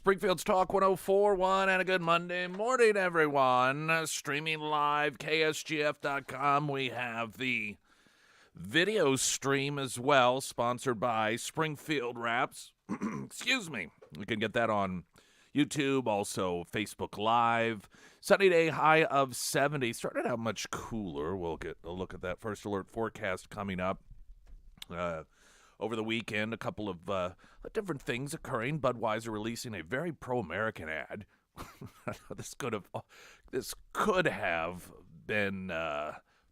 Springfield's Talk 104.1 and a good Monday morning, everyone. Streaming live, ksgf.com. We have the video stream as well, sponsored by Springfield Wraps. Excuse me. You can get that on YouTube, also Facebook Live. Sunny day, high of 70. Started out much cooler. We'll get a look at that first alert forecast coming up. Over the weekend, a couple of different things occurring. Budweiser releasing a very pro-American ad. This could have been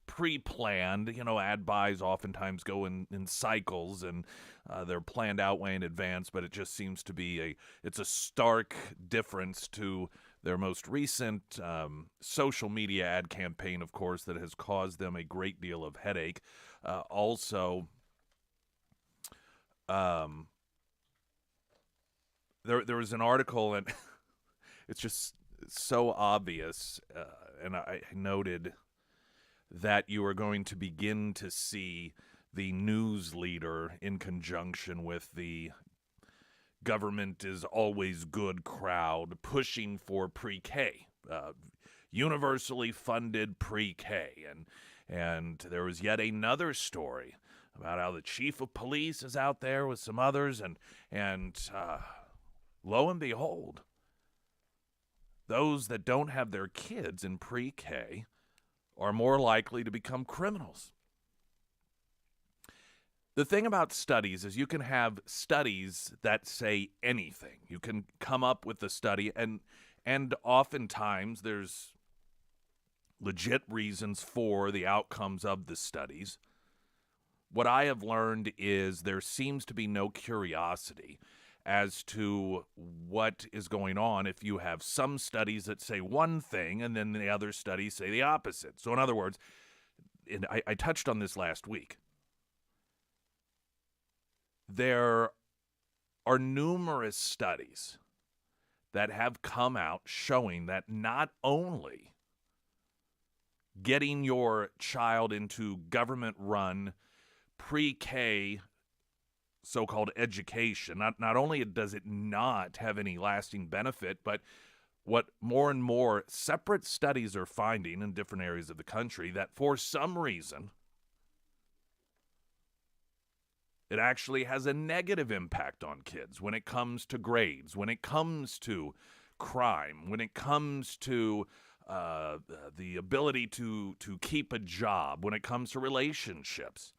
pre-planned. You know, ad buys oftentimes go in cycles, and they're planned out way in advance. But it just seems to be it's a stark difference to their most recent social media ad campaign, of course, that has caused them a great deal of headache. There was an article, and it's just so obvious, and I noted that you are going to begin to see the news leader in conjunction with the government is always good crowd pushing for pre-K, universally funded pre-K, and there was yet another story about how the chief of police is out there with some others, and lo and behold, those that don't have their kids in pre-K are more likely to become criminals. The thing about studies is you can have studies that say anything. You can come up with a study, and oftentimes there's legit reasons for the outcomes of the studies. What I have learned is there seems to be no curiosity as to what is going on if you have some studies that say one thing and then the other studies say the opposite. So in other words, and I touched on this last week, there are numerous studies that have come out showing that not only getting your child into government-run pre-K so-called education, not only does it not have any lasting benefit, but what more and more separate studies are finding in different areas of the country, that for some reason it actually has a negative impact on kids when it comes to grades, when it comes to crime, when it comes to the ability to keep a job, when it comes to relationships.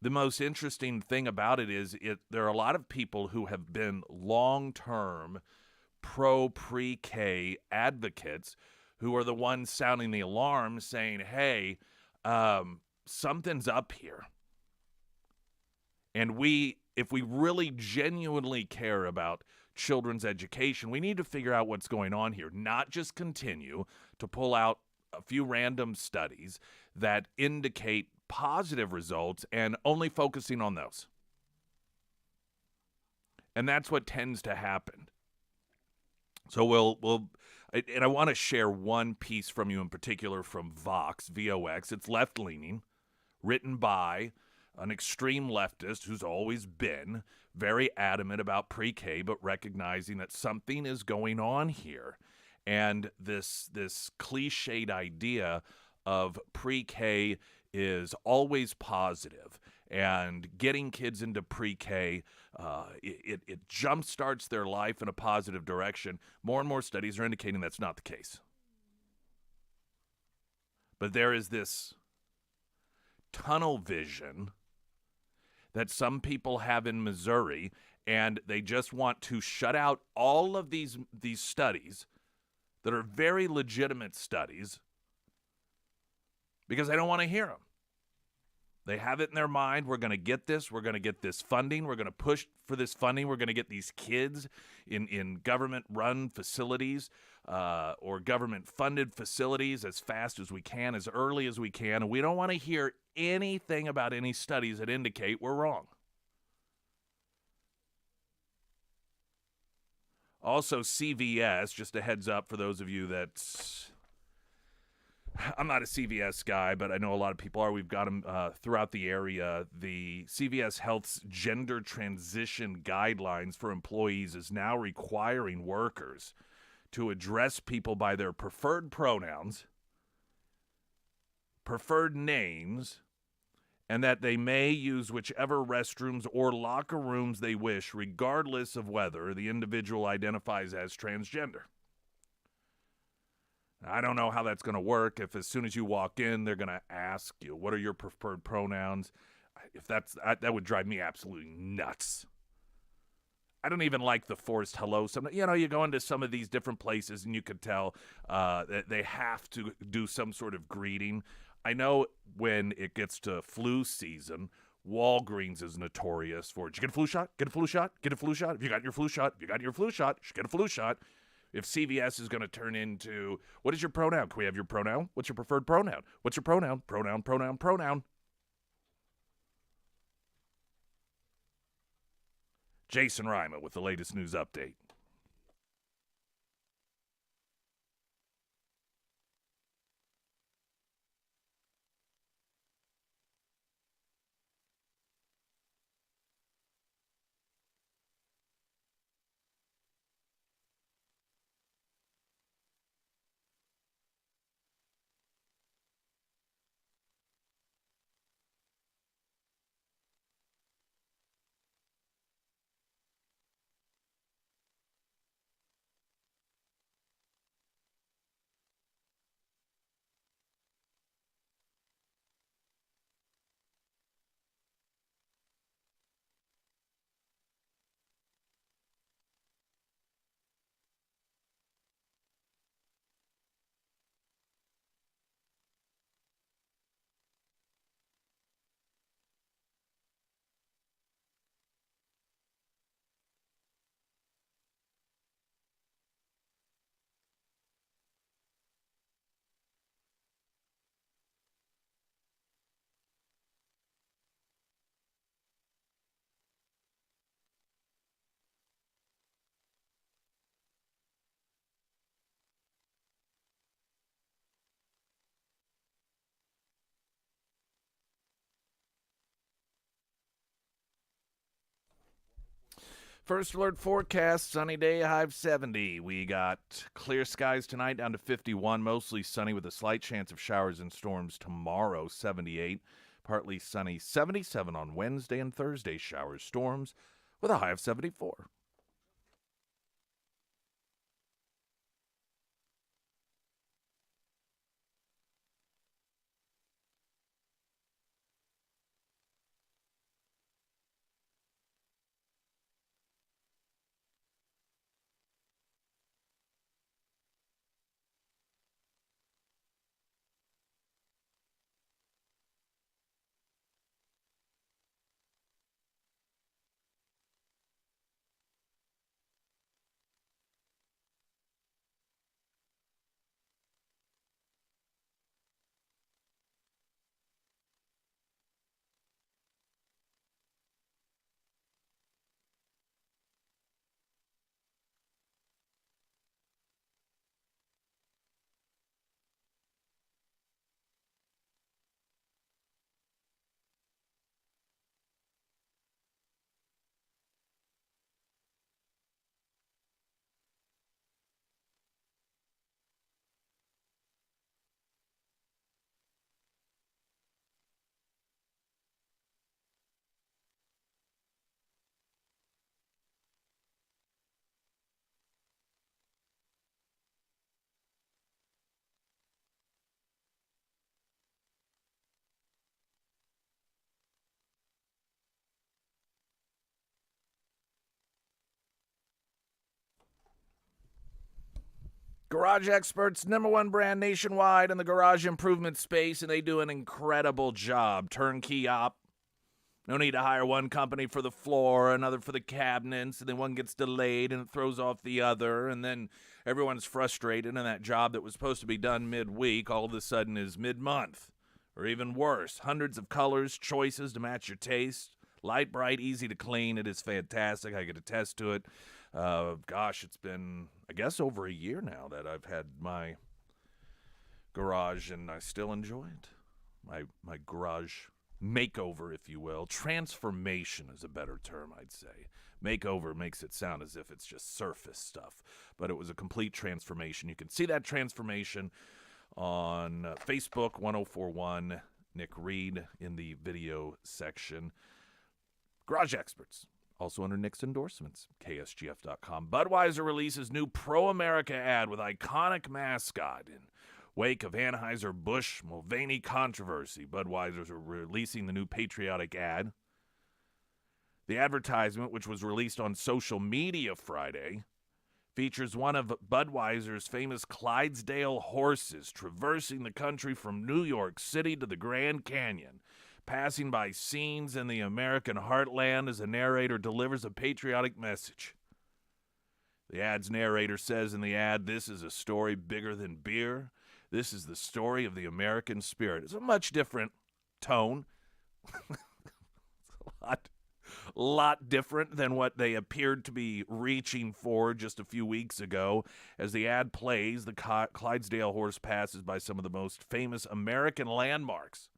The most interesting thing about it is there are a lot of people who have been long-term pre-K advocates who are the ones sounding the alarm saying, hey, something's up here. And if we really genuinely care about children's education, we need to figure out what's going on here, not just continue to pull out a few random studies that indicate positive results and only focusing on those. And that's what tends to happen. So and I want to share one piece from you in particular from Vox, VOX. It's left-leaning, written by an extreme leftist who's always been very adamant about pre-K, but recognizing that something is going on here. And this cliched idea of pre-K is always positive, and getting kids into pre-K, it jumpstarts their life in a positive direction. More and more studies are indicating that's not the case. But there is this tunnel vision that some people have in Missouri, and they just want to shut out all of these studies that are very legitimate studies because they don't want to hear them. They have it in their mind, we're going to get this, we're going to get this funding, we're going to push for this funding, we're going to get these kids in government-run facilities or government-funded facilities as fast as we can, as early as we can, and we don't want to hear anything about any studies that indicate we're wrong. Also, CVS, just a heads up for those of you that I'm not a CVS guy, but I know a lot of people are. We've got them throughout the area. The CVS Health's gender transition guidelines for employees is now requiring workers to address people by their preferred pronouns, preferred names, and that they may use whichever restrooms or locker rooms they wish, regardless of whether the individual identifies as transgender. I don't know how that's going to work. If as soon as you walk in, they're going to ask you, what are your preferred pronouns? If that would drive me absolutely nuts. I don't even like the forced hello. You go into some of these different places and you could tell that they have to do some sort of greeting. I know when it gets to flu season, Walgreens is notorious for, did you get a flu shot? Get a flu shot? Get a flu shot? If you got your flu shot, you should get a flu shot. If CVS is going to turn into, what is your pronoun? Can we have your pronoun? What's your preferred pronoun? What's your pronoun? Pronoun. Jason Ryma with the latest news update. First alert forecast, sunny day, high of 70. We got clear skies tonight down to 51, mostly sunny with a slight chance of showers and storms tomorrow, 78. Partly sunny, 77 on Wednesday and Thursday, showers, storms with a high of 74. Garage Experts, #1 brand nationwide in the garage improvement space, and they do an incredible job. Turnkey op. No need to hire one company for the floor, another for the cabinets, and then one gets delayed and it throws off the other, and then everyone's frustrated, and that job that was supposed to be done midweek all of a sudden is mid-month, or even worse. Hundreds of colors, choices to match your taste. Light, bright, easy to clean. It is fantastic. I could attest to it. It's been, I guess, over a year now that I've had my garage, and I still enjoy it. My garage makeover, if you will. Transformation is a better term, I'd say. Makeover makes it sound as if it's just surface stuff, but it was a complete transformation. You can see that transformation on Facebook, 1041 Nick Reed in the video section. Garage Experts, also under Nick's endorsements, ksgf.com. Budweiser releases new pro-America ad with iconic mascot in wake of Anheuser-Busch Mulvaney controversy. Budweiser's are releasing the new patriotic ad. The advertisement, which was released on social media Friday, features one of Budweiser's famous Clydesdale horses traversing the country from New York City to the Grand Canyon, passing by scenes in the American heartland as the narrator delivers a patriotic message. The ad's narrator says in the ad, "This is a story bigger than beer. This is the story of the American spirit." It's a much different tone. It's a lot different than what they appeared to be reaching for just a few weeks ago. As the ad plays, the Clydesdale horse passes by some of the most famous American landmarks,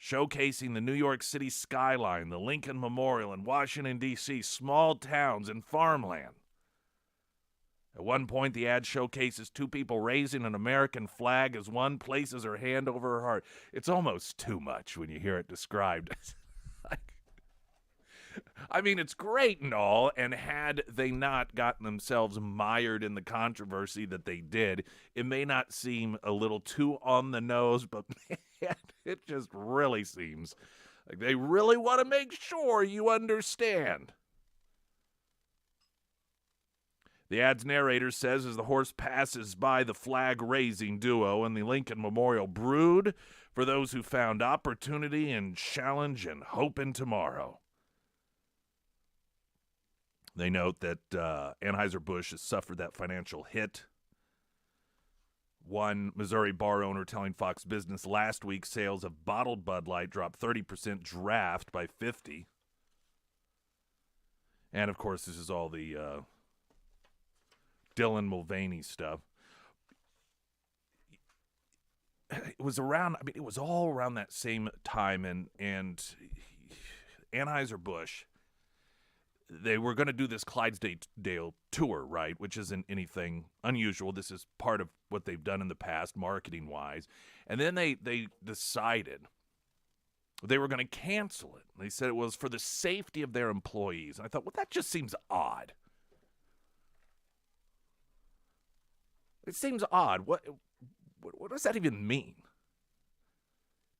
showcasing the New York City skyline, the Lincoln Memorial in Washington, D.C., small towns and farmland. At one point, the ad showcases two people raising an American flag as one places her hand over her heart. It's almost too much when you hear it described. I mean, it's great and all, and had they not gotten themselves mired in the controversy that they did, it may not seem a little too on the nose, but man, it just really seems like they really want to make sure you understand. The ad's narrator says as the horse passes by the flag-raising duo and the Lincoln Memorial brewed for those who found opportunity and challenge and hope in tomorrow. They note that Anheuser-Busch has suffered that financial hit. One Missouri bar owner telling Fox Business last week sales of bottled Bud Light dropped 30%, draft by 50%. And, of course, this is all the Dylan Mulvaney stuff. It was all around that same time, and Anheuser-Busch, they were going to do this Clydesdale tour, right, which isn't anything unusual. This is part of what they've done in the past, marketing-wise. And then they decided they were going to cancel it. They said it was for the safety of their employees. And I thought, well, that just seems odd. It seems odd. What does that even mean?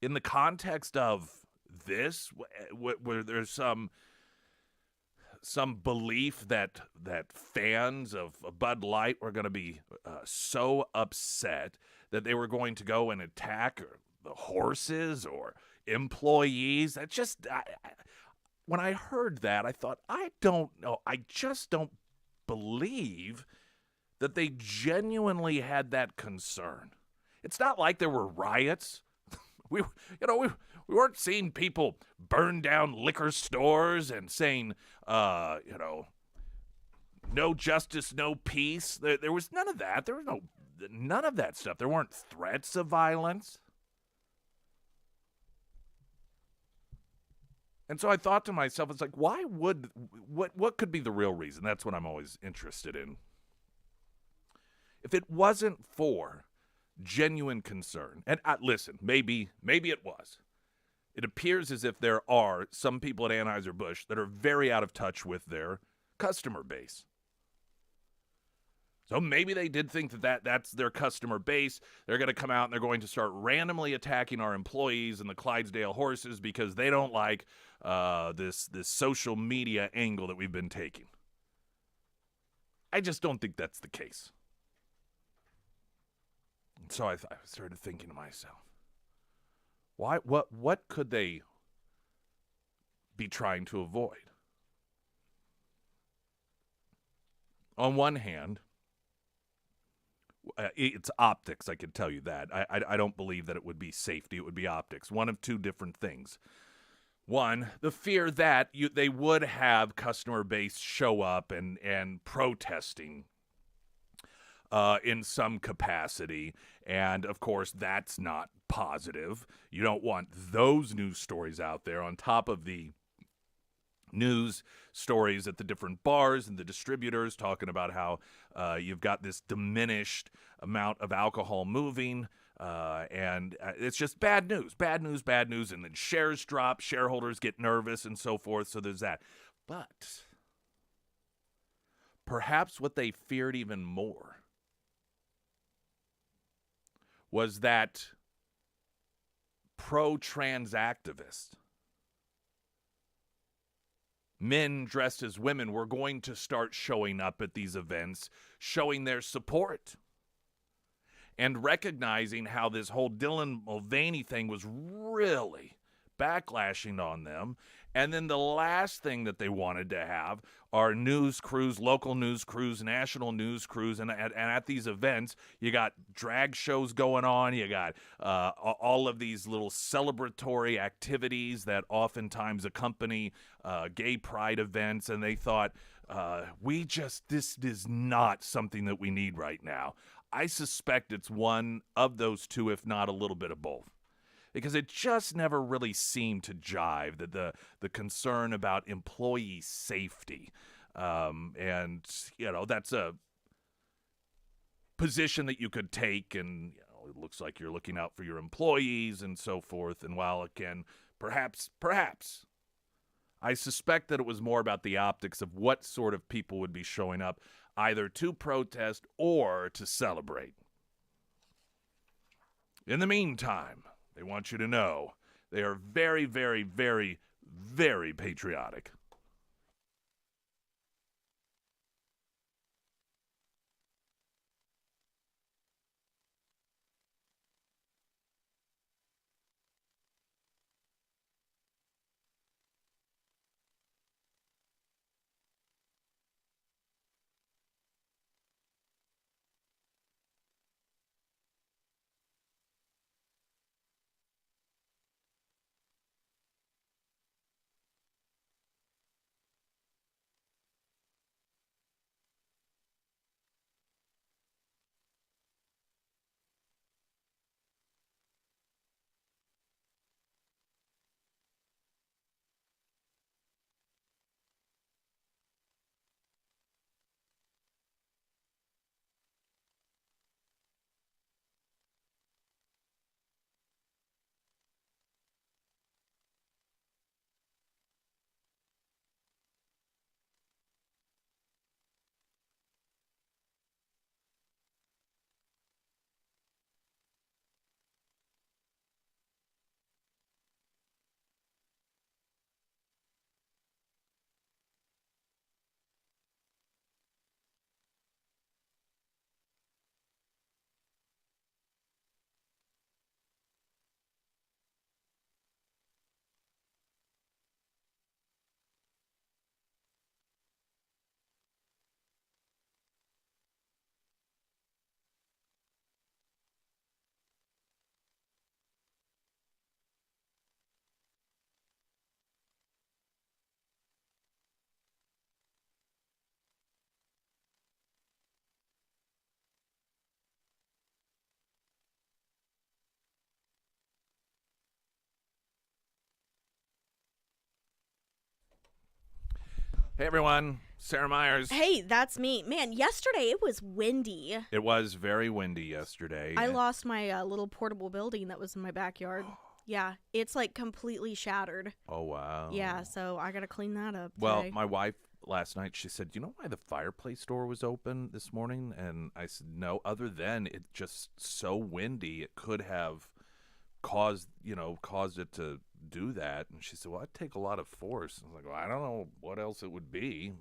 In the context of this, where there's some belief that fans of Bud Light were going to be so upset that they were going to go and attack the horses or employees. That just, when I heard that, I thought, I don't know. I just don't believe that they genuinely had that concern. It's not like there were riots. We weren't seeing people burn down liquor stores and saying, no justice, no peace. There was none of that. There was none of that stuff. There weren't threats of violence. And so I thought to myself, it's like, what could be the real reason? That's what I'm always interested in. If it wasn't for genuine concern, and listen, maybe it was. It appears as if there are some people at Anheuser-Busch that are very out of touch with their customer base. So maybe they did think that's their customer base. They're going to come out and they're going to start randomly attacking our employees and the Clydesdale horses because they don't like this social media angle that we've been taking. I just don't think that's the case. And so I started thinking to myself, what could they be trying to avoid? On one hand, it's optics, I can tell you that. I don't believe that it would be safety. It would be optics. One of two different things. One, the fear that they would have customer base show up and protesting in some capacity. And of course, that's not positive. You don't want those news stories out there on top of the news stories at the different bars and the distributors talking about how you've got this diminished amount of alcohol moving. And it's just bad news, and then shares drop, shareholders get nervous and so forth. So there's that. But perhaps what they feared even more was that pro-trans activists, men dressed as women, were going to start showing up at these events, showing their support, and recognizing how this whole Dylan Mulvaney thing was really backlashing on them. And then the last thing that they wanted to have are news crews, local news crews, national news crews. And at these events, you got drag shows going on. You got all of these little celebratory activities that oftentimes accompany gay pride events. And they thought, this is not something that we need right now. I suspect it's one of those two, if not a little bit of both. Because it just never really seemed to jive, that the concern about employee safety. And, that's a position that you could take, and it looks like you're looking out for your employees and so forth. And while it can perhaps, I suspect that it was more about the optics of what sort of people would be showing up, either to protest or to celebrate. In the meantime, they want you to know they are very, very, very, very patriotic. Hey, everyone. Sarah Myers. Hey, that's me. Man, yesterday it was windy. It was very windy yesterday. I lost my little portable building that was in my backyard. Yeah, it's like completely shattered. Oh, wow. Yeah, so I got to clean that up Well, today. my wife last night, she said, "You know why the fireplace door was open this morning?" And I said, "No, other than it just so windy, it could have caused it to do that." And she said, "Well, I'd take a lot of force." I was like, "Well, I don't know what else it would be."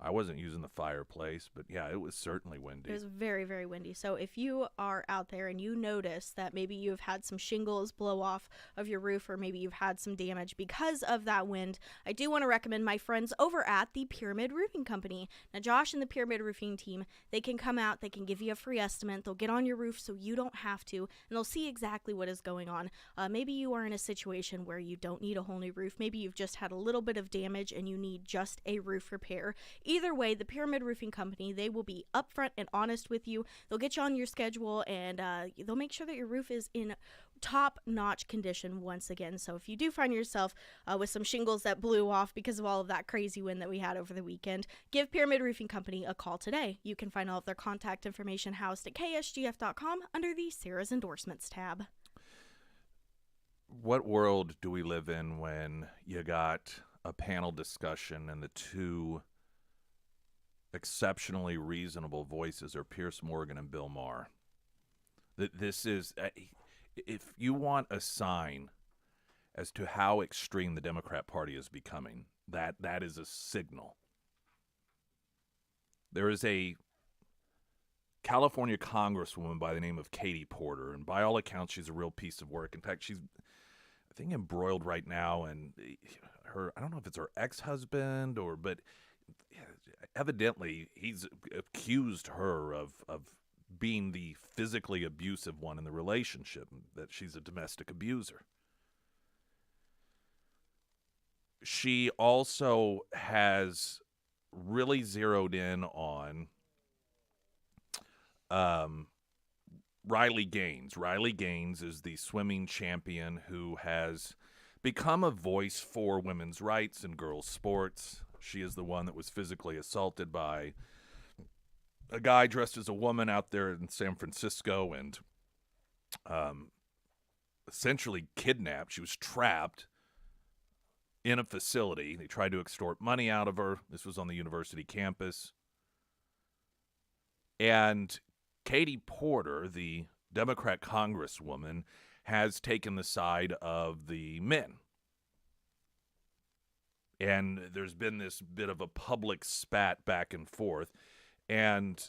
I wasn't using the fireplace, but yeah, it was certainly windy. It was very, very windy. So if you are out there and you notice that maybe you've had some shingles blow off of your roof, or maybe you've had some damage because of that wind, I do want to recommend my friends over at the Pyramid Roofing Company. Now, Josh and the Pyramid Roofing team, they can come out, they can give you a free estimate, they'll get on your roof so you don't have to, and they'll see exactly what is going on. Maybe you are in a situation where you don't need a whole new roof. Maybe you've just had a little bit of damage and you need just a roof repair. either way, the Pyramid Roofing Company, they will be upfront and honest with you. They'll get you on your schedule, and they'll make sure that your roof is in top-notch condition once again. So if you do find yourself with some shingles that blew off because of all of that crazy wind that we had over the weekend, give Pyramid Roofing Company a call today. You can find all of their contact information housed at ksgf.com under the Sarah's Endorsements tab. What world do we live in when you got a panel discussion and the two exceptionally reasonable voices are Pierce Morgan and Bill Maher? This is, if you want a sign as to how extreme the Democrat Party is becoming, that is a signal. There is a California congresswoman by the name of Katie Porter, and by all accounts, she's a real piece of work. In fact, she's, I think, embroiled right now, and I don't know if it's her ex-husband but evidently he's accused her of being the physically abusive one in the relationship, that she's a domestic abuser. She also has really zeroed in on Riley Gaines. Riley Gaines is the swimming champion who has become a voice for women's rights and girls' sports. She is the one that was physically assaulted by a guy dressed as a woman out there in San Francisco and essentially kidnapped. She was trapped in a facility. They tried to extort money out of her. This was on the university campus. And Katie Porter, the Democrat congresswoman, has taken the side of the men. And there's been this bit of a public spat back and forth. And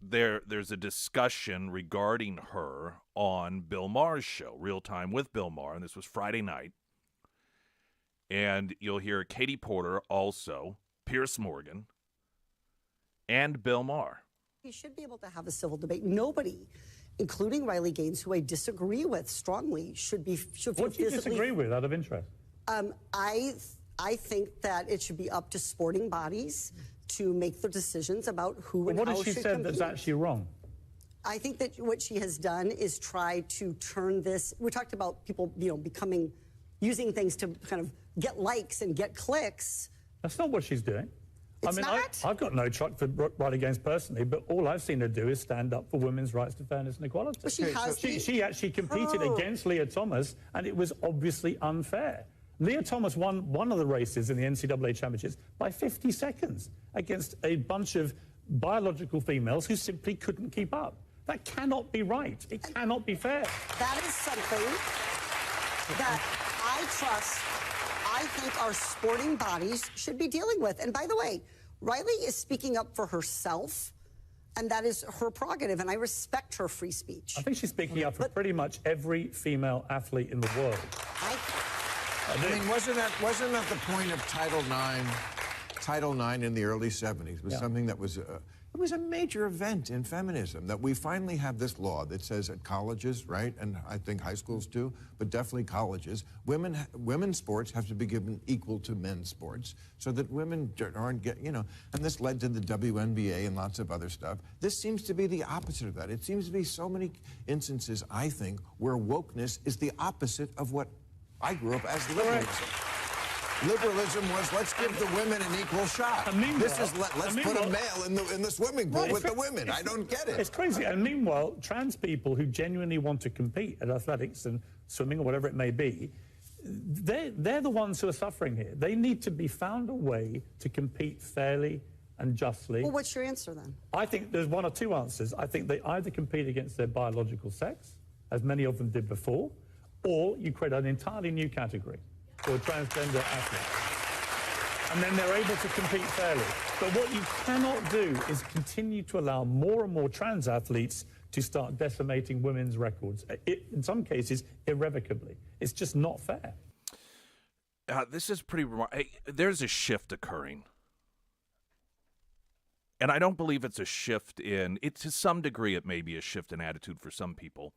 there's a discussion regarding her on Bill Maher's show, Real Time with Bill Maher, and this was Friday night. And you'll hear Katie Porter, also Pierce Morgan, and Bill Maher. You should be able to have a civil debate. Nobody, including Riley Gaines, who I disagree with strongly, should feel What do you disagree with, out of interest? I think that it should be up to sporting bodies to make the decisions about who and how should compete. What has she said that's actually wrong? I think that what she has done is try to turn this. We talked about people, using things to kind of get likes and get clicks. That's not what she's doing. It's not? I've got no truck for Riley Gaines personally, but all I've seen her do is stand up for women's rights to fairness and equality. Well, she actually competed against Leah Thomas, and it was obviously unfair. Leah Thomas won one of the races in the NCAA championships by 50 seconds against a bunch of biological females who simply couldn't keep up. That cannot be right. It cannot be fair. That is something that I think our sporting bodies should be dealing with. And by the way, Riley is speaking up for herself, and that is her prerogative, and I respect her free speech. I think she's speaking up for pretty much every female athlete in the world. I mean, wasn't that the point of Title IX? Title IX in the early 70s was something that was it was a major event in feminism, that we finally have this law that says at colleges, right, and I think high schools too, but definitely colleges, women's sports have to be given equal to men's sports, so that women aren't and this led to the WNBA and lots of other stuff. This seems to be the opposite of that. It seems to be so many instances, I think, where wokeness is the opposite of what I grew up as liberalism. Liberalism was, let's give the women an equal shot. This is let's put a male in the swimming pool with the women. I don't get it. It's crazy. And meanwhile, trans people who genuinely want to compete at athletics and swimming or whatever it may be, they're the ones who are suffering here. They need to be found a way to compete fairly and justly. Well, what's your answer then? I think there's one or two answers. I think they either compete against their biological sex, as many of them did before, or you create an entirely new category for transgender athletes. And then they're able to compete fairly. But what you cannot do is continue to allow more and more trans athletes to start decimating women's records, in some cases, irrevocably. It's just not fair. This is pretty remarkable. There's a shift occurring. And I don't believe it's a shift to some degree, it may be a shift in attitude for some people.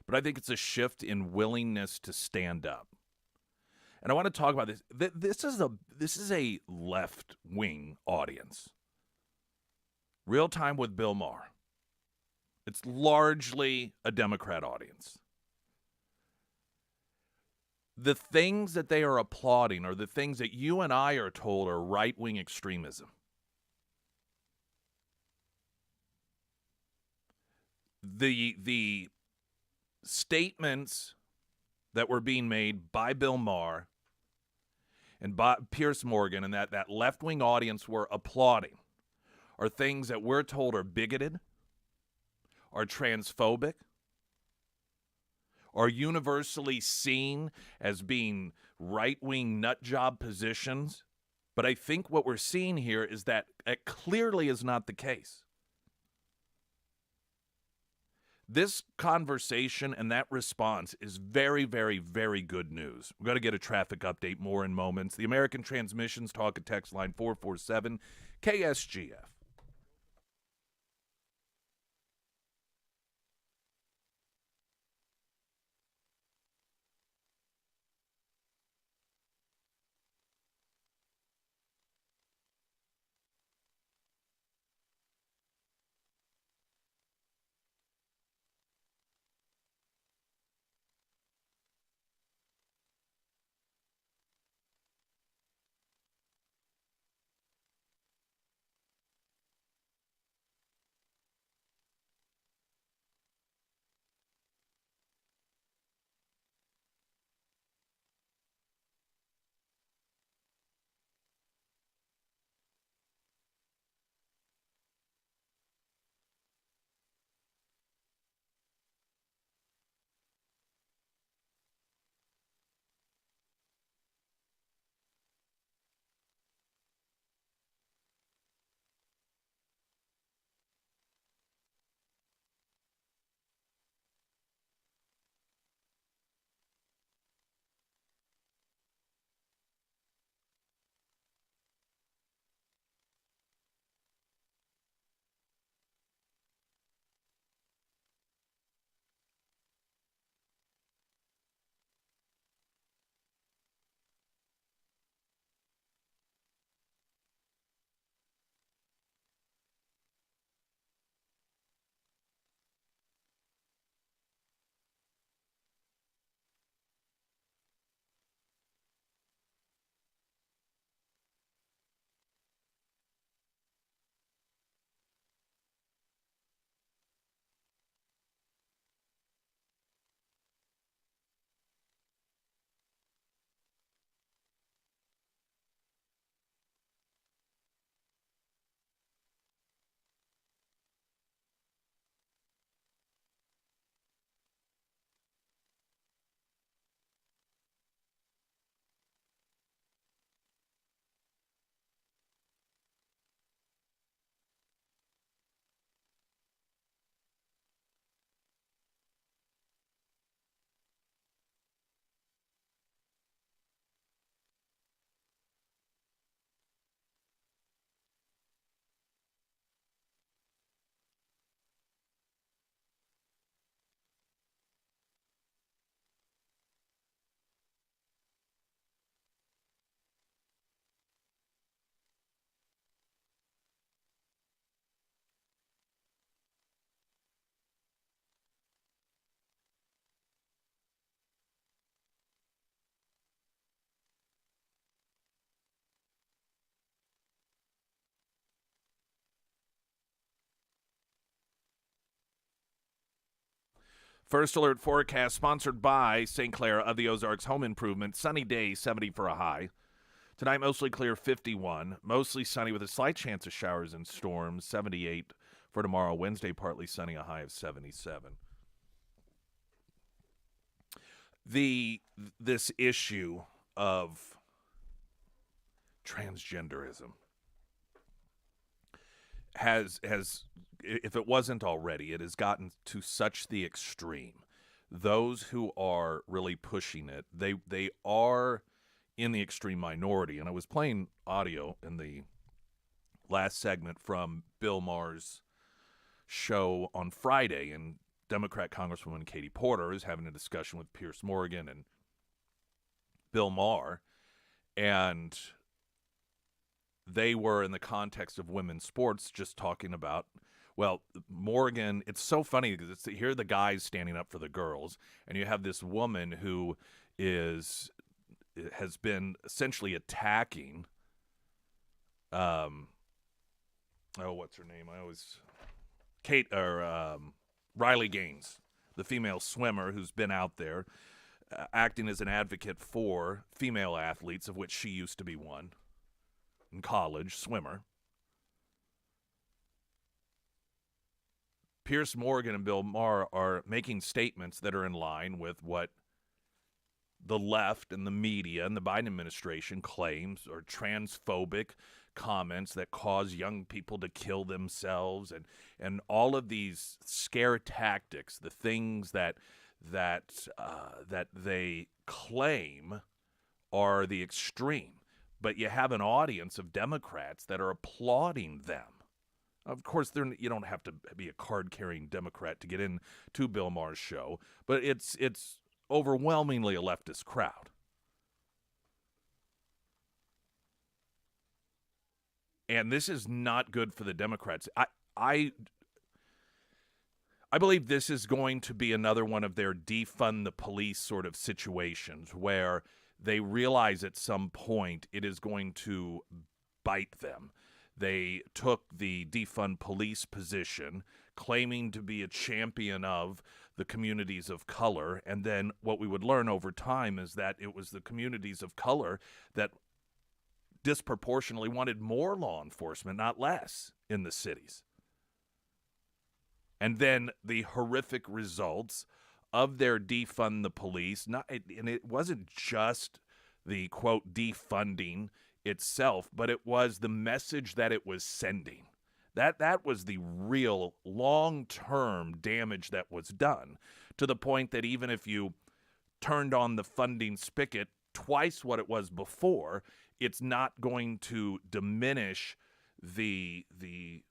But I think it's a shift in willingness to stand up. And I want to talk about this. This is a left-wing audience. Real Time with Bill Maher. It's largely a Democrat audience. The things that they are applauding are the things that you and I are told are right-wing extremism. The statements that were being made by Bill Maher and by Piers Morgan and that left-wing audience were applauding are things that we're told are bigoted, are transphobic, are universally seen as being right-wing nutjob positions. But I think what we're seeing here is that it clearly is not the case. This conversation and that response is very, very, very good news. We're going to get a traffic update more in moments. The American Transmissions Talk and Text line 447 KSGF. First Alert Forecast sponsored by St. Clair of the Ozarks Home Improvement. Sunny day, 70 for a high. Tonight, mostly clear, 51. Mostly sunny with a slight chance of showers and storms, 78 for tomorrow. Wednesday, partly sunny, a high of 77. This issue of transgenderism has, if it wasn't already, it has gotten to such the extreme. Those who are really pushing it, they are in the extreme minority. And I was playing audio in the last segment from Bill Maher's show on Friday, and Democrat Congresswoman Katie Porter is having a discussion with Piers Morgan, and Bill Maher, and they were in the context of women's sports just talking about, well, Morgan, it's so funny because here are the guys standing up for the girls, and you have this woman who has been essentially attacking what's her name? Riley Gaines, the female swimmer who's been out there acting as an advocate for female athletes, of which she used to be one in college, swimmer. Pierce Morgan and Bill Maher are making statements that are in line with what the left and the media and the Biden administration claims are transphobic comments that cause young people to kill themselves, and all of these scare tactics, the things that they claim are the extreme. But you have an audience of Democrats that are applauding them. Of course, you don't have to be a card-carrying Democrat to get into Bill Maher's show, but it's overwhelmingly a leftist crowd. And this is not good for the Democrats. I believe this is going to be another one of their defund the police sort of situations where they realize at some point it is going to bite them. They took the defund police position, claiming to be a champion of the communities of color, and then what we would learn over time is that it was the communities of color that disproportionately wanted more law enforcement, not less, in the cities. And then the horrific results of their defund the police, and it wasn't just the, quote, defunding itself, but it was the message that it was sending. That was the real long-term damage that was done, to the point that even if you turned on the funding spigot twice what it was before, it's not going to diminish the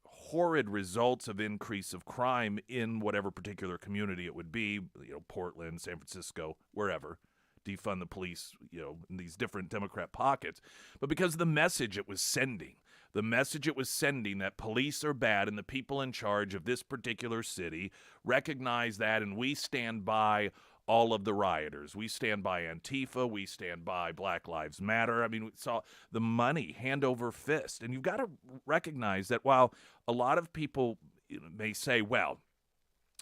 horrid results of increase of crime in whatever particular community it would be, Portland, San Francisco, wherever. Defund the police, in these different Democrat pockets. But because of the message it was sending, that police are bad and the people in charge of this particular city recognize that, and we stand by all of the rioters. We stand by Antifa. We stand by Black Lives Matter. I mean, we saw the money hand over fist. And you've got to recognize that while a lot of people may say, well,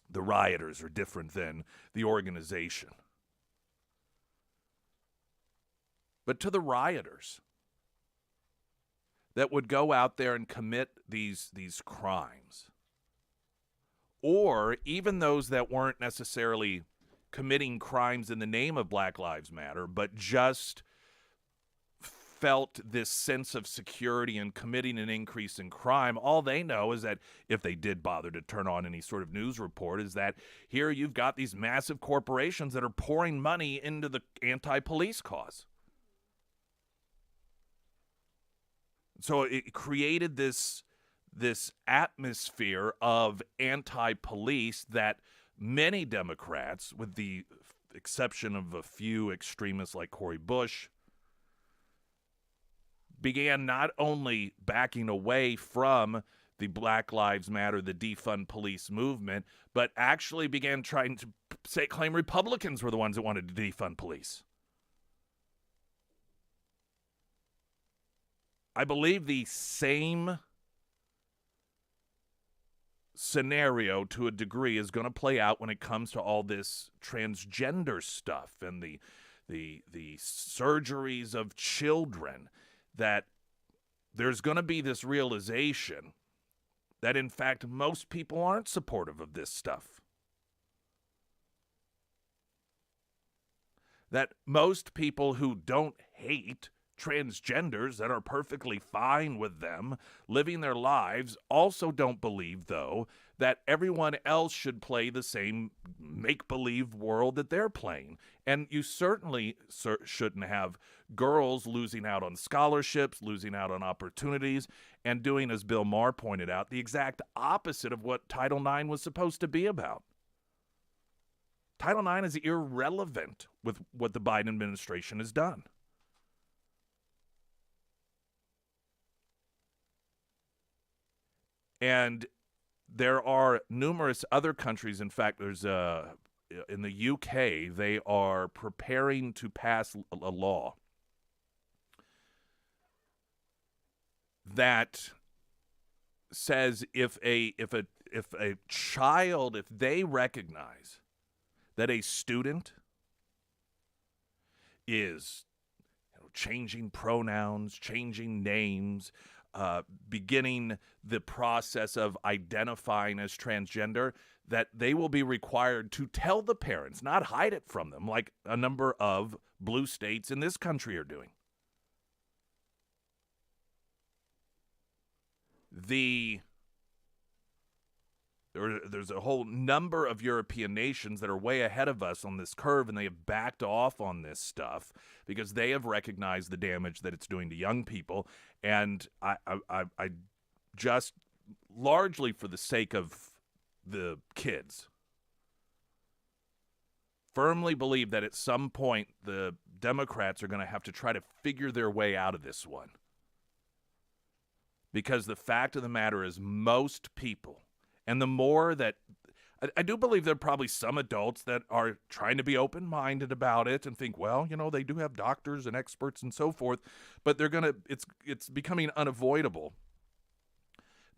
the rioters are different than the organization. But to the rioters that would go out there and commit these crimes, or even those that weren't necessarily committing crimes in the name of Black Lives Matter, but just felt this sense of security and committing an increase in crime, all they know is that if they did bother to turn on any sort of news report, is that here you've got these massive corporations that are pouring money into the anti-police cause. So it created this atmosphere of anti-police that many Democrats, with the exception of a few extremists like Cori Bush, began not only backing away from the Black Lives Matter, the defund police movement, but actually began trying to claim Republicans were the ones that wanted to defund police. I believe the same scenario to a degree is going to play out when it comes to all this transgender stuff and the surgeries of children, that there's going to be this realization that in fact most people aren't supportive of this stuff. That most people who don't hate transgenders, that are perfectly fine with them living their lives, also don't believe, though, that everyone else should play the same make-believe world that they're playing. And you certainly shouldn't have girls losing out on scholarships, losing out on opportunities, and doing, as Bill Maher pointed out, the exact opposite of what Title IX was supposed to be about. Title IX is irrelevant with what the Biden administration has done. And there are numerous other countries. In fact, there's in the UK, they are preparing to pass a law that says if a child, if they recognize that a student is changing pronouns, changing names, beginning the process of identifying as transgender, that they will be required to tell the parents, not hide it from them, like a number of blue states in this country are doing. There's a whole number of European nations that are way ahead of us on this curve, and they have backed off on this stuff because they have recognized the damage that it's doing to young people. And I just, largely for the sake of the kids, firmly believe that at some point the Democrats are going to have to try to figure their way out of this one. Because the fact of the matter is, most people, and the more that I do believe there are probably some adults that are trying to be open-minded about it and think, well, they do have doctors and experts and so forth, but it's becoming unavoidable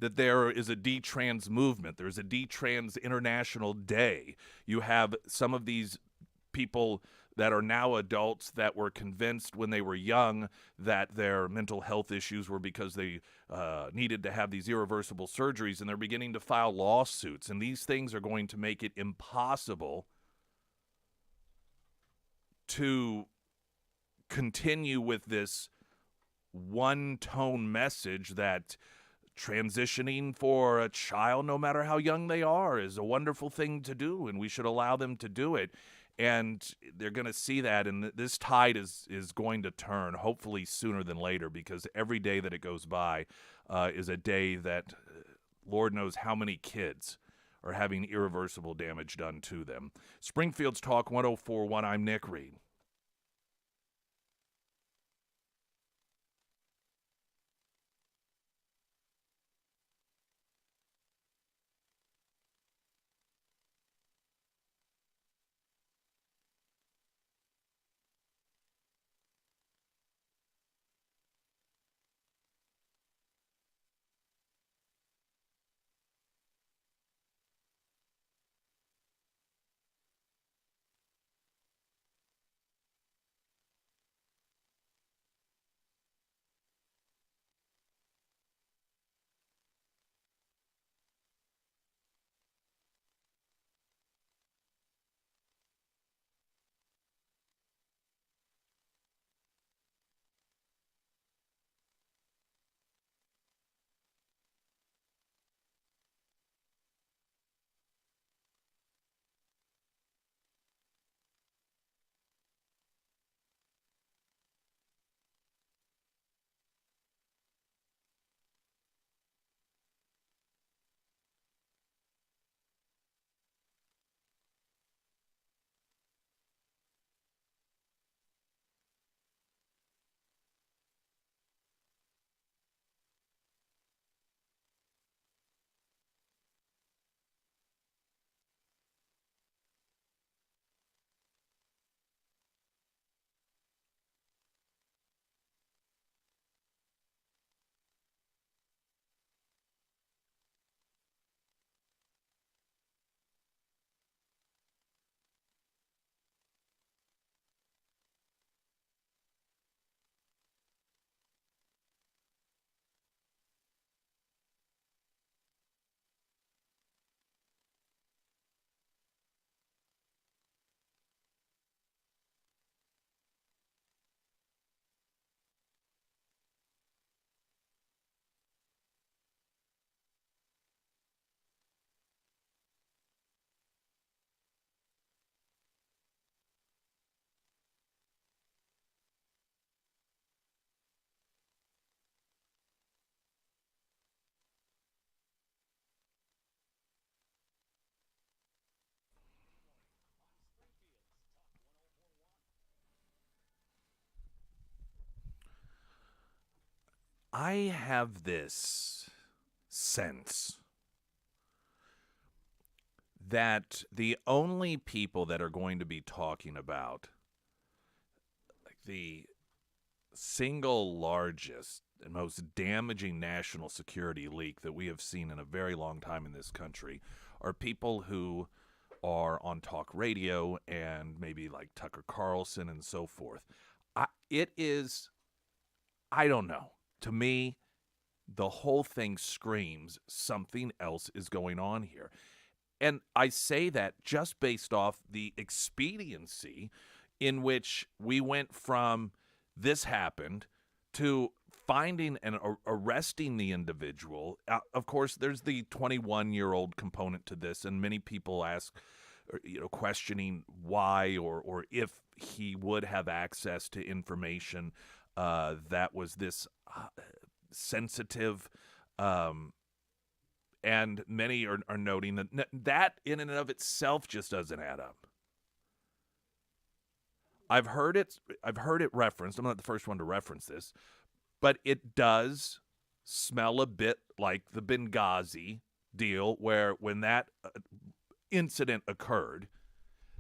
that there is a detrans movement. There's a detrans international day. You have some of these people that are now adults that were convinced when they were young that their mental health issues were because they needed to have these irreversible surgeries, and they're beginning to file lawsuits. And these things are going to make it impossible to continue with this one-tone message that transitioning for a child, no matter how young they are, is a wonderful thing to do, and we should allow them to do it. And they're going to see that, and this tide is going to turn, hopefully sooner than later, because every day that it goes by is a day that Lord knows how many kids are having irreversible damage done to them. Springfield's Talk 104.1, I'm Nick Reed. I have this sense that the only people that are going to be talking about the single largest and most damaging national security leak that we have seen in a very long time in this country are people who are on talk radio and maybe like Tucker Carlson and so forth. I don't know. To me, the whole thing screams something else is going on here. And I say that just based off the expediency in which we went from this happened to finding and arresting the individual. Of course, there's the 21-year-old component to this, and many people ask, questioning why or if he would have access to information that was this sensitive. And many are noting that in and of itself just doesn't add up. I've heard it referenced. I'm not the first one to reference this, but it does smell a bit like the Benghazi deal, where when that incident occurred,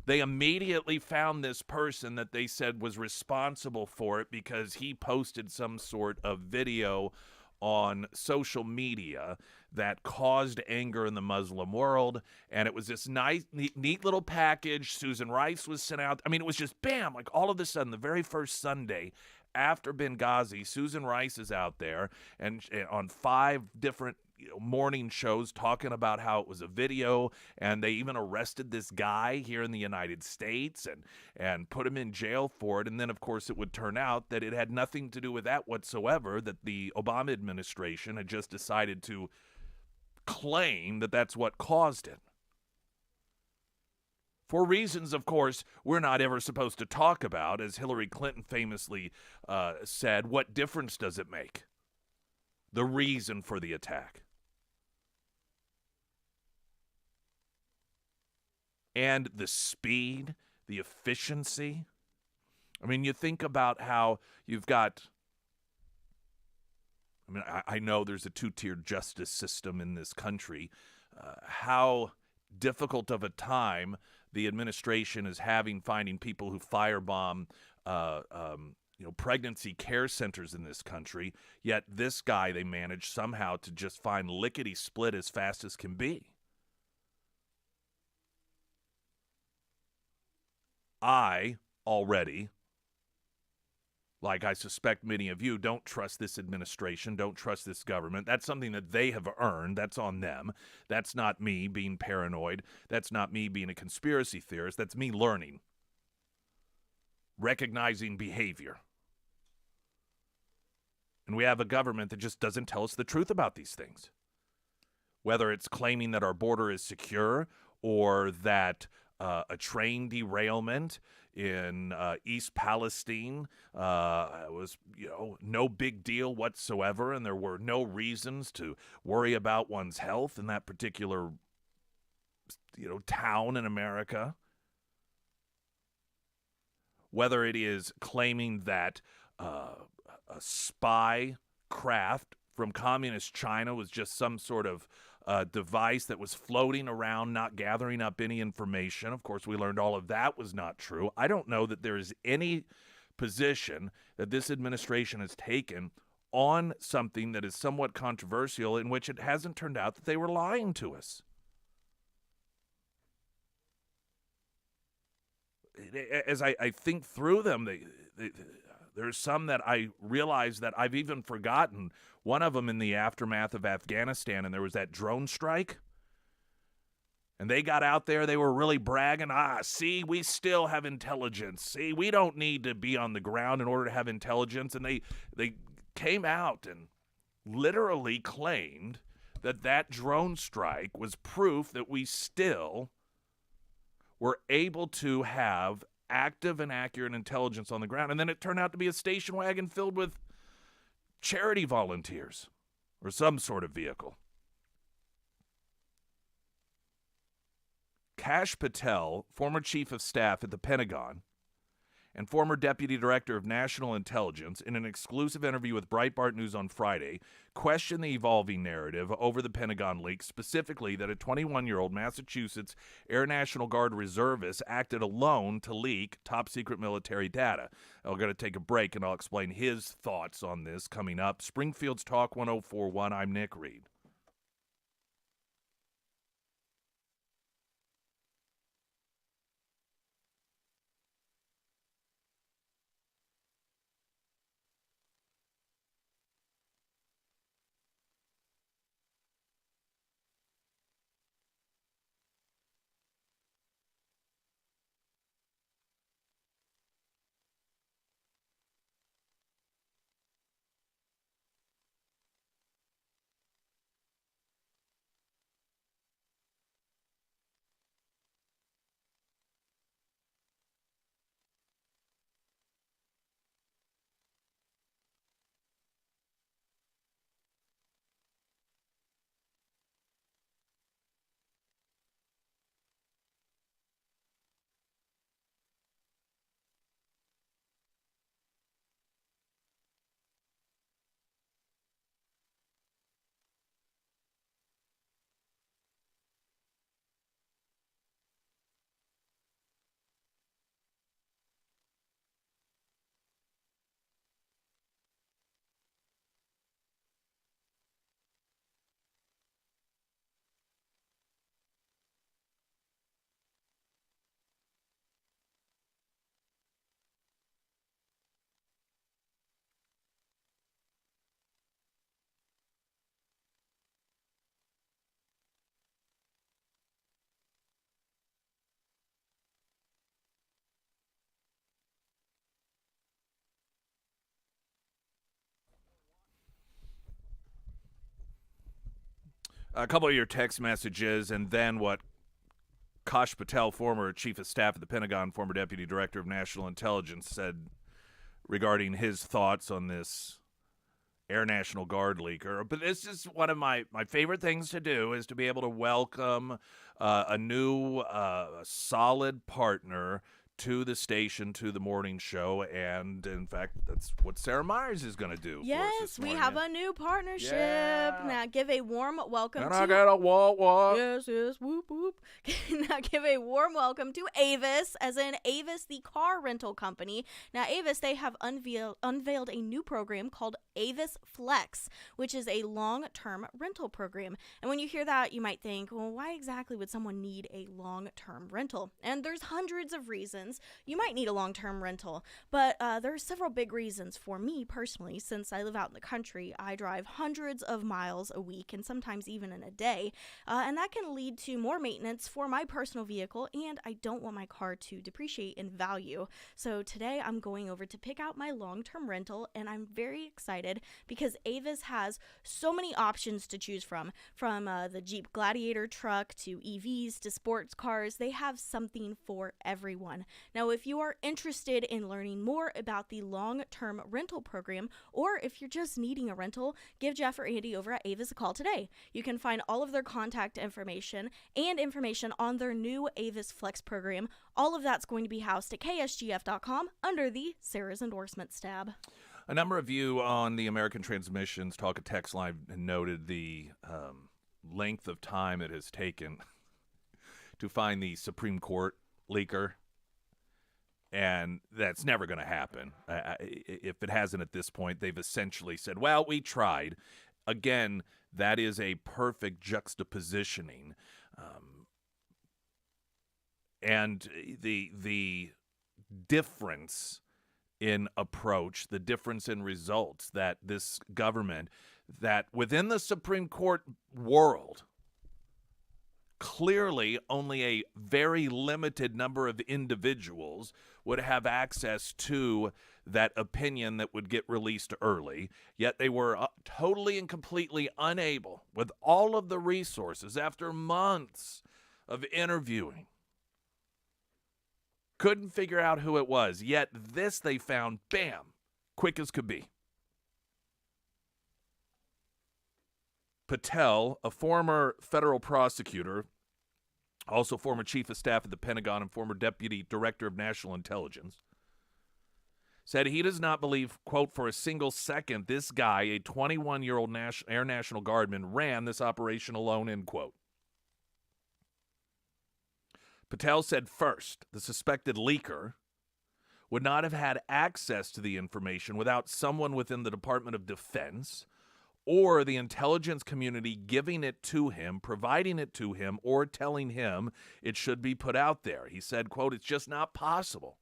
they immediately found this person that they said was responsible for it because he posted some sort of video on social media that caused anger in the Muslim world, and it was this nice, neat little package. Susan Rice was sent out. I mean, it was just bam, like all of a sudden, the very first Sunday after Benghazi, Susan Rice is out there and on 5 different morning shows talking about how it was a video, and they even arrested this guy here in the United States and put him in jail for it. And then, of course, it would turn out that it had nothing to do with that whatsoever, that the Obama administration had just decided to claim that that's what caused it. For reasons, of course, we're not ever supposed to talk about. As Hillary Clinton famously said, what difference does it make? The reason for the attack. And the speed, the efficiency. I mean, you think about how you've got, I know there's a 2-tiered justice system in this country. How difficult of a time the administration is having finding people who firebomb pregnancy care centers in this country, yet this guy they managed somehow to just find lickety-split as fast as can be. I already, like I suspect many of you, don't trust this administration, don't trust this government. That's something that they have earned. That's on them. That's not me being paranoid. That's not me being a conspiracy theorist. That's me learning, recognizing behavior. And we have a government that just doesn't tell us the truth about these things. Whether it's claiming that our border is secure or that a train derailment in East Palestine was, no big deal whatsoever, and there were no reasons to worry about one's health in that particular, town in America. Whether it is claiming that a spy craft from communist China was just some sort of device that was floating around, not gathering up any information. Of course, we learned all of that was not true. I don't know that there is any position that this administration has taken on something that is somewhat controversial in which it hasn't turned out that they were lying to us. As I think through them, there's some that I realize that I've even forgotten. One of them in the aftermath of Afghanistan, and there was that drone strike. And they got out there, they were really bragging, see, we still have intelligence. See, we don't need to be on the ground in order to have intelligence. And they came out and literally claimed that drone strike was proof that we still were able to have active and accurate intelligence on the ground. And then it turned out to be a station wagon filled with charity volunteers or some sort of vehicle. Kash Patel, former chief of staff at the Pentagon, and former Deputy Director of National Intelligence, in an exclusive interview with Breitbart News on Friday, questioned the evolving narrative over the Pentagon leak, specifically that a 21-year-old Massachusetts Air National Guard reservist acted alone to leak top-secret military data. I'm going to take a break, and I'll explain his thoughts on this coming up. Springfield's Talk 1041, I'm Nick Reed. A couple of your text messages, and then what Kash Patel, former chief of staff at the Pentagon, former deputy director of national intelligence, said regarding his thoughts on this Air National Guard leaker. But this is one of my favorite things to do, is to be able to welcome a new solid partner to the station, to the morning show, and in fact, that's what Sarah Myers is going to do. Yes, we have a new partnership. Yeah. Now give a warm welcome And to... I got a whoop. Yes, whoop, whoop. Now give a warm welcome to Avis, as in Avis, the car rental company. Now Avis, they have unveiled a new program called Avis Flex, which is a long-term rental program. And when you hear that, you might think, well, why exactly would someone need a long-term rental? And there's hundreds of reasons you might need a long-term rental, but there are several big reasons for me personally. Since I live out in the country, I drive hundreds of miles a week and sometimes even in a day, and that can lead to more maintenance for my personal vehicle, and I don't want my car to depreciate in value. So today I'm going over to pick out my long-term rental, and I'm very excited because Avis has so many options to choose from the Jeep Gladiator truck to EVs to sports cars. They have something for everyone. Now, if you are interested in learning more about the long-term rental program, or if you're just needing a rental, give Jeff or Andy over at Avis a call today. You can find all of their contact information and information on their new Avis Flex program. All of that's going to be housed at ksgf.com under the Sarah's Endorsements tab. A number of you on the American Transmissions Talk and Text Line noted the length of time it has taken to find the Supreme Court leaker. And that's never going to happen. If it hasn't at this point, they've essentially said, well, we tried. Again, that is a perfect juxtapositioning. And the difference in approach, the difference in results that this government, that within the Supreme Court world, clearly only a very limited number of individuals would have access to that opinion that would get released early, yet they were totally and completely unable, with all of the resources, after months of interviewing, couldn't figure out who it was, yet this they found, bam, quick as could be. Patel, a former federal prosecutor, also former chief of staff at the Pentagon and former deputy director of national intelligence, said he does not believe, quote, for a single second this guy, a 21-year-old Air National Guardman, ran this operation alone, end quote. Patel said first, the suspected leaker would not have had access to the information without someone within the Department of Defense or the intelligence community giving it to him, providing it to him, or telling him it should be put out there. He said, quote, it's just not possible.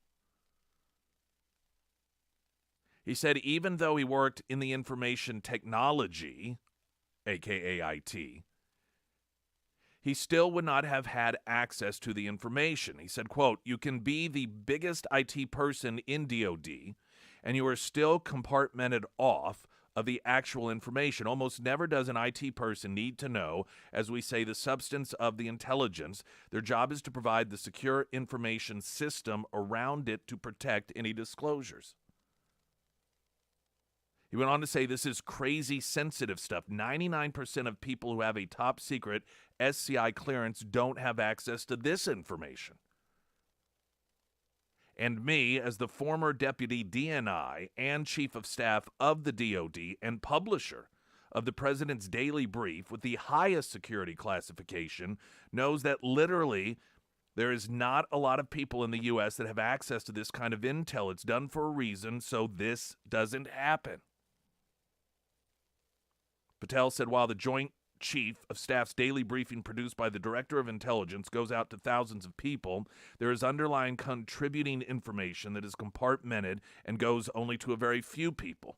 He said even though he worked in the information technology, aka IT, he still would not have had access to the information. He said, quote, you can be the biggest IT person in DOD, and you are still compartmented off of the actual information. Almost never does an IT person need to know, as we say, the substance of the intelligence. Their job is to provide the secure information system around it to protect any disclosures. He went on to say this is crazy sensitive stuff. 99% of people who have a top secret SCI clearance don't have access to this information. And me, as the former deputy DNI and chief of staff of the DOD and publisher of the President's Daily Brief with the highest security classification, knows that literally there is not a lot of people in the U.S. that have access to this kind of intel. It's done for a reason, so this doesn't happen. Patel said while the Joint Chief of Staff's daily briefing produced by the Director of Intelligence goes out to thousands of people, there is underlying contributing information that is compartmented and goes only to a very few people.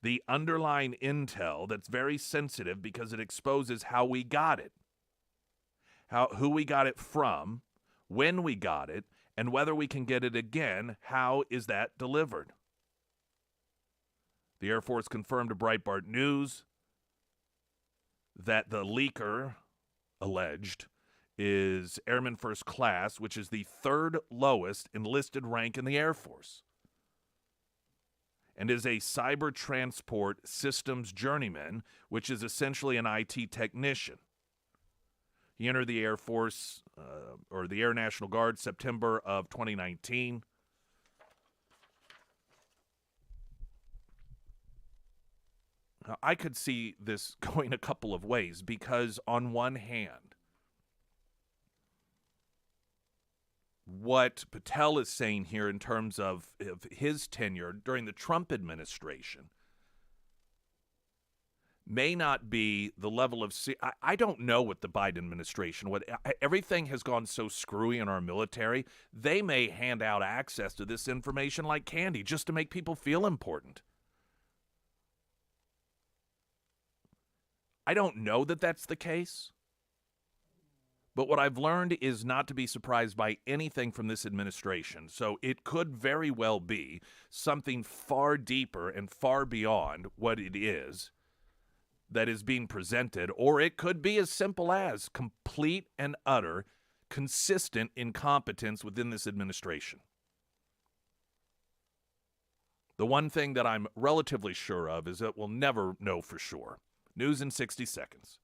The underlying intel that's very sensitive because it exposes how we got it, who we got it from, when we got it, and whether we can get it again. How is that delivered? The Air Force confirmed to Breitbart News that the leaker, alleged, is Airman First Class, which is the third lowest enlisted rank in the Air Force, and is a cyber transport systems journeyman, which is essentially an IT technician. He entered the Air Force, or the Air National Guard, September of 2019. Now, I could see this going a couple of ways because, on one hand, what Patel is saying here in terms of his tenure during the Trump administration may not be the level of... I don't know what the Biden administration... everything has gone so screwy in our military, they may hand out access to this information like candy just to make people feel important. I don't know that that's the case, but what I've learned is not to be surprised by anything from this administration. So it could very well be something far deeper and far beyond what it is that is being presented, or it could be as simple as complete and utter, consistent incompetence within this administration. The one thing that I'm relatively sure of is that we'll never know for sure. News in 60 seconds.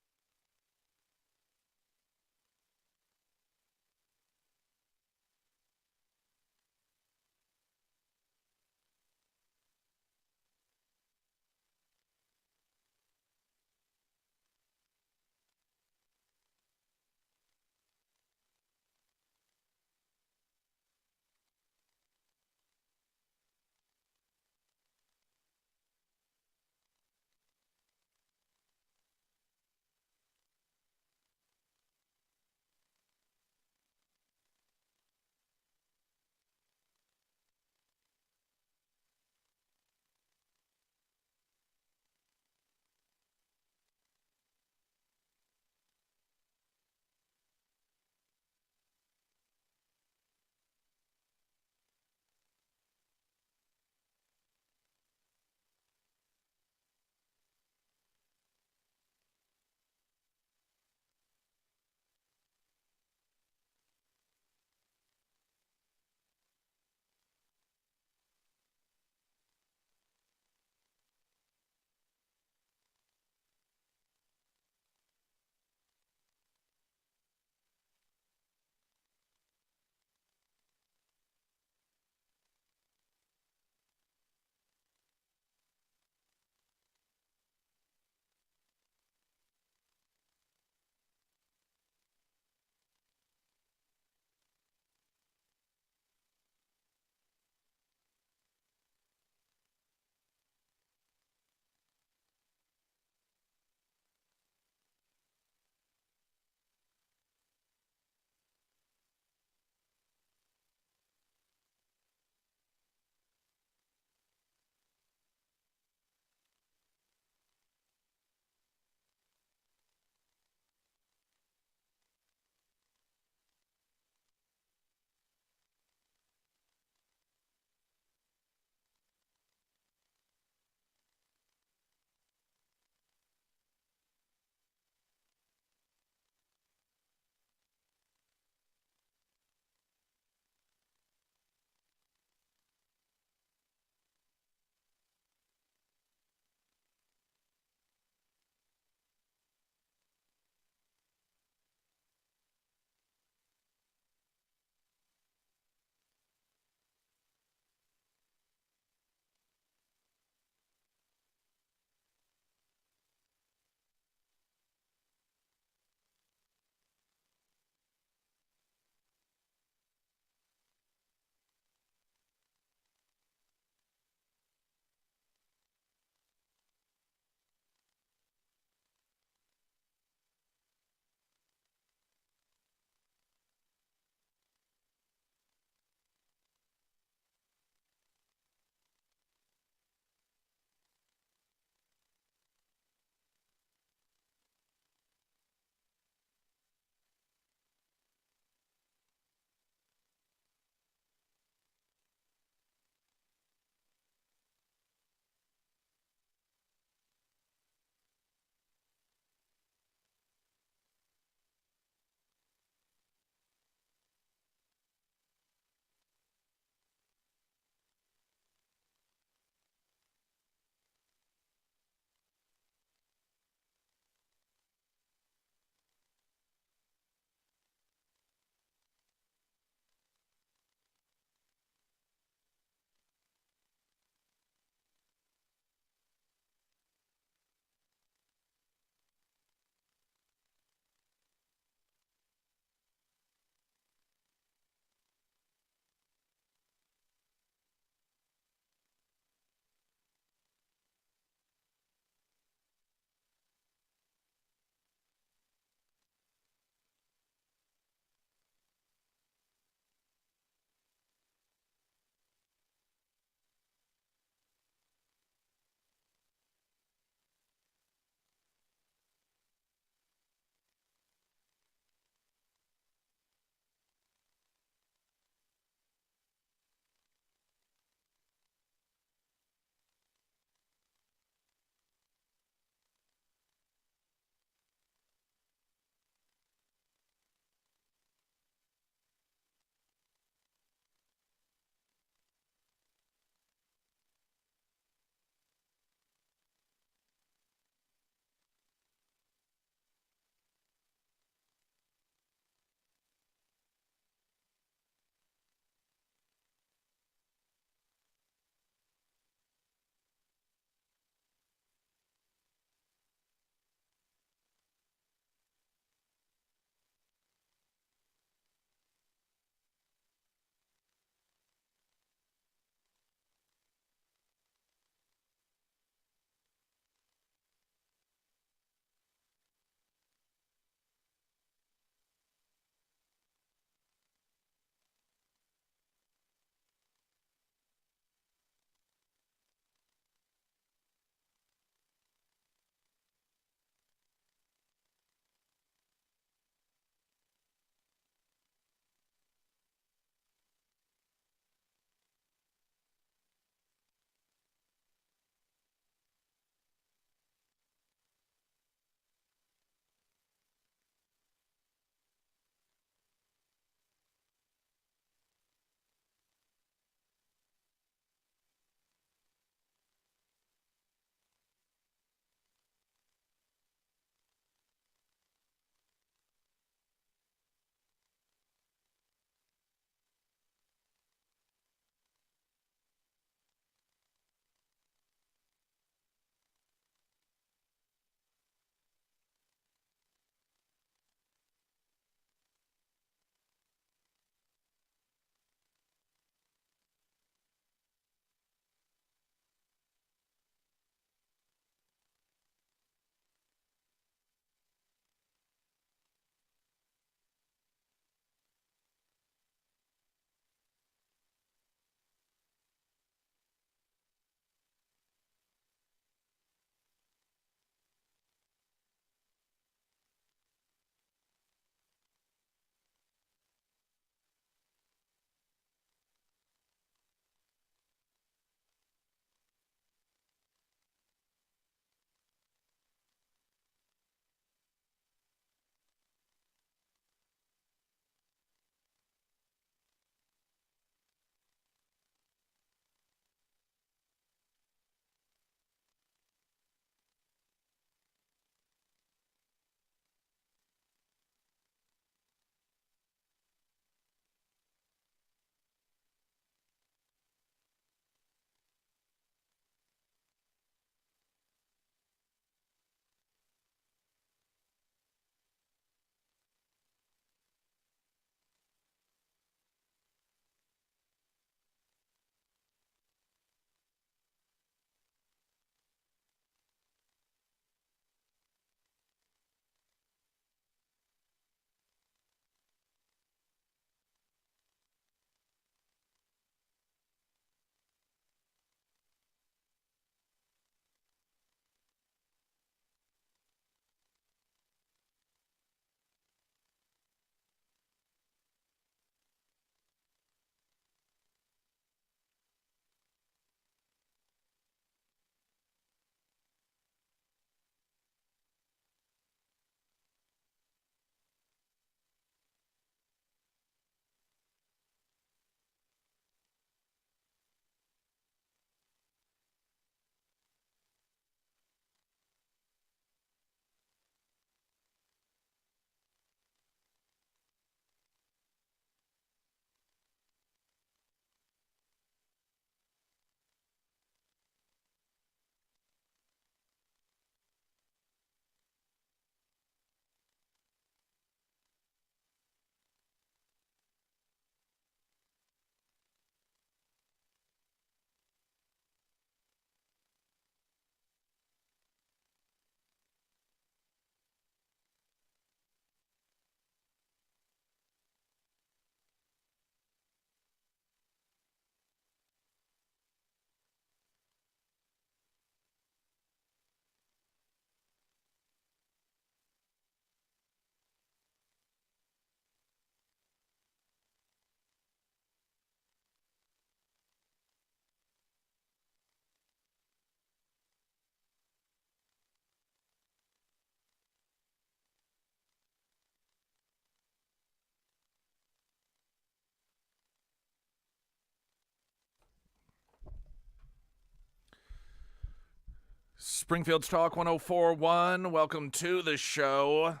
Springfield's Talk 104.1. Welcome to the show.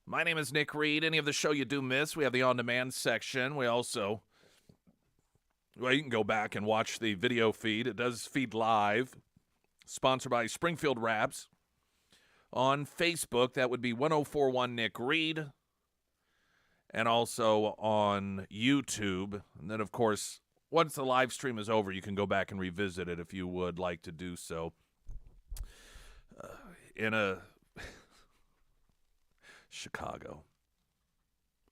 My name is Nick Reed. Any of the show you do miss, we have the on-demand section. We also, well, you can go back and watch the video feed. It does feed live. Sponsored by Springfield Wraps. On Facebook, that would be 104.1 Nick Reed. And also on YouTube. And then, of course, once the live stream is over, you can go back and revisit it if you would like to do so. In Chicago,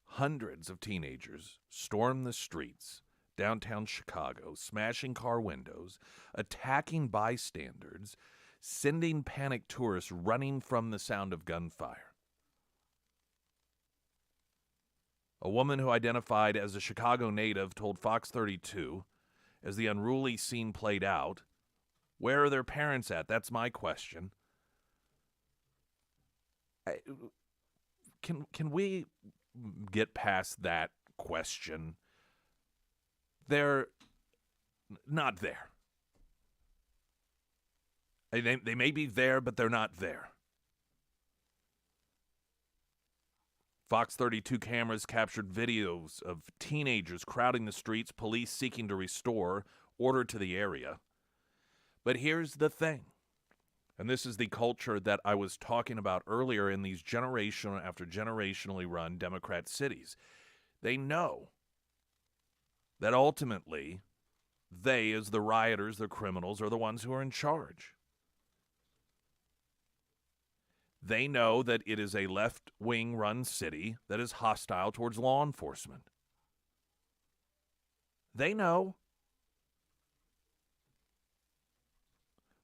hundreds of teenagers stormed the streets downtown Chicago, smashing car windows, attacking bystanders, sending panicked tourists running from the sound of gunfire. A woman who identified as a Chicago native told Fox 32, as the unruly scene played out, "Where are their parents at? That's my question." Can we get past that question? They're not there. They may be there, but they're not there. Fox 32 cameras captured videos of teenagers crowding the streets, police seeking to restore order to the area. But here's the thing, and this is the culture that I was talking about earlier in these generational after generationally run Democrat cities. They know that ultimately they, as the rioters, the criminals, are the ones who are in charge. They know that it is a left-wing run city that is hostile towards law enforcement. They know.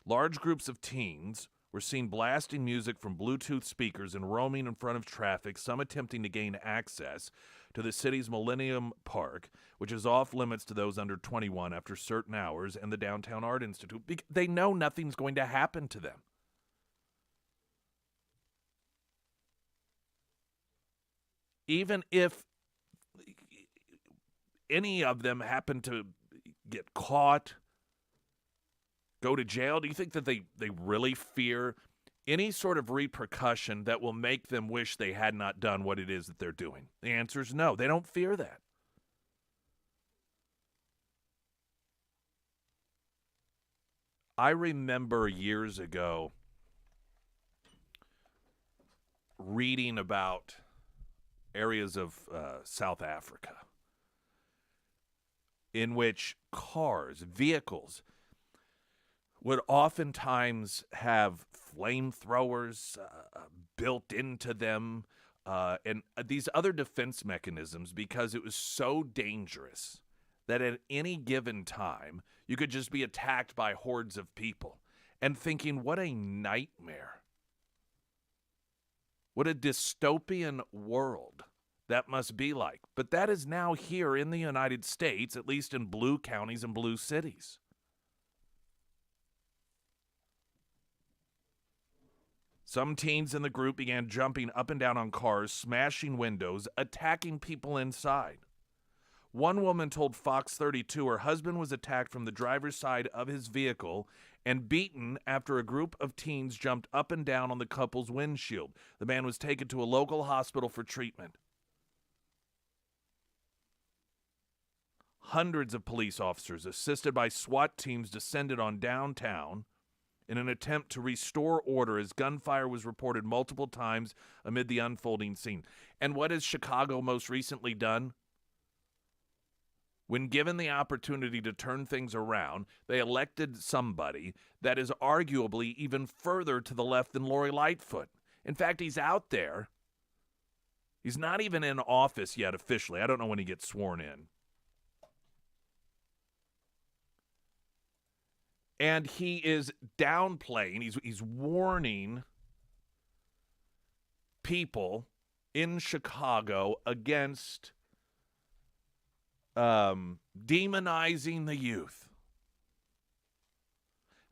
Large groups of teens were seen blasting music from Bluetooth speakers and roaming in front of traffic, some attempting to gain access to the city's Millennium Park, which is off limits to those under 21 after certain hours, and the Downtown Art Institute. They know nothing's going to happen to them. Even if any of them happen to get caught, go to jail, do you think that they really fear any sort of repercussion that will make them wish they had not done what it is that they're doing? The answer is no. They don't fear that. I remember years ago reading about areas of South Africa in which cars, vehicles, would oftentimes have flamethrowers built into them and these other defense mechanisms, because it was so dangerous that at any given time you could just be attacked by hordes of people. And thinking, what a nightmare. What a dystopian world that must be like. But that is now here in the United States, at least in blue counties and blue cities. Some teens in the group began jumping up and down on cars, smashing windows, attacking people inside. One woman told Fox 32 her husband was attacked from the driver's side of his vehicle and beaten after a group of teens jumped up and down on the couple's windshield. The man was taken to a local hospital for treatment. Hundreds of police officers, assisted by SWAT teams, descended on downtown in an attempt to restore order as gunfire was reported multiple times amid the unfolding scene. And what has Chicago most recently done? When given the opportunity to turn things around, they elected somebody that is arguably even further to the left than Lori Lightfoot. In fact, he's out there. He's not even in office yet officially. I don't know when he gets sworn in. And he is downplaying, he's warning people in Chicago against demonizing the youth.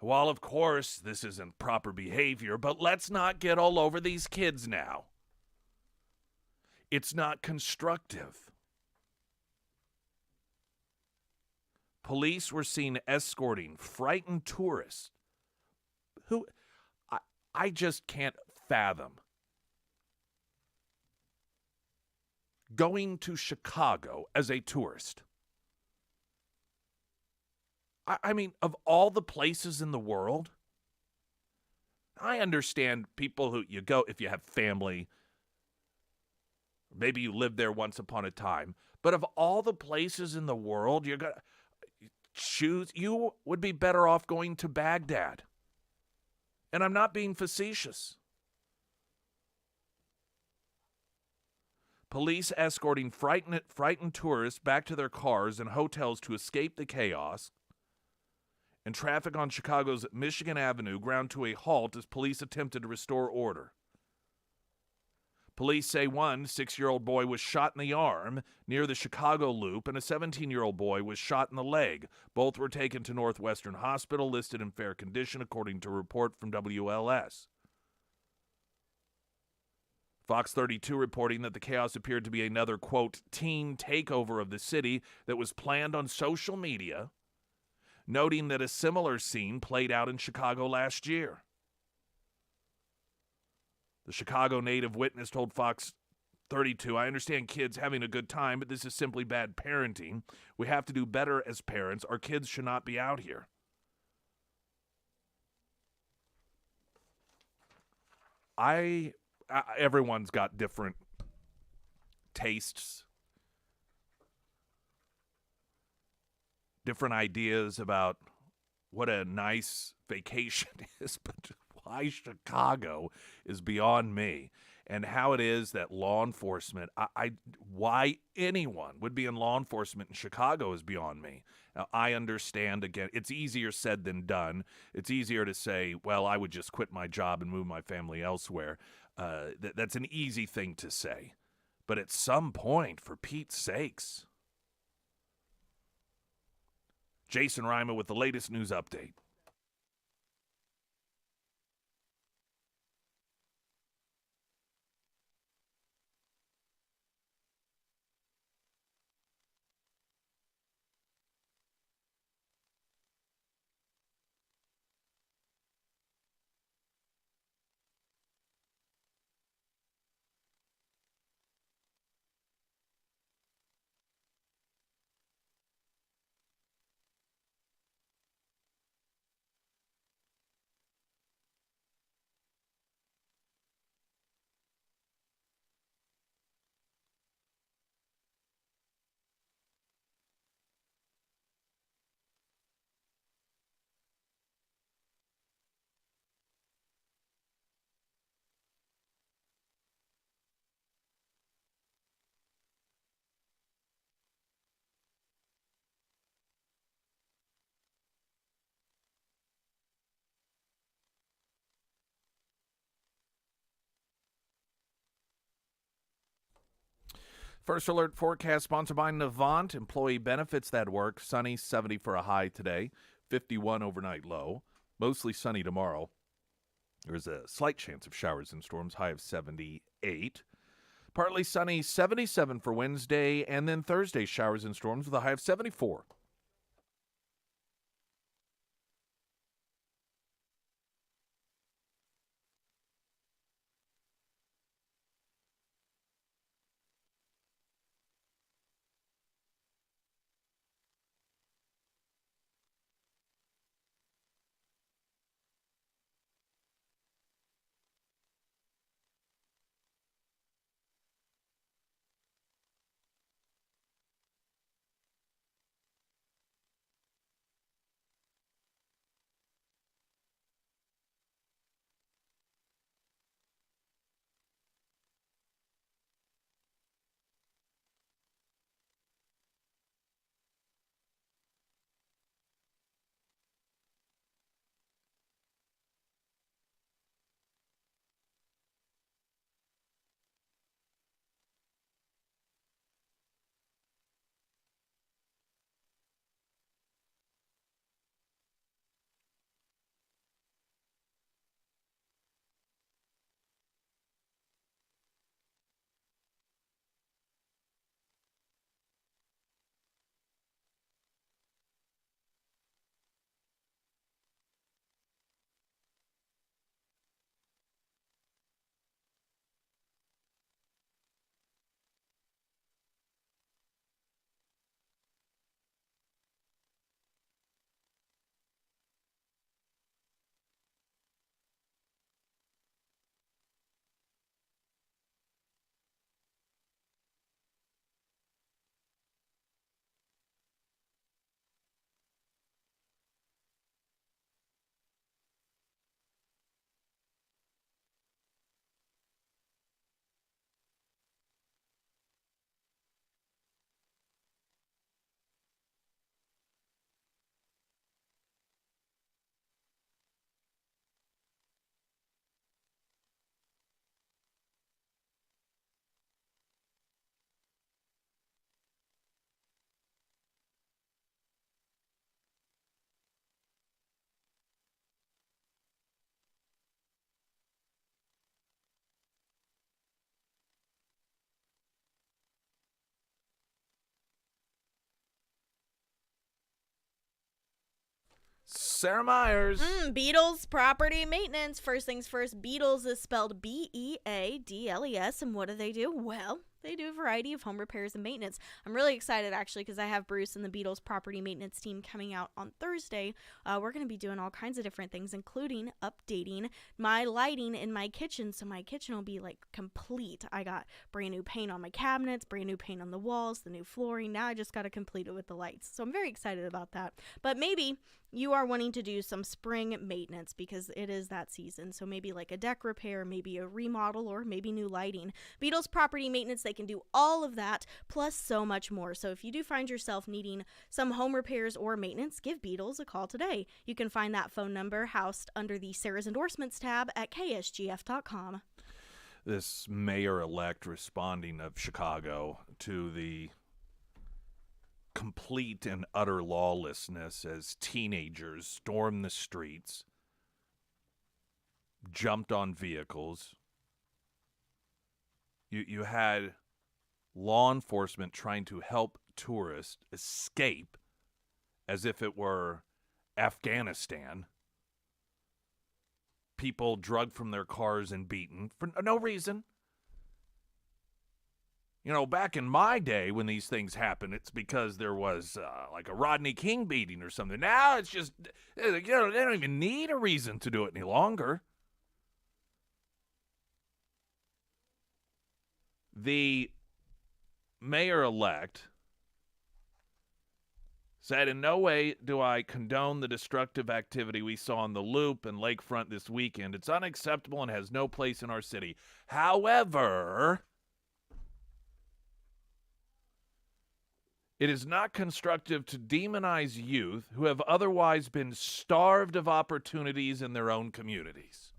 While, of course, this isn't proper behavior, but let's not get all over these kids now. It's not constructive. Police were seen escorting frightened tourists who I just can't fathom going to Chicago as a tourist. I mean, of all the places in the world, I understand people who you go if you have family, maybe you lived there once upon a time, but of all the places in the world, you're going to choose, you would be better off going to Baghdad. And I'm not being facetious. Police escorting frightened tourists back to their cars and hotels to escape the chaos. And traffic on Chicago's Michigan Avenue ground to a halt as police attempted to restore order. Police say one 6-year-old boy was shot in the arm near the Chicago Loop, and a 17-year-old boy was shot in the leg. Both were taken to Northwestern Hospital, listed in fair condition, according to a report from WLS. Fox 32 reporting that the chaos appeared to be another, quote, teen takeover of the city that was planned on social media, noting that a similar scene played out in Chicago last year. The Chicago native witness told Fox 32, I understand kids having a good time, but this is simply bad parenting. We have to do better as parents. Our kids should not be out here. Everyone's got different tastes, different ideas about what a nice vacation is, but why Chicago is beyond me. And how it is that law enforcement, why anyone would be in law enforcement in Chicago is beyond me. Now, I understand, again, it's easier said than done. It's easier to say, well, I would just quit my job and move my family elsewhere. That's an easy thing to say. But at some point, for Pete's sakes. Jason Reimer with the latest news update. First alert forecast sponsored by Navant. Employee benefits that work. Sunny, 70 for a high today. 51 overnight low. Mostly sunny tomorrow. There's a slight chance of showers and storms. High of 78. Partly sunny, 77 for Wednesday. And then Thursday, showers and storms with a high of 74. Sarah Myers. Beatles property maintenance. First things first, Beatles is spelled Beadles. And what do? Well, they do a variety of home repairs and maintenance. I'm really excited, actually, because I have Bruce and the Beatles property maintenance team coming out on Thursday. We're going to be doing all kinds of different things, including updating my lighting in my kitchen. So my kitchen will be, like, complete. I got brand new paint on my cabinets, brand new paint on the walls, the new flooring. Now I just got to complete it with the lights. So I'm very excited about that. But maybe you are wanting to do some spring maintenance because it is that season. So maybe like a deck repair, maybe a remodel, or maybe new lighting. Beatles property maintenance, they can do all of that, plus so much more. So if you do find yourself needing some home repairs or maintenance, give Beatles a call today. You can find that phone number housed under the Sarah's Endorsements tab at ksgf.com. This mayor-elect responding of Chicago to the complete and utter lawlessness as teenagers stormed the streets, jumped on vehicles. You had law enforcement trying to help tourists escape as if it were Afghanistan. People drugged from their cars and beaten for no reason. You know, back in my day when these things happened, it's because there was like a Rodney King beating or something. Now it's just, they don't even need a reason to do it any longer. The mayor-elect said, in no way do I condone the destructive activity we saw on the Loop and Lakefront this weekend. It's unacceptable and has no place in our city. However, it is not constructive to demonize youth who have otherwise been starved of opportunities in their own communities.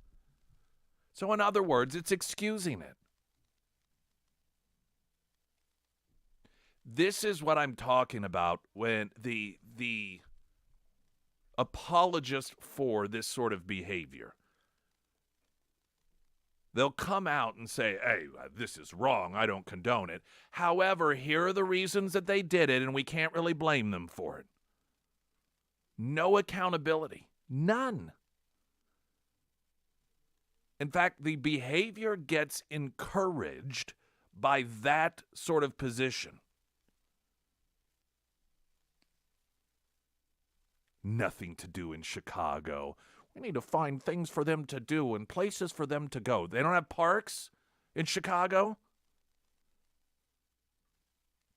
So in other words, it's excusing it. This is what I'm talking about when the apologist for this sort of behavior. They'll come out and say, hey, this is wrong. I don't condone it. However, here are the reasons that they did it, and we can't really blame them for it. No accountability. None. In fact, the behavior gets encouraged by that sort of position. Nothing to do in Chicago. We need to find things for them to do and places for them to go. They don't have parks in Chicago.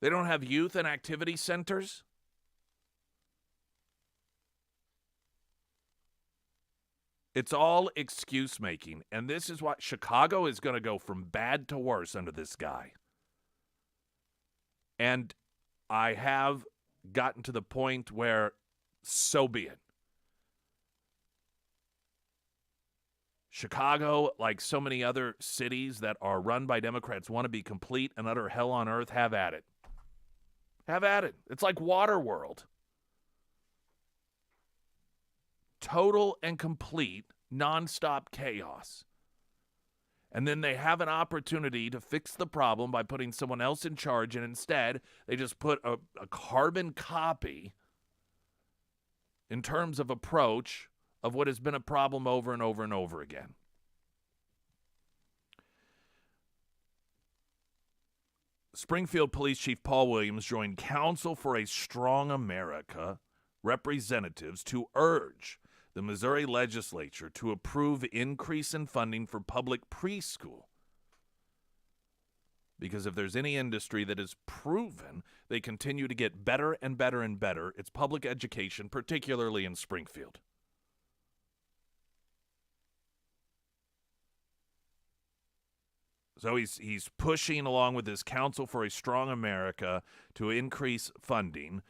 They don't have youth and activity centers. It's all excuse making. And this is why Chicago is going to go from bad to worse under this guy. And I have gotten to the point where so be it. Chicago, like so many other cities that are run by Democrats, want to be complete and utter hell on earth. Have at it. Have at it. It's like Waterworld. Total and complete, nonstop chaos. And then they have an opportunity to fix the problem by putting someone else in charge, and instead they just put a carbon copy in terms of approach of what has been a problem over and over and over again. Springfield Police Chief Paul Williams joined Council for a Strong America representatives to urge the Missouri legislature to approve increase in funding for public preschool. Because if there's any industry that is proven they continue to get better and better and better, it's public education, particularly in Springfield. So he's pushing along with his Council for a Strong America to increase funding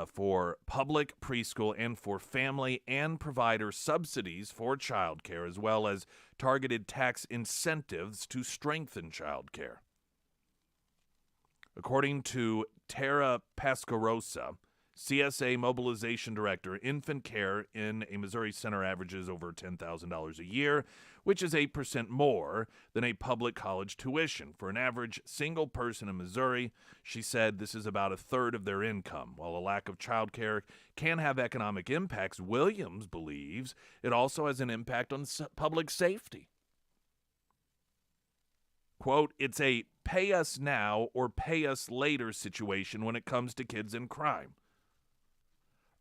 for public preschool and for family and provider subsidies for childcare, as well as targeted tax incentives to strengthen childcare. According to Tara Pascarosa, CSA mobilization director, infant care in a Missouri center averages over $10,000 a year, which is 8% more than a public college tuition. For an average single person in Missouri, she said this is about a third of their income. While a lack of child care can have economic impacts, Williams believes it also has an impact on public safety. Quote, it's a pay us now or pay us later situation when it comes to kids in crime.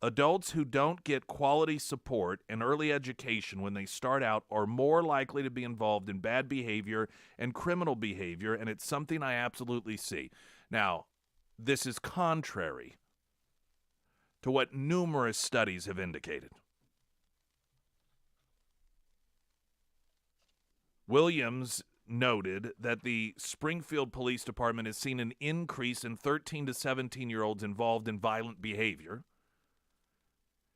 Adults who don't get quality support and early education when they start out are more likely to be involved in bad behavior and criminal behavior, and it's something I absolutely see. Now, this is contrary to what numerous studies have indicated. Williams noted that the Springfield Police Department has seen an increase in 13 to 17-year-olds involved in violent behavior.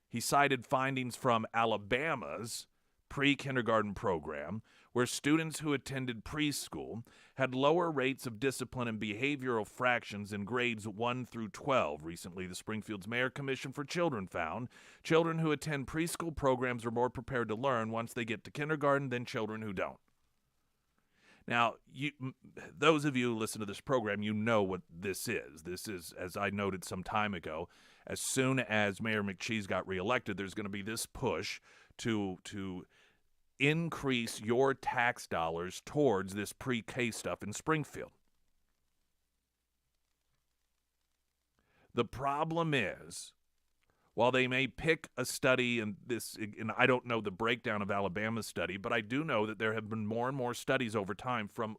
He cited findings from Alabama's pre-kindergarten program, where students who attended preschool had lower rates of discipline and behavioral fractions in grades 1 through 12. Recently, the Springfield's Mayor Commission for Children found children who attend preschool programs are more prepared to learn once they get to kindergarten than children who don't. Now, those of you who listen to this program, you know what this is. This is, as I noted some time ago, as soon as Mayor McCheese got reelected, there's going to be this push to increase your tax dollars towards this pre-K stuff in Springfield. The problem is, while they may pick a study, and I don't know the breakdown of Alabama's study, but I do know that there have been more and more studies over time from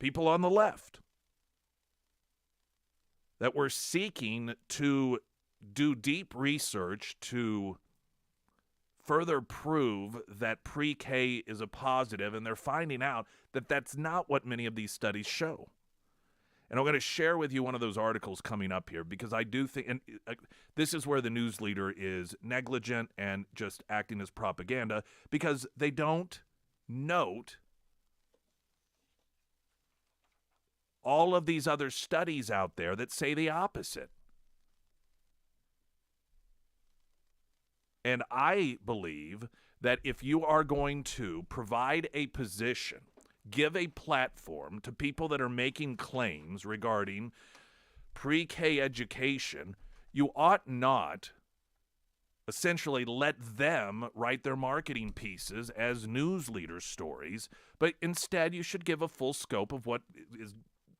people on the left, that were seeking to do deep research to further prove that pre-K is a positive, and they're finding out that that's not what many of these studies show. And I'm going to share with you one of those articles coming up here, because I do think, and this is where the news leader is negligent and just acting as propaganda, because they don't note all of these other studies out there that say the opposite. And I believe that if you are going to provide a position, give a platform to people that are making claims regarding pre-K education, you ought not essentially let them write their marketing pieces as news leader stories, but instead you should give a full scope of what is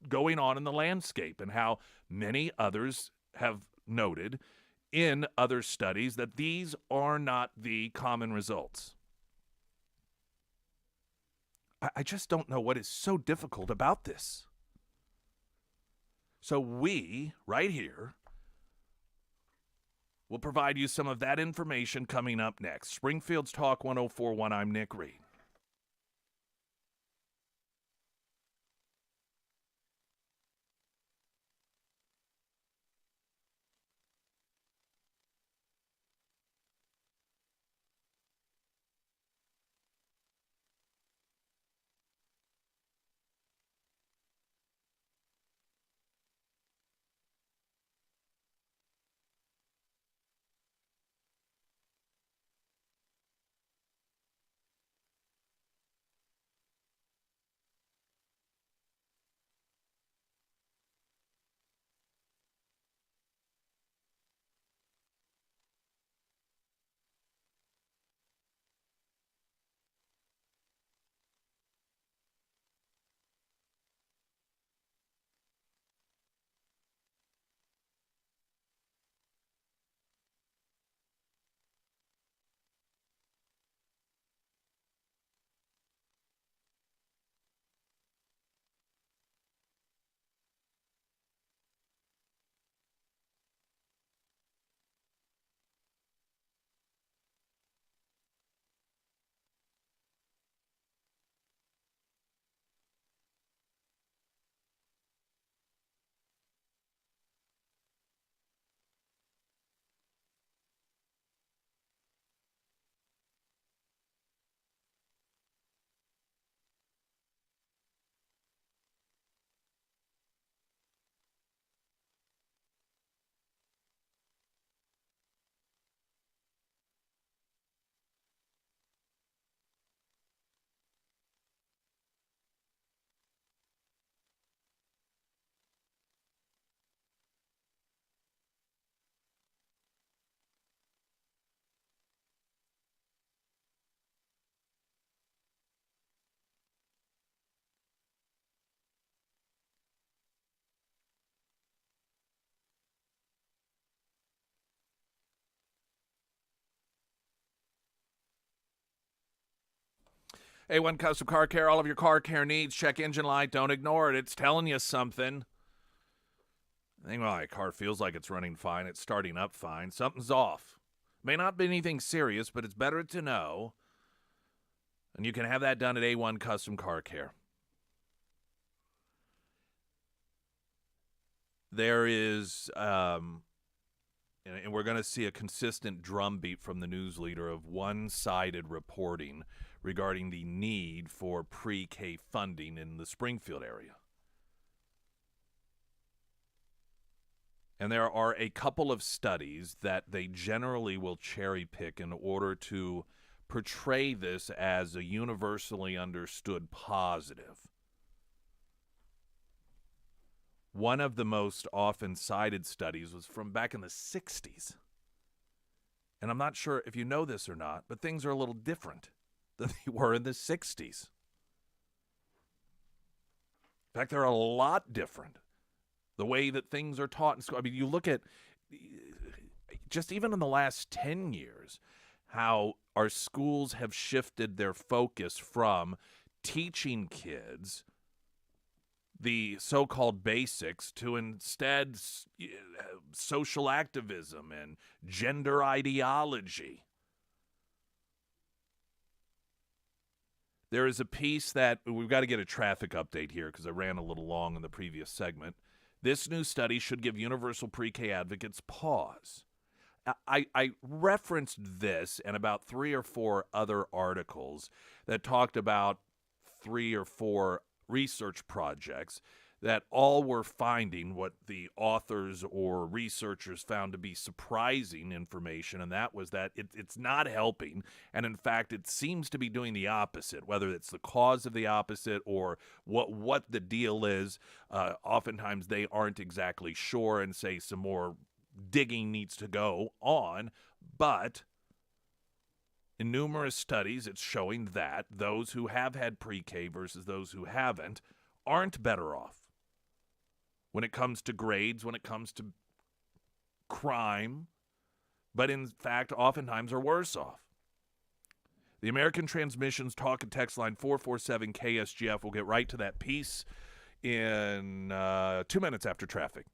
going on in the landscape and how many others have noted in other studies that these are not the common results. I just don't know what is so difficult about this. So we, right here, will provide you some of that information coming up next. Springfield's Talk 104.1, I'm Nick Reed. A1 Custom Car Care, all of your car care needs. Check engine light. Don't ignore it. It's telling you something. I think, well, my car feels like it's running fine. It's starting up fine. Something's off. May not be anything serious, but it's better to know. And you can have that done at A1 Custom Car Care. There is, and we're going to see a consistent drumbeat from the news leader of one-sided reporting regarding the need for pre-K funding in the Springfield area. And there are a couple of studies that they generally will cherry pick in order to portray this as a universally understood positive. One of the most often cited studies was from back in the 60s. And I'm not sure if you know this or not, but things are a little different than they were in the 60s. In fact, they're a lot different. The way that things are taught in school. I mean, you look at just even in the last 10 years, how our schools have shifted their focus from teaching kids the so-called basics to instead social activism and gender ideology. There is a piece that we've got to get a traffic update here because I ran a little long in the previous segment. This new study should give universal pre-K advocates pause. I referenced this and about 3 or 4 other articles that talked about 3 or 4 research projects that all were finding what the authors or researchers found to be surprising information, and that was that it's not helping, and in fact it seems to be doing the opposite, whether it's the cause of the opposite or what the deal is. Oftentimes they aren't exactly sure and say some more digging needs to go on, but in numerous studies it's showing that those who have had pre-K versus those who haven't aren't better off when it comes to grades, when it comes to crime, but in fact oftentimes are worse off. The American Transmissions talk and text line 447-KSGF. We'll get right to that piece in 2 minutes after traffic.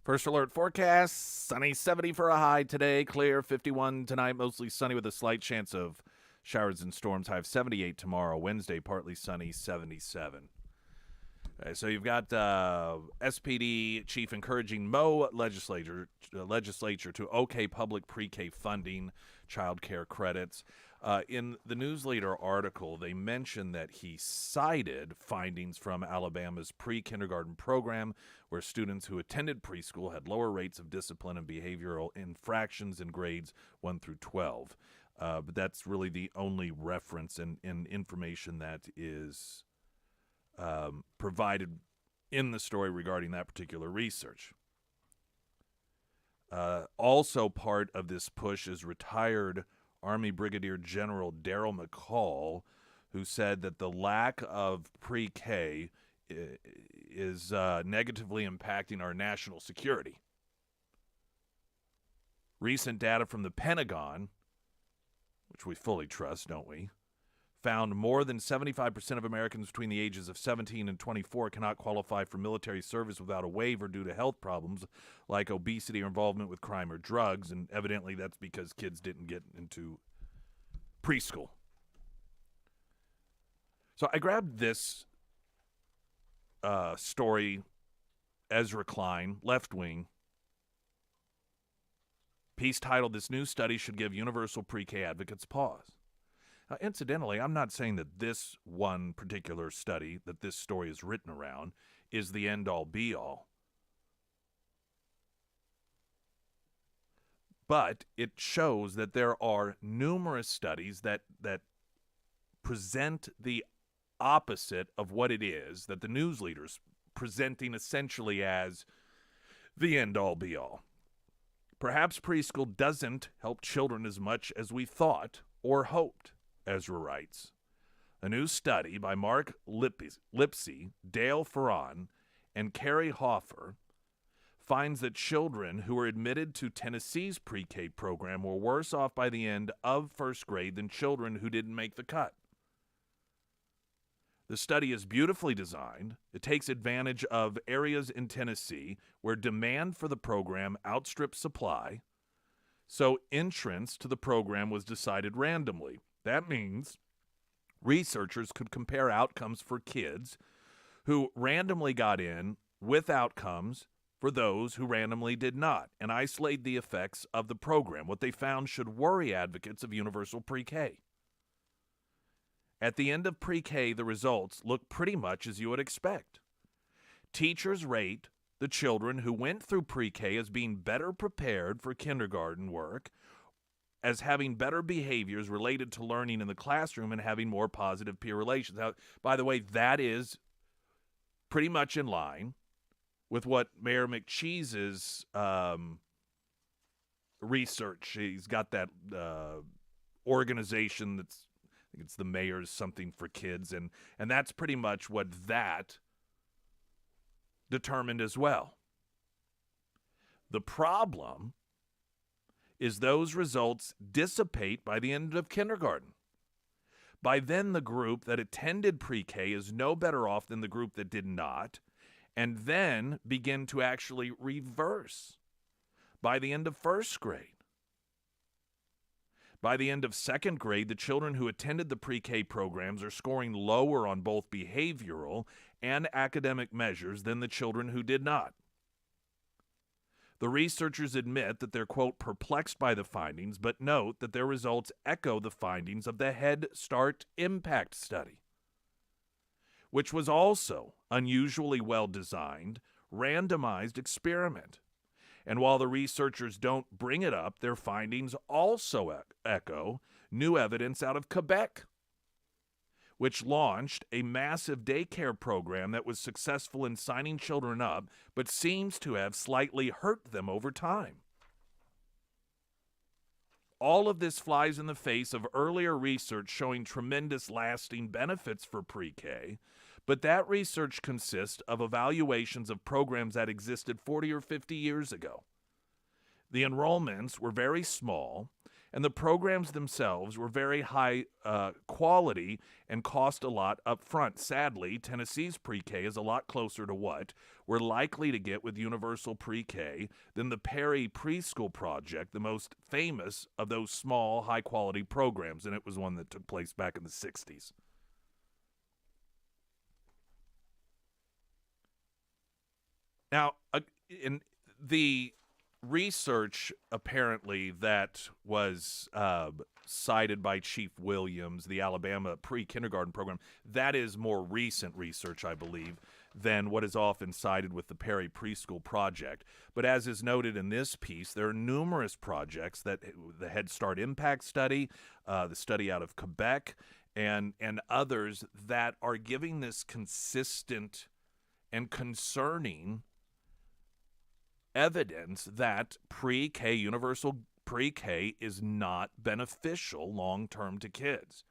First alert forecast, sunny 70 for a high today, clear 51 tonight, mostly sunny with a slight chance of showers and storms, high of 78 tomorrow, Wednesday, partly sunny, 77. Okay, so you've got SPD chief encouraging Mo legislature to okay public pre-K funding, child care credits. In the Newsleader article, they mentioned that he cited findings from Alabama's pre-kindergarten program where students who attended preschool had lower rates of discipline and behavioral infractions in grades 1 through 12. But that's really the only reference in information that is provided in the story regarding that particular research. Also part of this push is retired Army Brigadier General Daryl McCall, who said that the lack of pre-K is negatively impacting our national security. Recent data from the Pentagon, which we fully trust, don't we, found more than 75% of Americans between the ages of 17 and 24 cannot qualify for military service without a waiver due to health problems like obesity or involvement with crime or drugs, and evidently that's because kids didn't get into preschool. So I grabbed this story, Ezra Klein, Left Wing, piece titled, "This New Study Should Give Universal Pre-K Advocates Pause." Now, incidentally, I'm not saying that this one particular study that this story is written around is the end-all, be-all. But it shows that there are numerous studies that present the opposite of what it is that the news leaders presenting essentially as the end-all, be-all. Perhaps preschool doesn't help children as much as we thought or hoped, Ezra writes. A new study by Mark Lipsey, Dale Ferran, and Carrie Hoffer finds that children who were admitted to Tennessee's pre-K program were worse off by the end of first grade than children who didn't make the cut. The study is beautifully designed. It takes advantage of areas in Tennessee where demand for the program outstrips supply, so entrance to the program was decided randomly. That means researchers could compare outcomes for kids who randomly got in with outcomes for those who randomly did not, and isolate the effects of the program. What they found should worry advocates of universal pre-K. At the end of pre-K, the results look pretty much as you would expect. Teachers rate the children who went through pre-K as being better prepared for kindergarten work, as having better behaviors related to learning in the classroom, and having more positive peer relations. Now, by the way, that is pretty much in line with what Mayor McCheese's research. He's got that organization that's, I think it's the Mayor's Something for Kids, and that's pretty much what that determined as well. The problem is those results dissipate by the end of kindergarten. By then, the group that attended pre-K is no better off than the group that did not, and then begin to actually reverse by the end of first grade. By the end of second grade, the children who attended the pre-K programs are scoring lower on both behavioral and academic measures than the children who did not. The researchers admit that they're, quote, perplexed by the findings, but note that their results echo the findings of the Head Start Impact Study, which was also unusually well-designed, randomized experiment. And while the researchers don't bring it up, their findings also echo new evidence out of Quebec, which launched a massive daycare program that was successful in signing children up, but seems to have slightly hurt them over time. All of this flies in the face of earlier research showing tremendous lasting benefits for pre-K, but that research consists of evaluations of programs that existed 40 or 50 years ago. The enrollments were very small, And the programs themselves were very high quality and cost a lot up front. Sadly, Tennessee's pre-K is a lot closer to what we're likely to get with universal pre-K than the Perry Preschool Project, the most famous of those small, high-quality programs, and it was one that took place back in the 60s. Now, in the research apparently that was cited by Chief Williams, the Alabama pre-kindergarten program, that is more recent research, I believe, than what is often cited with the Perry Preschool Project. But as is noted in this piece, there are numerous projects that the Head Start Impact Study, the study out of Quebec, and others that are giving this consistent and concerning evidence that pre-K, universal pre-K, is not beneficial long-term to kids.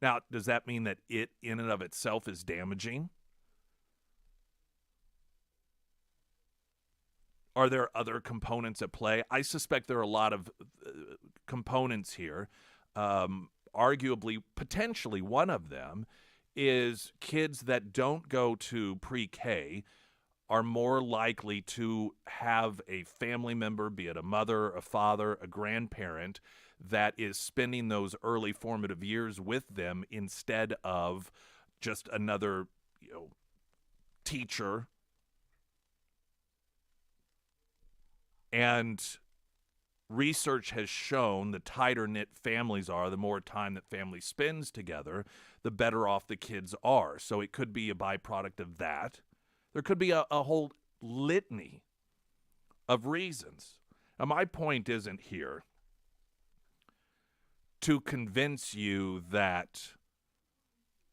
Now, does that mean that it in and of itself is damaging? Are there other components at play? I suspect there are a lot of components here. Arguably, potentially one of them is kids that don't go to pre-K are more likely to have a family member, be it a mother, a father, a grandparent, that is spending those early formative years with them instead of just another, teacher. And research has shown the tighter knit families are, the more time that family spends together, the better off the kids are. So it could be a byproduct of that. There could be a whole litany of reasons. Now, my point isn't here to convince you that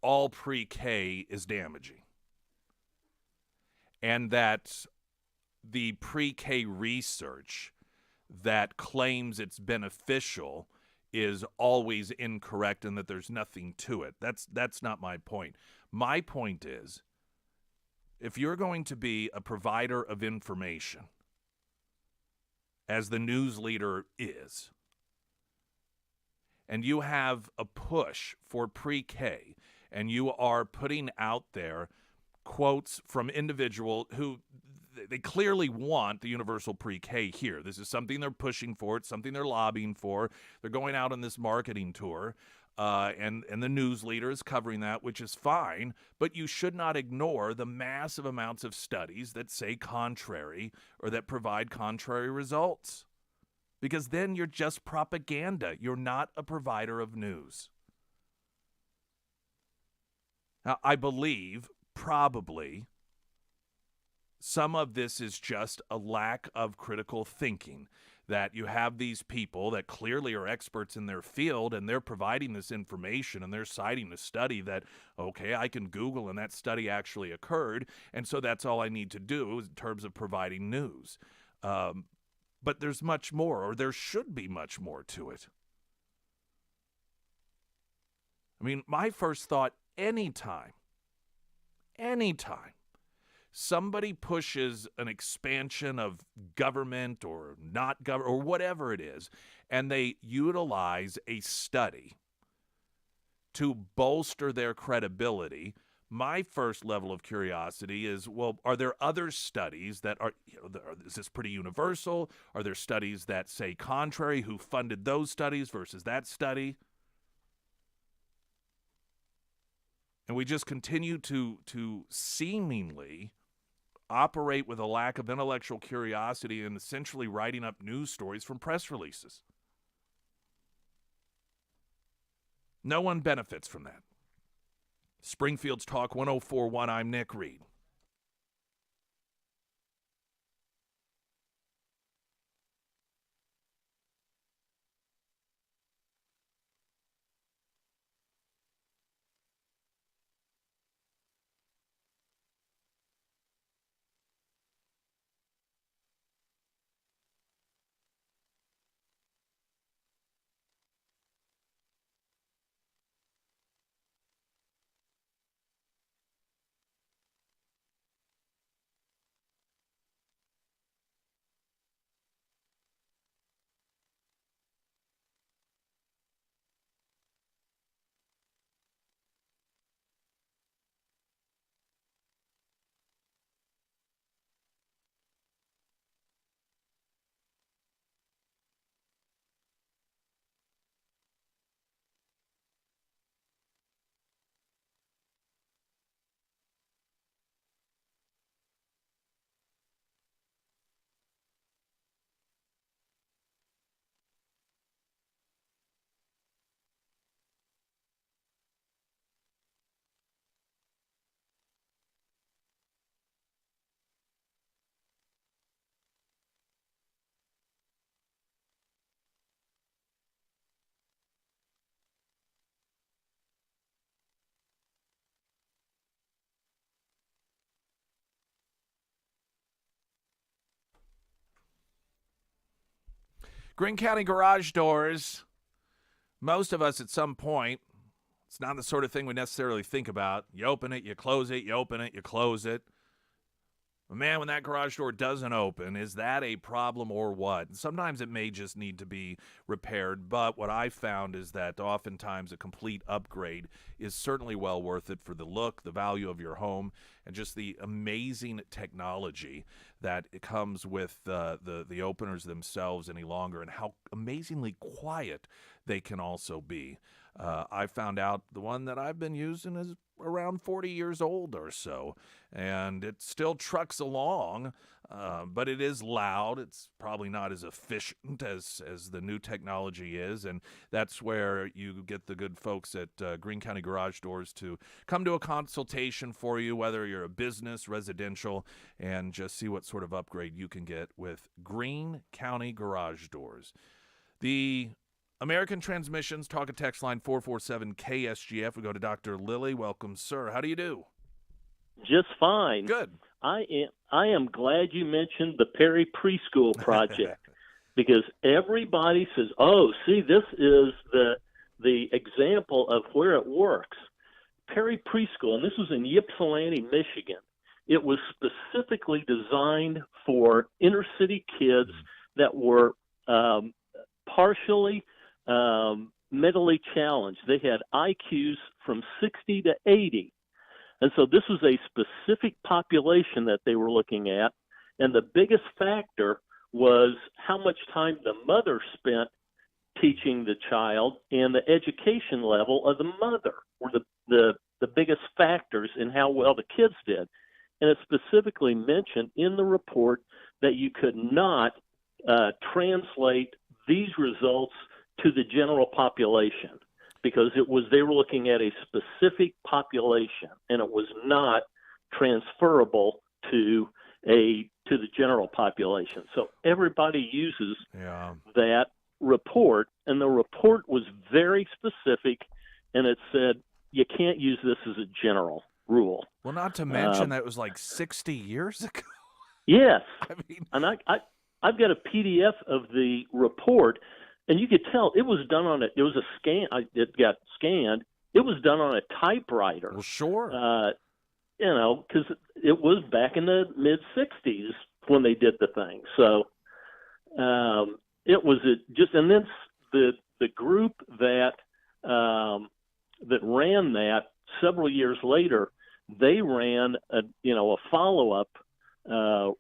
all pre-K is damaging and that the pre-K research that claims it's beneficial is always incorrect and that there's nothing to it. That's not my point. My point is, if you're going to be a provider of information, as the news leader is, and you have a push for pre-K, and you are putting out there quotes from individuals who they clearly want the universal pre-K here. This is something they're pushing for. It's something they're lobbying for. They're going out on this marketing tour. And the news leader is covering that, which is fine, but you should not ignore the massive amounts of studies that say contrary or that provide contrary results, because then you're just propaganda. You're not a provider of news. Now, I believe probably some of this is just a lack of critical thinking, that you have these people that clearly are experts in their field and they're providing this information and they're citing a study that, okay, I can Google and that study actually occurred, and so that's all I need to do in terms of providing news. But there's much more, or there should be much more to it. I mean, my first thought, anytime somebody pushes an expansion of government or not government or whatever it is, and they utilize a study to bolster their credibility, my first level of curiosity is, well, are there other studies that are, is this pretty universal? Are there studies that say contrary? Who funded those studies versus that study? And we just continue to seemingly operate with a lack of intellectual curiosity and essentially writing up news stories from press releases. No one benefits from that. Springfield's Talk 104.1, I'm Nick Reed. Greene County garage doors, most of us at some point, it's not the sort of thing we necessarily think about. You open it, you close it, you open it, you close it. But man, when that garage door doesn't open, is that a problem or what? Sometimes it may just need to be repaired, but what I found is that oftentimes a complete upgrade is certainly well worth it for the look, the value of your home, and just the amazing technology that it comes with the openers themselves any longer, and how amazingly quiet they can also be. I found out the one that I've been using is around 40 years old or so, and it still trucks along, but it is loud. It's probably not as efficient as the new technology is, and that's where you get the good folks at Greene County Garage Doors to come to a consultation for you, whether you're a business, residential, and just see what sort of upgrade you can get with Greene County Garage Doors. The American Transmissions talk and text line 447-KSGF. We go to Dr. Lilly. Welcome, sir. How do you do? Just fine. Good. I am glad you mentioned the Perry Preschool Project because everybody says, "Oh, see, this is the example of where it works." Perry Preschool, and this was in Ypsilanti, Michigan. It was specifically designed for inner city kids that were partially mentally challenged. They had IQs from 60 to 80. And so this was a specific population that they were looking at. And the biggest factor was how much time the mother spent teaching the child, and the education level of the mother were the biggest factors in how well the kids did. And it specifically mentioned in the report that you could not translate these results to the general population, because they were looking at a specific population, and it was not transferable to the general population. So everybody uses that report, and the report was very specific, and it said you can't use this as a general rule. Well, not to mention that it was like 60 years ago. Yes, I mean, and I've got a PDF of the report. And you could tell it was done on it. It was a scan. It got scanned. It was done on a typewriter. Well, sure. Because it was back in the mid '60s when they did the thing. So it was and then the group that ran that several years later, they ran a follow up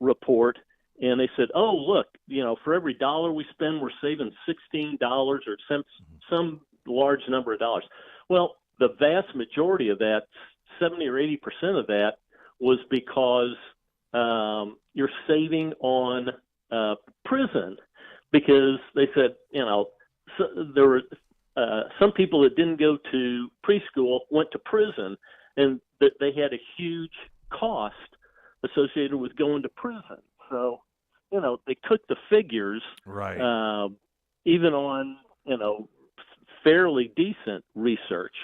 report. And they said, "Oh, look, for every dollar we spend, we're saving $16 or some large number of dollars." Well, the vast majority of that, 70 or 80% of that, was because you're saving on prison, because they said, there were some people that didn't go to preschool went to prison, and that they had a huge cost associated with going to prison. So, they took the figures, right, even on, fairly decent research.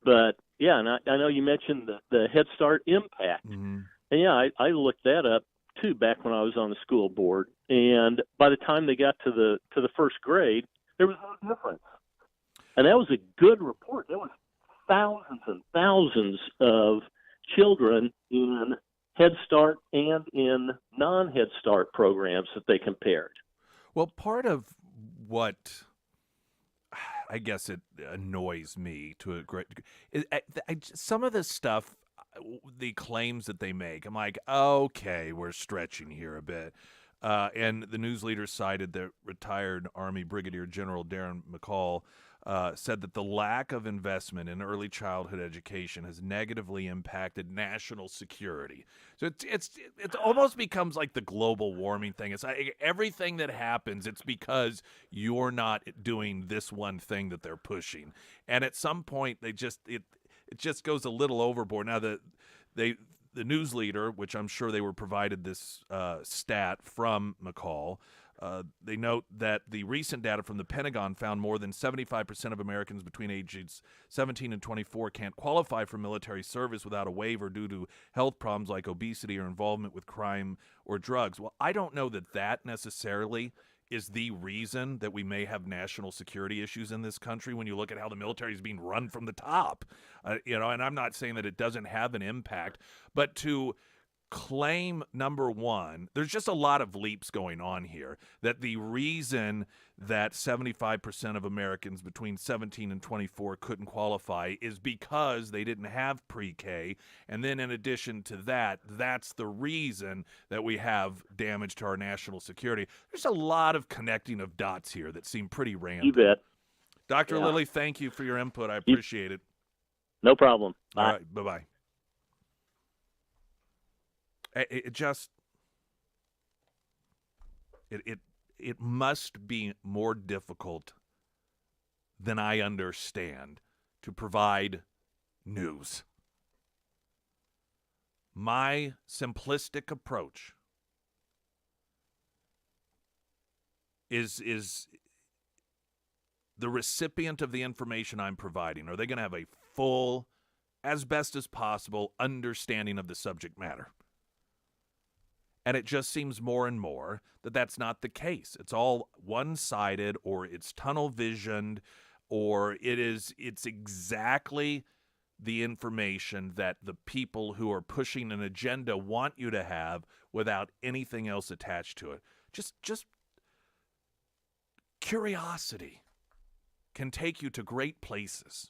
But, yeah, and I know you mentioned the Head Start impact. Mm-hmm. And, yeah, I looked that up, too, back when I was on the school board. And by the time they got to the first grade, there was no difference. And that was a good report. There was thousands and thousands of children in Head Start and in non-Head Start programs that they compared. Well, part of what I guess it annoys me to a great degree is some of this stuff, the claims that they make. I'm like, okay, we're stretching here a bit. And the news leader cited that retired Army Brigadier General Darren McCall said that the lack of investment in early childhood education has negatively impacted national security. So it almost becomes like the global warming thing. It's like everything that happens, it's because you're not doing this one thing that they're pushing. And at some point, it just goes a little overboard. Now the news leader, which I'm sure they were provided this stat from McCall, they note that the recent data from the Pentagon found more than 75% of Americans between ages 17 and 24 can't qualify for military service without a waiver due to health problems like obesity or involvement with crime or drugs. Well, I don't know that necessarily is the reason that we may have national security issues in this country when you look at how the military is being run from the top. And I'm not saying that it doesn't have an impact, but to claim, number one, there's just a lot of leaps going on here, that the reason that 75% of Americans between 17 and 24 couldn't qualify is because they didn't have pre-K. And then in addition to that, that's the reason that we have damage to our national security. There's a lot of connecting of dots here that seem pretty random. You bet. Dr. Yeah. Lilly, thank you for your input. I appreciate it. No problem. Bye. All right, bye-bye. It just it must be more difficult than I understand to provide news. My simplistic approach is the recipient of the information I'm providing. Are they going to have a full, as best as possible, understanding of the subject matter? And it just seems more and more that that's not the case. It's all one-sided, or it's tunnel-visioned, or it's exactly the information that the people who are pushing an agenda want you to have without anything else attached to it. Just curiosity can take you to great places.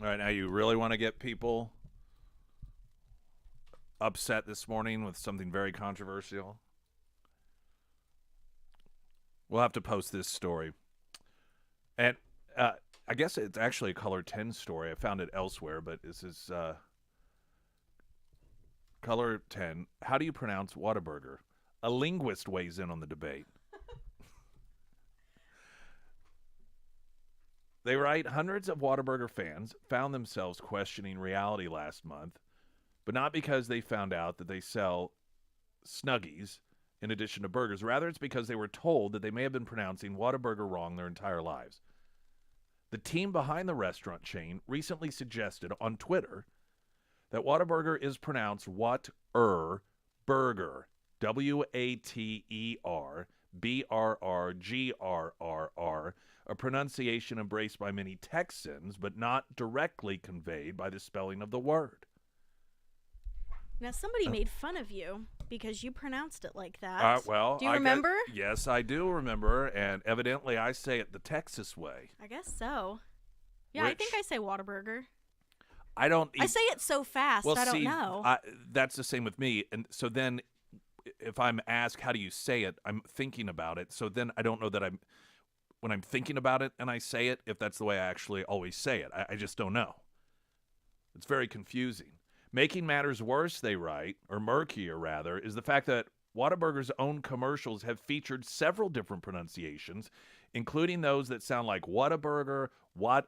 All right, now you really want to get people upset this morning with something very controversial? We'll have to post this story. And I guess it's actually a Color 10 story. I found it elsewhere, but this is Color 10. How do you pronounce Whataburger? A linguist weighs in on the debate. They write, hundreds of Whataburger fans found themselves questioning reality last month, but not because they found out that they sell Snuggies in addition to burgers. Rather, it's because they were told that they may have been pronouncing Whataburger wrong their entire lives. The team behind the restaurant chain recently suggested on Twitter that Whataburger is pronounced What-er Burger, WATERBRRGRRR, a pronunciation embraced by many Texans, but not directly conveyed by the spelling of the word. Now, somebody made fun of you because you pronounced it like that. Well, do you remember? Yes, I do remember, and evidently I say it the Texas way. I guess so. Yeah, I think I say Whataburger. I don't. I say it so fast, well, I don't see, know. That's the same with me. And so then if I'm asked, how do you say it? I'm thinking about it. So then I don't know that when I'm thinking about it and I say it, if that's the way I actually always say it. I just don't know. It's very confusing. Making matters worse, they write, or murkier rather, is the fact that Whataburger's own commercials have featured several different pronunciations, including those that sound like Whataburger, Whataburger,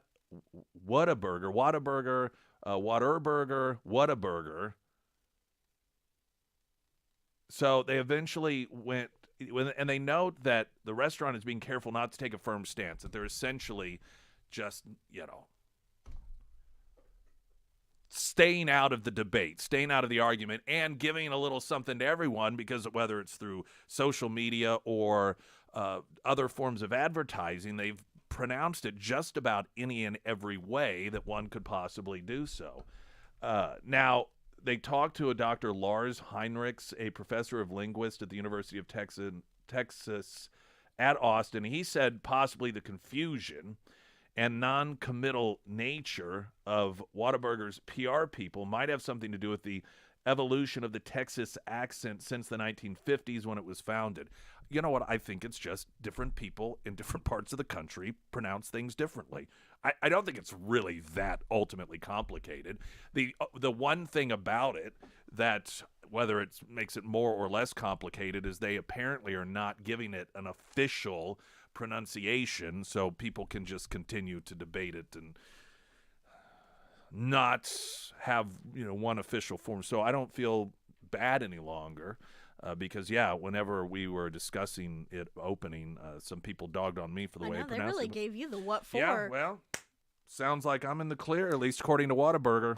Waterburger, Whataburger. So they eventually went, and they note that the restaurant is being careful not to take a firm stance, that they're essentially just, staying out of the debate, staying out of the argument, and giving a little something to everyone, because whether it's through social media or other forms of advertising, they've pronounced it just about any and every way that one could possibly do so. Now, they talked to a Dr. Lars Heinrichs, a professor of linguist at the University of Texas at Austin. He said possibly the confusion and non-committal nature of Whataburger's PR people might have something to do with the evolution of the Texas accent since the 1950s when it was founded. You know what? I think it's just different people in different parts of the country pronounce things differently. I don't think it's really that ultimately complicated. The one thing about it that, whether it makes it more or less complicated, is they apparently are not giving it an official pronunciation, so people can just continue to debate it and not have one official form. So I don't feel bad any longer. Because, whenever we were discussing it opening, some people dogged on me for the way I pronounced it. They really gave you the what for. Yeah, well, sounds like I'm in the clear, at least according to Whataburger.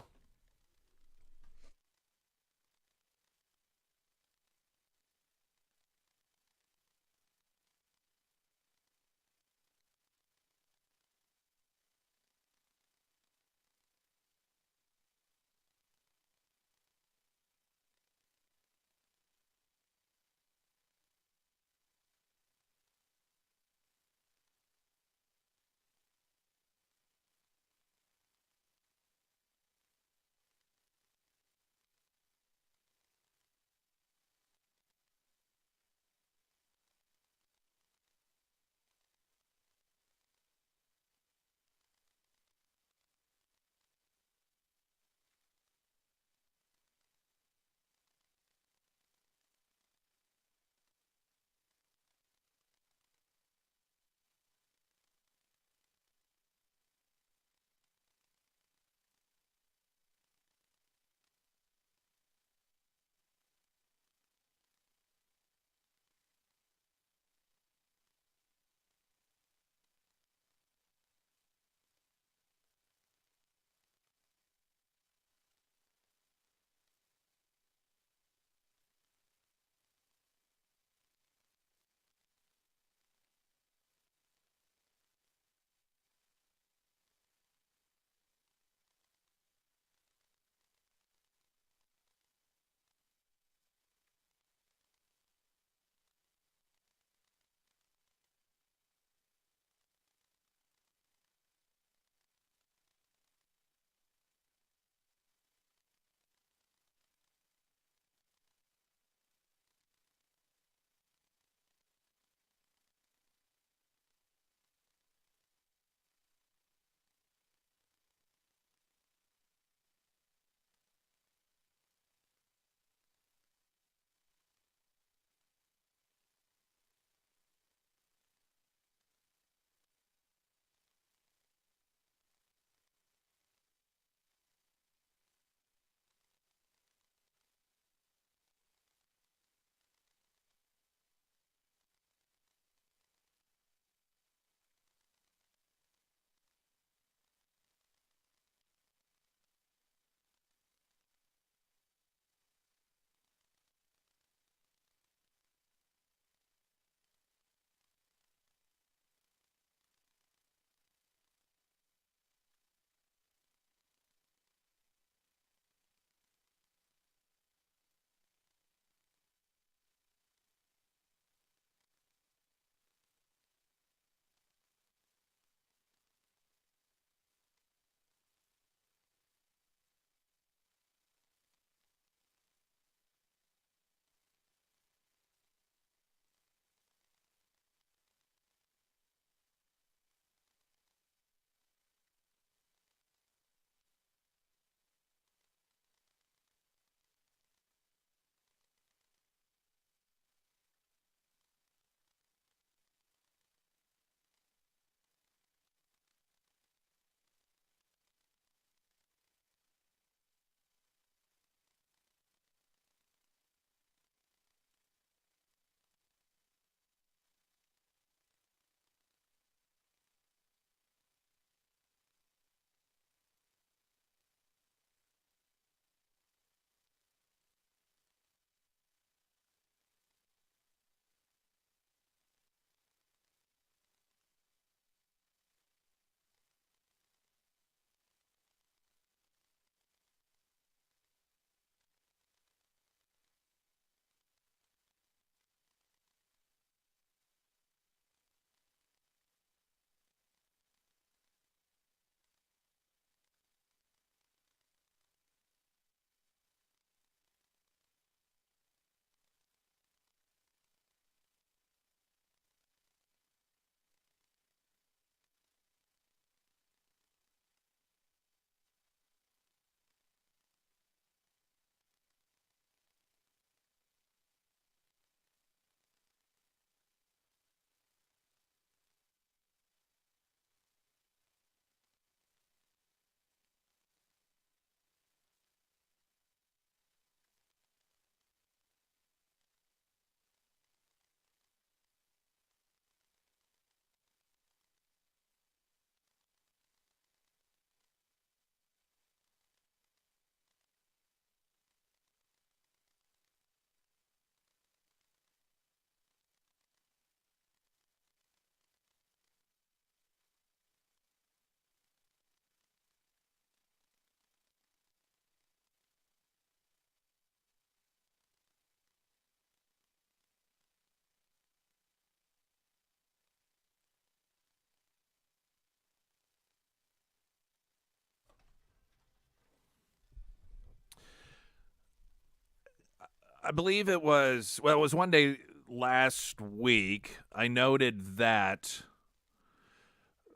I believe it was one day last week. I noted that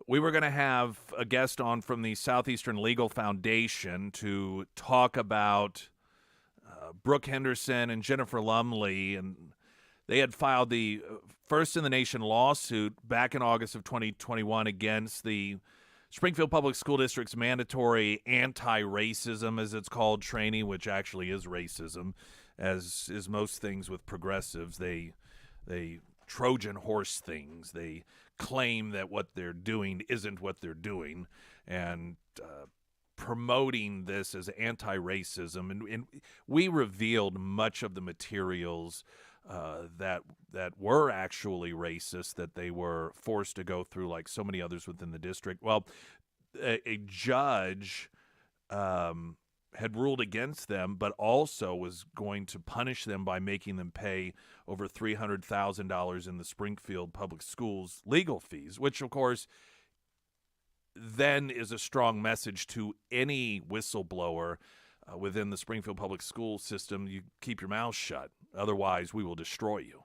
we were going to have a guest on from the Southeastern Legal Foundation to talk about Brooke Henderson and Jennifer Lumley, and they had filed the first in the nation lawsuit back in August of 2021 against the Springfield Public School District's mandatory anti-racism, as it's called, training, which actually is racism, as is most things with progressives. They Trojan horse things. They claim that what they're doing isn't what they're doing, and promoting this as anti-racism. And we revealed much of the materials that were actually racist, that they were forced to go through, like so many others within the district. Well, a judge had ruled against them, but also was going to punish them by making them pay over $300,000 in the Springfield Public Schools legal fees, which, of course, then is a strong message to any whistleblower within the Springfield Public School system. You keep your mouth shut. Otherwise, we will destroy you.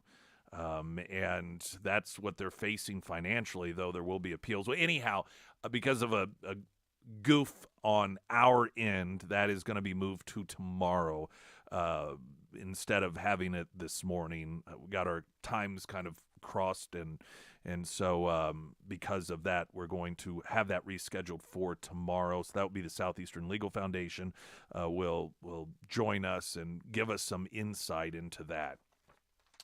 And that's what they're facing financially, though there will be appeals. Well, anyhow, because of a goof on our end, that is going to be moved to tomorrow instead of having it this morning. We got our times kind of crossed, and so because of that, we're going to have that rescheduled for tomorrow. So that will be the Southeastern Legal Foundation will join us and give us some insight into that.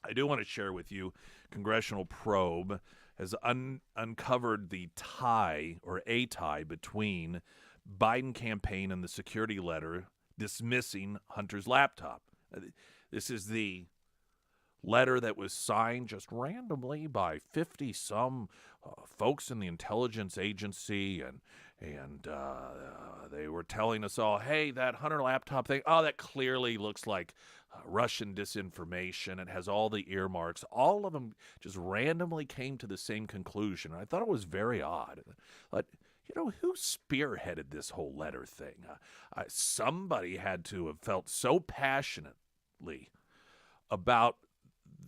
I do want to share with you, Congressional Probe has uncovered the tie, or a tie, between Biden campaign and the security letter dismissing Hunter's laptop. This is the letter that was signed just randomly by 50-some folks in the intelligence agency, and they were telling us all, hey, that Hunter laptop thing, oh, that clearly looks like Russian disinformation. It has all the earmarks. All of them just randomly came to the same conclusion. I thought it was very odd. But, who spearheaded this whole letter thing? Somebody had to have felt so passionately about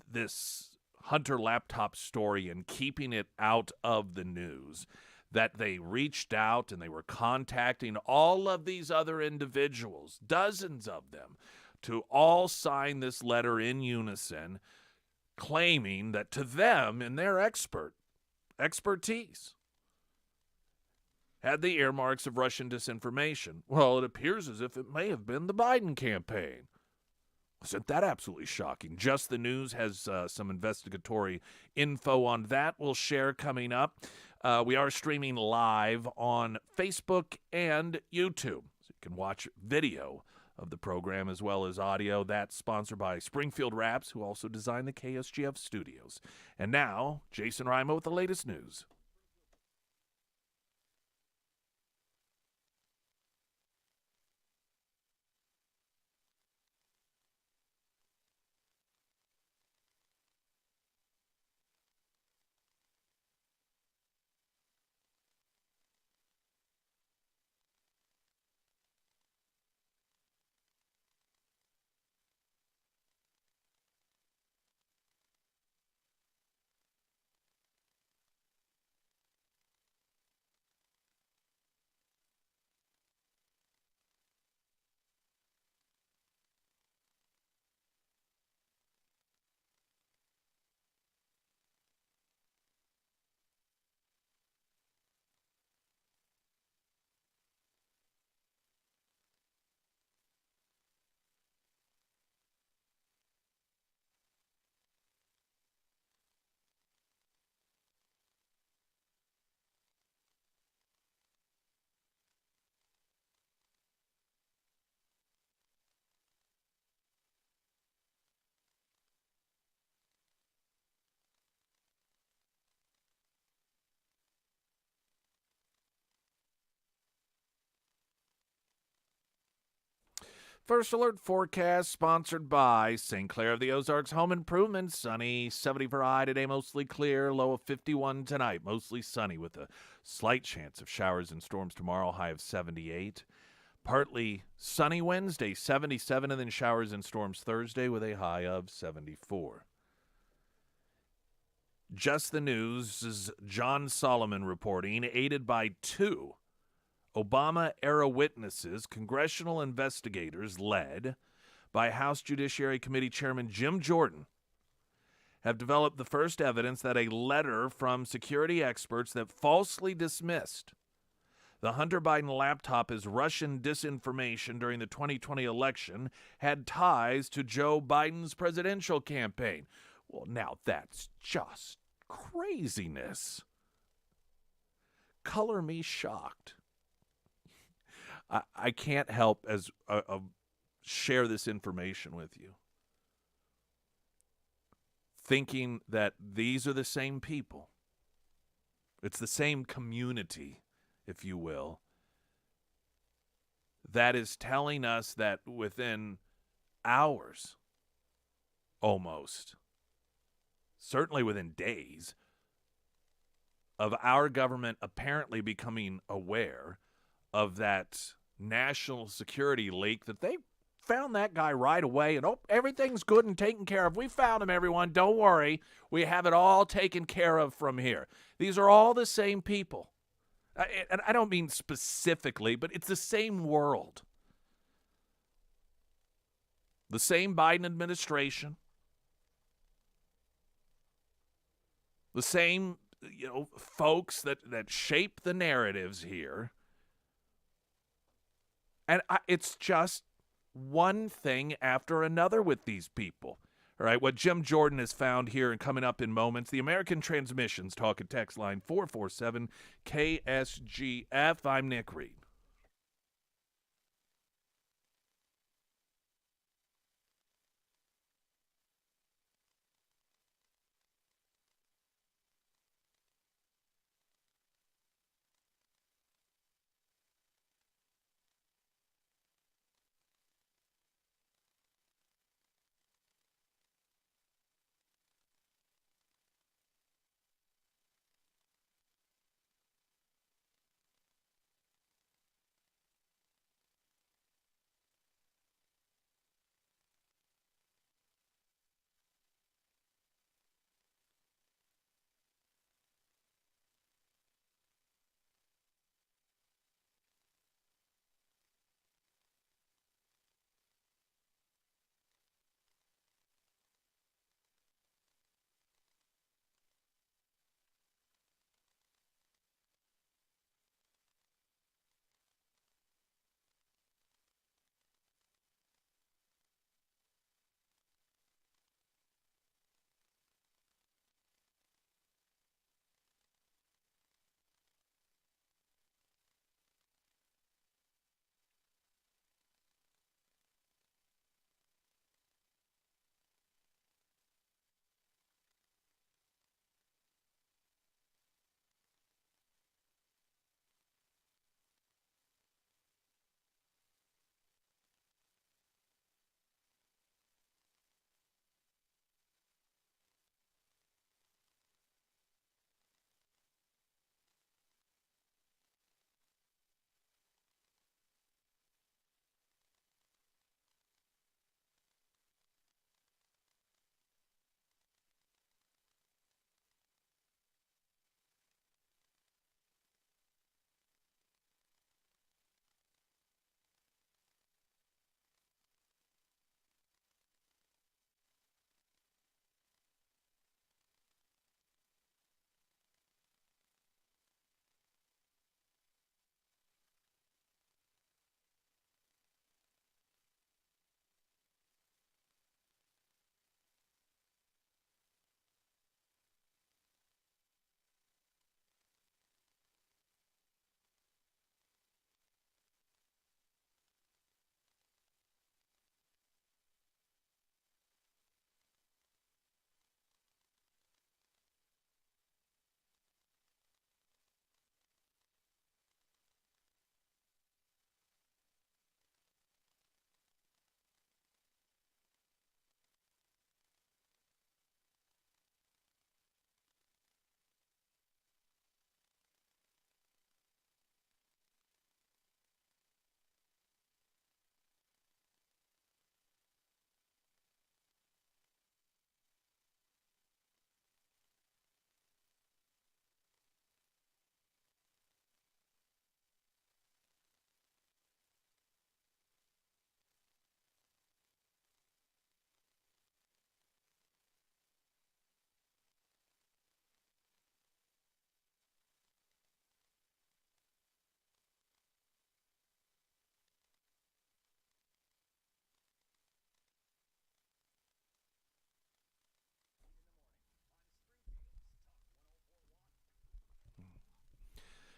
this Hunter laptop story and keeping it out of the news that they reached out and they were contacting all of these other individuals, dozens of them, to all sign this letter in unison, claiming that to them, in their expertise, had the earmarks of Russian disinformation. Well, it appears as if it may have been the Biden campaign. Isn't that absolutely shocking? Just the News has some investigatory info on that we'll share coming up. We are streaming live on Facebook and YouTube, so you can watch video of the program as well as audio. That's sponsored by Springfield Wraps, who also designed the KSGF studios. And now, Jason Rima with the latest news. First Alert forecast sponsored by St. Clair of the Ozarks Home Improvement. Sunny, 70 for high today, mostly clear. Low of 51 tonight, mostly sunny with a slight chance of showers and storms tomorrow, high of 78. Partly sunny Wednesday, 77, and then showers and storms Thursday with a high of 74. Just the News' John Solomon reporting, aided by two Obama-era witnesses, congressional investigators led by House Judiciary Committee Chairman Jim Jordan have developed the first evidence that a letter from security experts that falsely dismissed the Hunter Biden laptop as Russian disinformation during the 2020 election had ties to Joe Biden's presidential campaign. Well, now that's just craziness. Color me shocked. I can't help as share this information with you, thinking that these are the same people. It's the same community, if you will, that is telling us that within hours, almost, certainly within days, of our government apparently becoming aware of that national security leak, that they found that guy right away, and everything's good and taken care of. We found him, everyone. Don't worry. We have it all taken care of from here. These are all the same people. And I don't mean specifically, but it's the same world. The same Biden administration. The same, folks that shape the narratives here. And it's just one thing after another with these people. All right, what Jim Jordan has found here and coming up in moments, the American Transmissions Talk and Text Line 447-KSGF. I'm Nick Reed.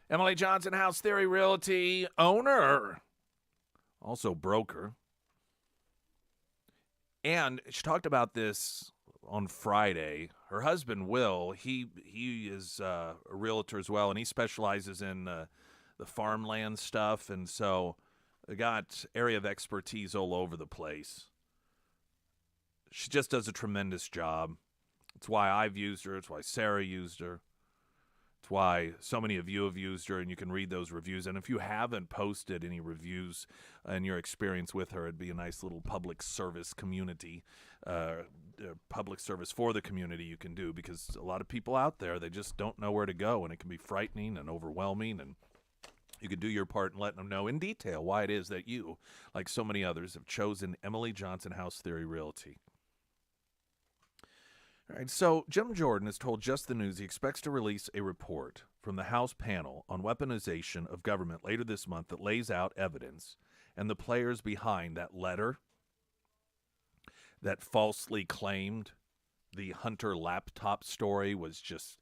Emily Johnson, House Theory Realty owner, also broker. And she talked about this on Friday. Her husband, Will, he is a realtor as well, and he specializes in the farmland stuff. And so they got area of expertise all over the place. She just does a tremendous job. It's why I've used her. It's why Sarah used her. It's why so many of you have used her, and you can read those reviews. And if you haven't posted any reviews in your experience with her, it'd be a nice little public service community, public service for the community you can do, because a lot of people out there, they just don't know where to go, and it can be frightening and overwhelming, and you can do your part in letting them know in detail why it is that you, like so many others, have chosen Emily Johnson House Theory Realty. All right, so Jim Jordan has told Just the News he expects to release a report from the House panel on weaponization of government later this month that lays out evidence and the players behind that letter that falsely claimed the Hunter laptop story was just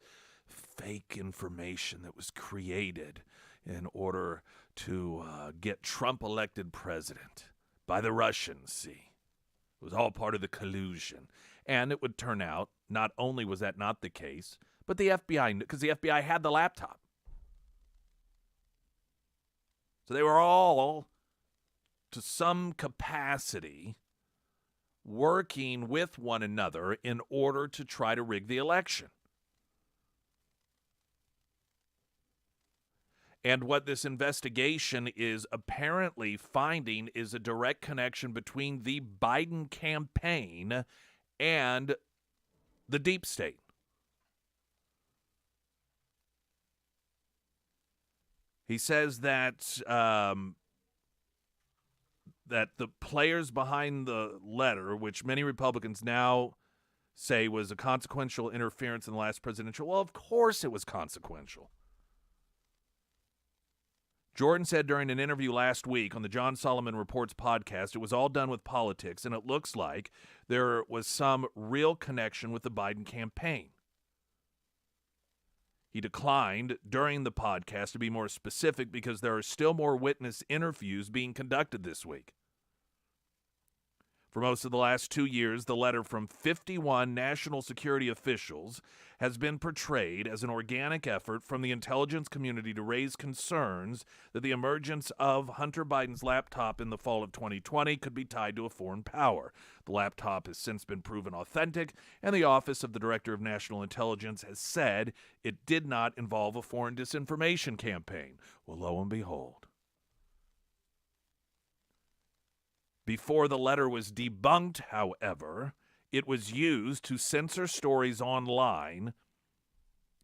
fake information that was created in order to get Trump elected president by the Russians, see. It was all part of the collusion. And it would turn out, not only was that not the case, but the FBI, because the FBI had the laptop. So they were all, to some capacity, working with one another in order to try to rig the election. And what this investigation is apparently finding is a direct connection between the Biden campaign and the deep state. He says that that the players behind the letter, which many Republicans now say was a consequential interference in the last presidential, well, of course it was consequential. Jordan said during an interview last week on the John Solomon Reports podcast, it was all done with politics, and it looks like there was some real connection with the Biden campaign. He declined during the podcast to be more specific because there are still more witness interviews being conducted this week. For most of the last 2 years, the letter from 51 national security officials has been portrayed as an organic effort from the intelligence community to raise concerns that the emergence of Hunter Biden's laptop in the fall of 2020 could be tied to a foreign power. The laptop has since been proven authentic, and the Office of the Director of National Intelligence has said it did not involve a foreign disinformation campaign. Well, lo and behold. Before the letter was debunked, however, it was used to censor stories online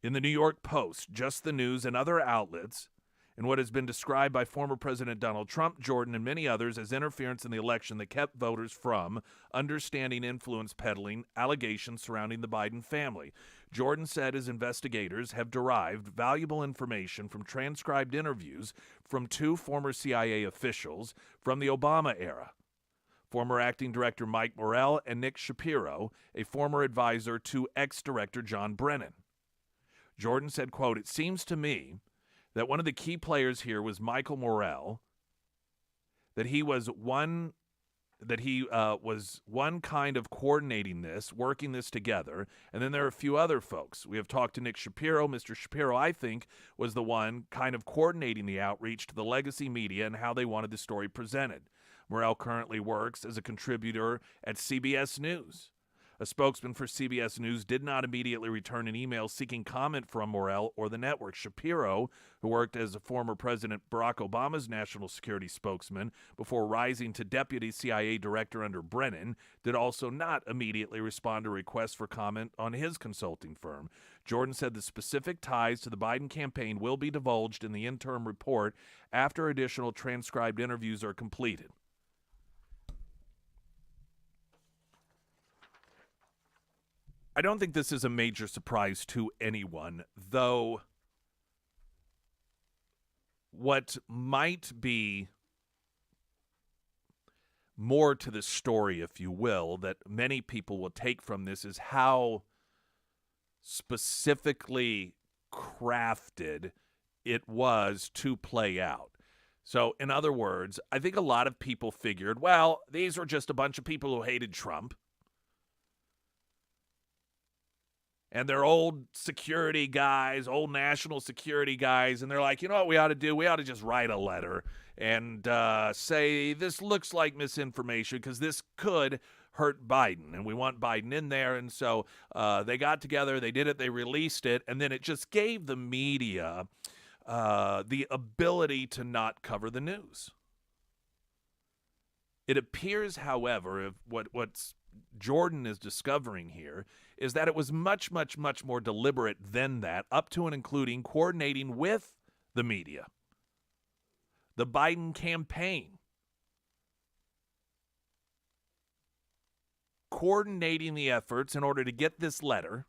in the New York Post, Just the News, and other outlets in what has been described by former President Donald Trump, Jordan, and many others as interference in the election that kept voters from understanding influence peddling allegations surrounding the Biden family. Jordan said his investigators have derived valuable information from transcribed interviews from 2 former CIA officials from the Obama era. Former acting director Mike Morell and Nick Shapiro, a former advisor to ex-director John Brennan. Jordan said, quote, "It seems to me that one of the key players here was Michael Morell, that he was one kind of coordinating this, working this together, and then there are a few other folks. We have talked to Nick Shapiro. Mr. Shapiro, I think, was the one kind of coordinating the outreach to the legacy media and how they wanted the story presented. Morell currently works as a contributor at CBS News. A spokesman for CBS News did not immediately return an email seeking comment from Morell or the network. Shapiro, who worked as a former President Barack Obama's national security spokesman before rising to deputy CIA director under Brennan, did also not immediately respond to requests for comment on his consulting firm. Jordan said the specific ties to the Biden campaign will be divulged in the interim report after additional transcribed interviews are completed. I don't think this is a major surprise to anyone, though what might be more to the story, if you will, that many people will take from this is how specifically crafted it was to play out. So, in other words, I think a lot of people figured, well, these were just a bunch of people who hated Trump. And they're old security guys, old national security guys, and they're like, you know what we ought to do? We ought to just write a letter and say this looks like misinformation because this could hurt Biden, and we want Biden in there. And so they got together, they did it, they released it, and then it just gave the media the ability to not cover the news. It appears, however, if what's Jordan is discovering here is that it was much, much, much more deliberate than that, up to and including coordinating with the media, the Biden campaign, coordinating the efforts in order to get this letter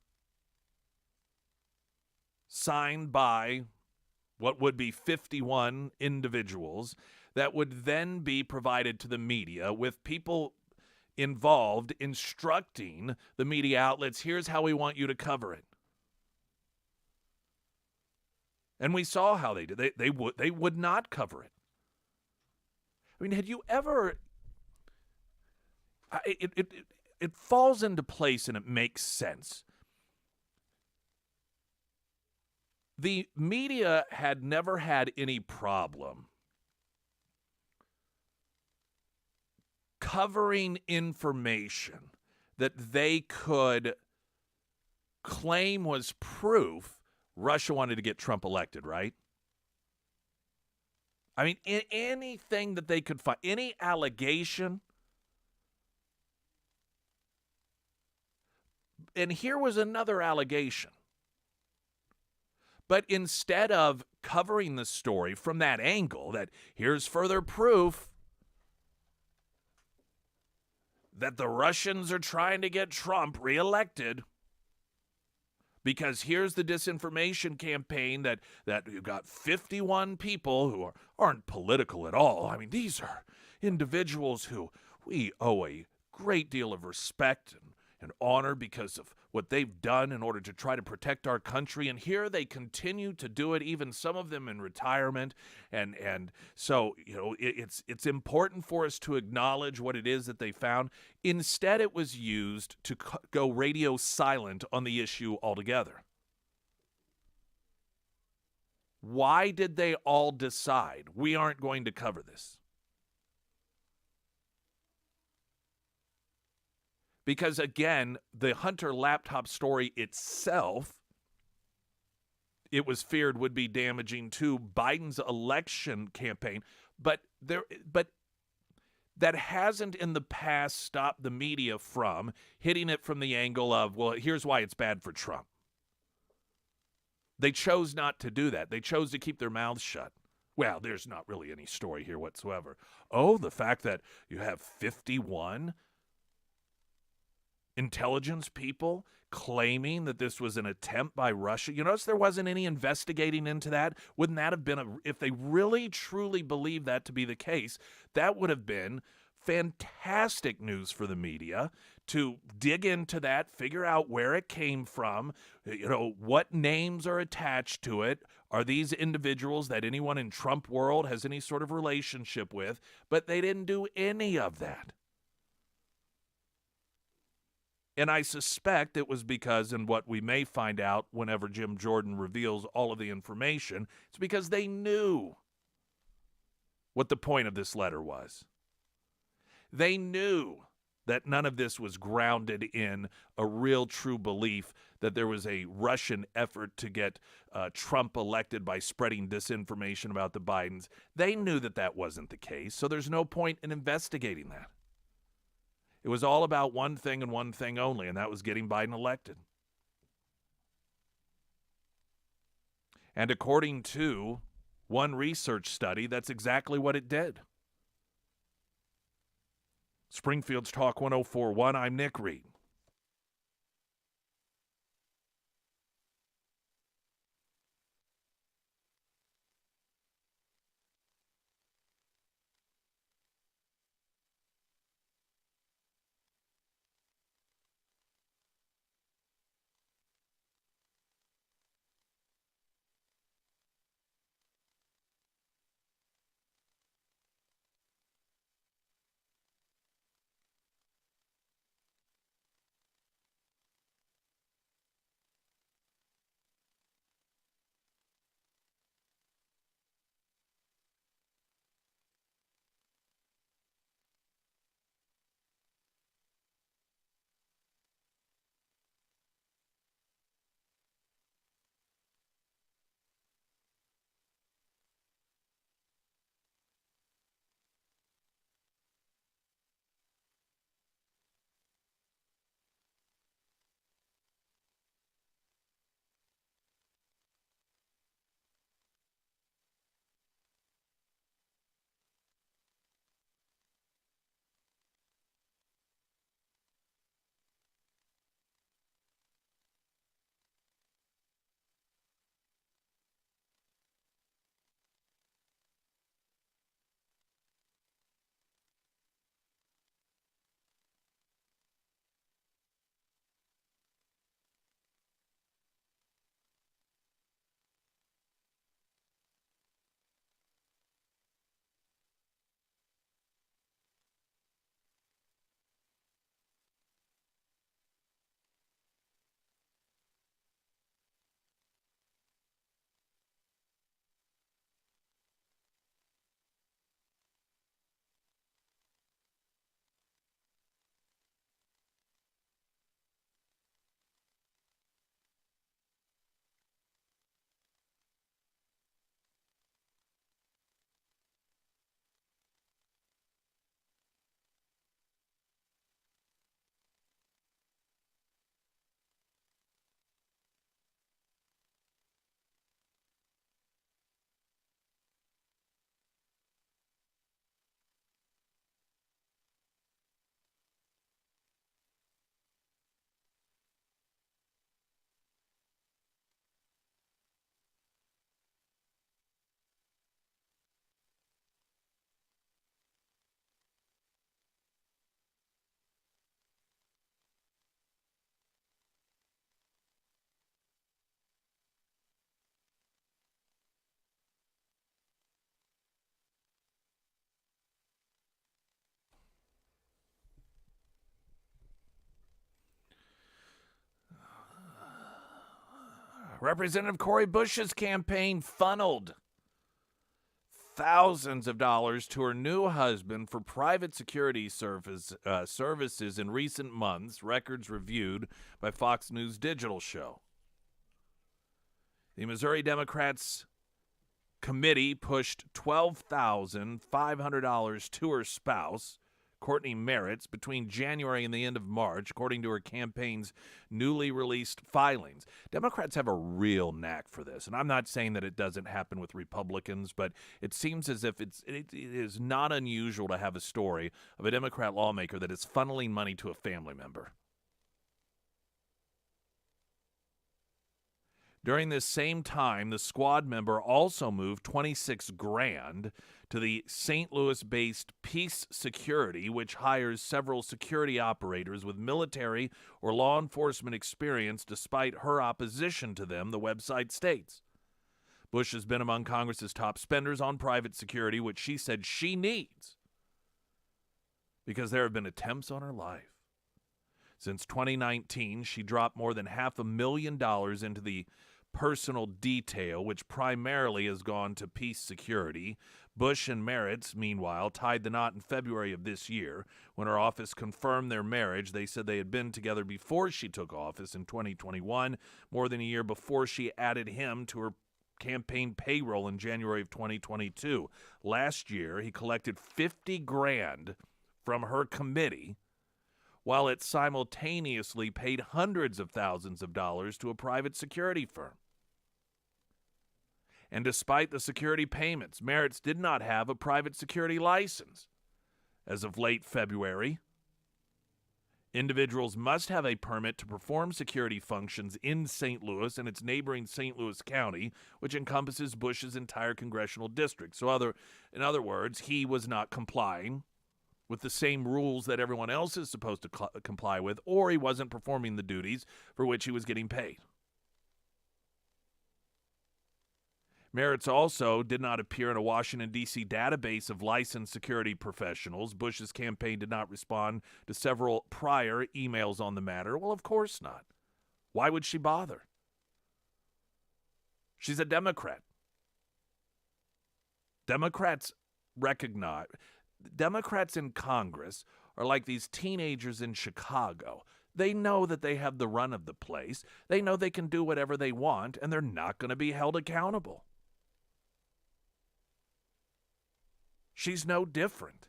signed by what would be 51 individuals that would then be provided to the media with people involved instructing the media outlets, here's how we want you to cover it. And we saw how they did. They would not cover it. I mean, had you ever... It falls into place and it makes sense. The media had never had any problem covering information that they could claim was proof Russia wanted to get Trump elected, right? I mean, anything that they could find, any allegation. And here was another allegation. But instead of covering the story from that angle, that here's further proof that the Russians are trying to get Trump reelected, because here's the disinformation campaign that you've got 51 people who aren't political at all. I mean, these are individuals who we owe a great deal of respect and honor because of what they've done in order to try to protect our country. And here they continue to do it, even some of them in retirement. And so, you know, it's important for us to acknowledge what it is that they found. Instead, it was used to go radio silent on the issue altogether. Why did they all decide we aren't going to cover this? Because, again, the Hunter laptop story itself, it was feared would be damaging to Biden's election campaign. But that hasn't in the past stopped the media from hitting it from the angle of, well, here's why it's bad for Trump. They chose not to do that. They chose to keep their mouths shut. Well, there's not really any story here whatsoever. Oh, the fact that you have 51 intelligence people claiming that this was an attempt by Russia. You notice there wasn't any investigating into that? Wouldn't that have been, if they really truly believed that to be the case, that would have been fantastic news for the media to dig into that, figure out where it came from, you know, what names are attached to it. Are these individuals that anyone in Trump world has any sort of relationship with? But they didn't do any of that. And I suspect it was because, and what we may find out whenever Jim Jordan reveals all of the information, it's because they knew what the point of this letter was. They knew that none of this was grounded in a real true belief that there was a Russian effort to get Trump elected by spreading disinformation about the Bidens. They knew that that wasn't the case, so there's no point in investigating that. It was all about one thing and one thing only, and that was getting Biden elected. And according to one research study, that's exactly what it did. Springfield's Talk 104.1, I'm Nick Reed. Representative Cori Bush's campaign funneled thousands of dollars to her new husband for private security services in recent months, records reviewed by Fox News Digital show. The Missouri Democrats committee pushed $12,500 to her spouse, Courtney Merritt's, between January and the end of March, according to her campaign's newly released filings. Democrats have a real knack for this, and I'm not saying that it doesn't happen with Republicans, but it seems as if it is not unusual to have a story of a Democrat lawmaker that is funneling money to a family member. During this same time, the squad member also moved $26,000 to the St. Louis-based Peace Security, which hires several security operators with military or law enforcement experience despite her opposition to them, the website states. Bush has been among Congress's top spenders on private security, which she said she needs because there have been attempts on her life. Since 2019, she dropped more than $500,000 into the personal detail, which primarily has gone to Peace Security. Bush and Merritt's, meanwhile, tied the knot in February of this year. When her office confirmed their marriage, they said they had been together before she took office in 2021, more than a year before she added him to her campaign payroll in January of 2022. Last year, he collected $50,000 from her committee, while it simultaneously paid hundreds of thousands of dollars to a private security firm. And despite the security payments, Merritt's did not have a private security license. As of late February, individuals must have a permit to perform security functions in St. Louis and its neighboring St. Louis County, which encompasses Bush's entire congressional district. So in other words, he was not complying with the same rules that everyone else is supposed to comply with, or he wasn't performing the duties for which he was getting paid. Merritt's also did not appear in a Washington, D.C. database of licensed security professionals. Bush's campaign did not respond to several prior emails on the matter. Well, of course not. Why would she bother? She's a Democrat. Democrats in Congress are like these teenagers in Chicago. They know that they have the run of the place. They know they can do whatever they want, and they're not going to be held accountable. She's no different.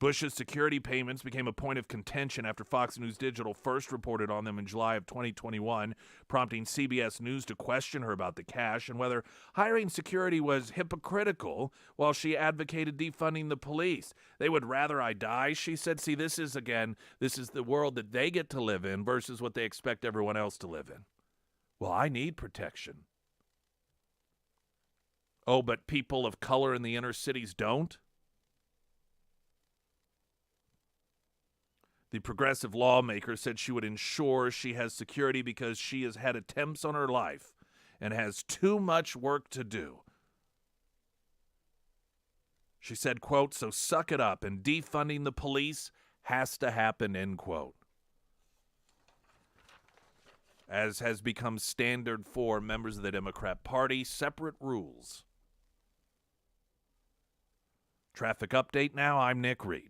Bush's security payments became a point of contention after Fox News Digital first reported on them in July of 2021, prompting CBS News to question her about the cash and whether hiring security was hypocritical while she advocated defunding the police. They would rather I die, she said. See, this is the world that they get to live in versus what they expect everyone else to live in. Well, I need protection. Oh, but people of color in the inner cities don't? The progressive lawmaker said she would ensure she has security because she has had attempts on her life and has too much work to do. She said, quote, so suck it up and defunding the police has to happen, end quote. As has become standard for members of the Democrat Party, separate rules. Traffic update now, I'm Nick Reed.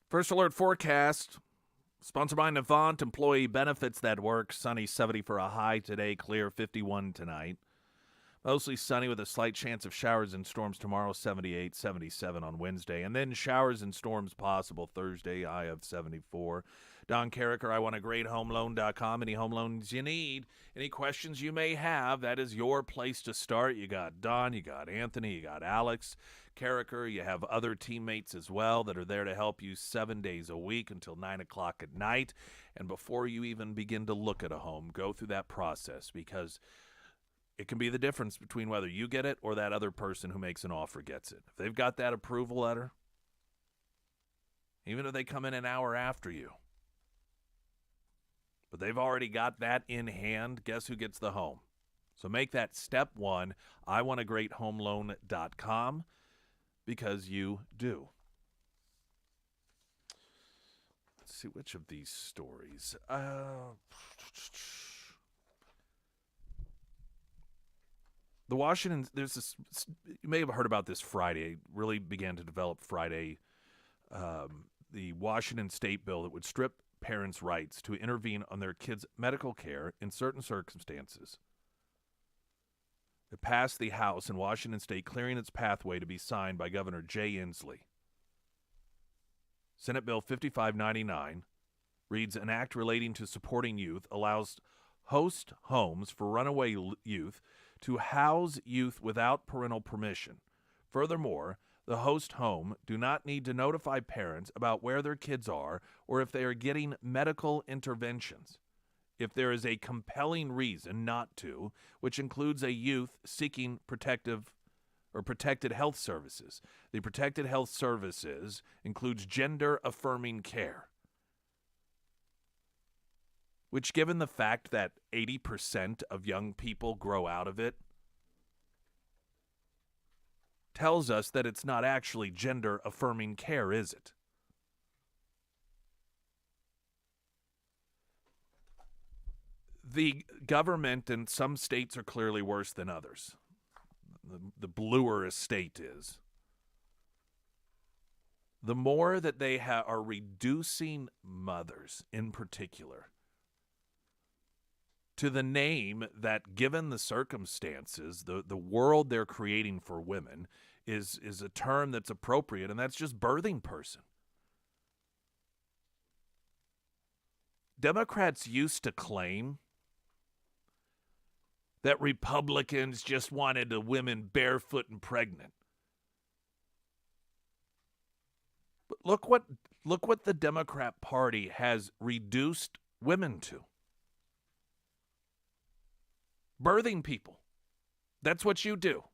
First alert forecast. Sponsored by Navant Employee Benefits that work. Sunny 70 for a high today. Clear 51 tonight. Mostly sunny with a slight chance of showers and storms tomorrow, 78, 77 on Wednesday. And then showers and storms possible Thursday, high of 74. Don Carricker, iwantagreathomeloan.com. Any home loans you need, any questions you may have, that is your place to start. You got Don, you got Anthony, you got Alex Carricker. You have other teammates as well that are there to help you 7 days a week until 9 o'clock at night. And before you even begin to look at a home, go through that process, because it can be the difference between whether you get it or that other person who makes an offer gets it. If they've got that approval letter, even if they come in an hour after you, but they've already got that in hand, guess who gets the home? So make that step one, iwantagreathomeloan.com, because you do. Let's see, which of these stories? The Washington, there's this, you may have heard about this Friday, it really began to develop Friday, the Washington state bill that would strip parents' rights to intervene on their kids' medical care in certain circumstances. It passed the House in Washington state, clearing its pathway to be signed by Governor Jay Inslee. Senate Bill 5599 reads, an act relating to supporting youth allows host homes for runaway youth to house youth without parental permission. Furthermore, the host home do not need to notify parents about where their kids are or if they are getting medical interventions, if there is a compelling reason not to, which includes a youth seeking protected health services. The protected health services includes gender-affirming care, which, given the fact that 80% of young people grow out of it, tells us that it's not actually gender-affirming care, is it? The government in some states are clearly worse than others. The bluer a state is, the more that they are reducing mothers in particular to the name that, given the circumstances, the world they're creating for women is a term that's appropriate, and that's just birthing person. Democrats used to claim that Republicans just wanted the women barefoot and pregnant. But look what the Democrat Party has reduced women to. Birthing people. That's what you do.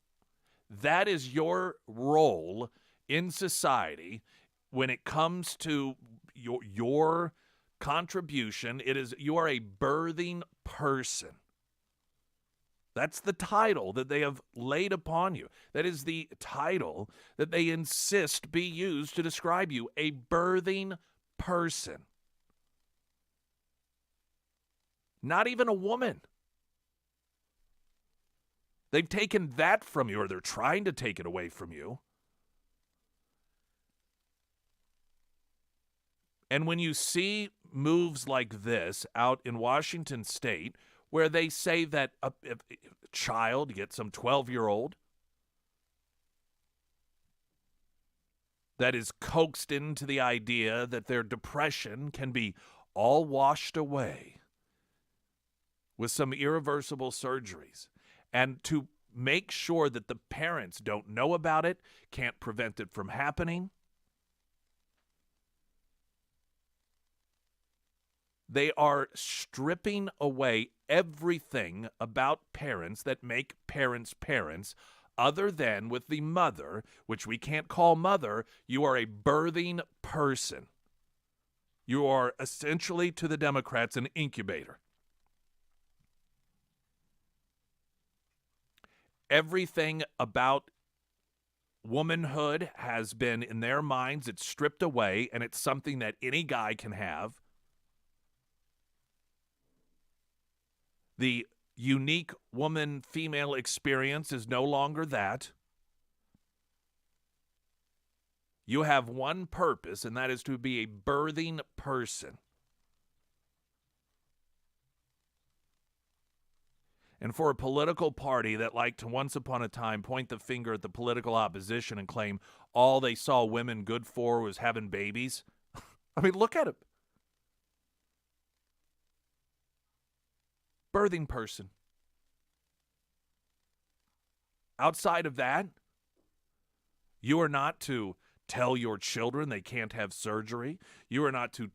That is your role in society when it comes to your contribution. It is, you are a birthing person. That's the title that they have laid upon you. That is the title that they insist be used to describe you, a birthing person. Not even a woman. They've taken that from you, or they're trying to take it away from you. And when you see moves like this out in Washington State, where they say that a child, get some 12-year-old, that is coaxed into the idea that their depression can be all washed away with some irreversible surgeries, and to make sure that the parents don't know about it, can't prevent it from happening. They are stripping away everything about parents that make parents parents, other than with the mother, which we can't call mother. You are a birthing person. You are essentially, to the Democrats, an incubator. Everything about womanhood has been, in their minds, it's stripped away, and it's something that any guy can have. The unique woman-female experience is no longer that. You have one purpose, and that is to be a birthing person. And for a political party that liked to once upon a time point the finger at the political opposition and claim all they saw women good for was having babies, I mean, look at it. Birthing person. Outside of that, you are not to tell your children they can't have surgery. You are not to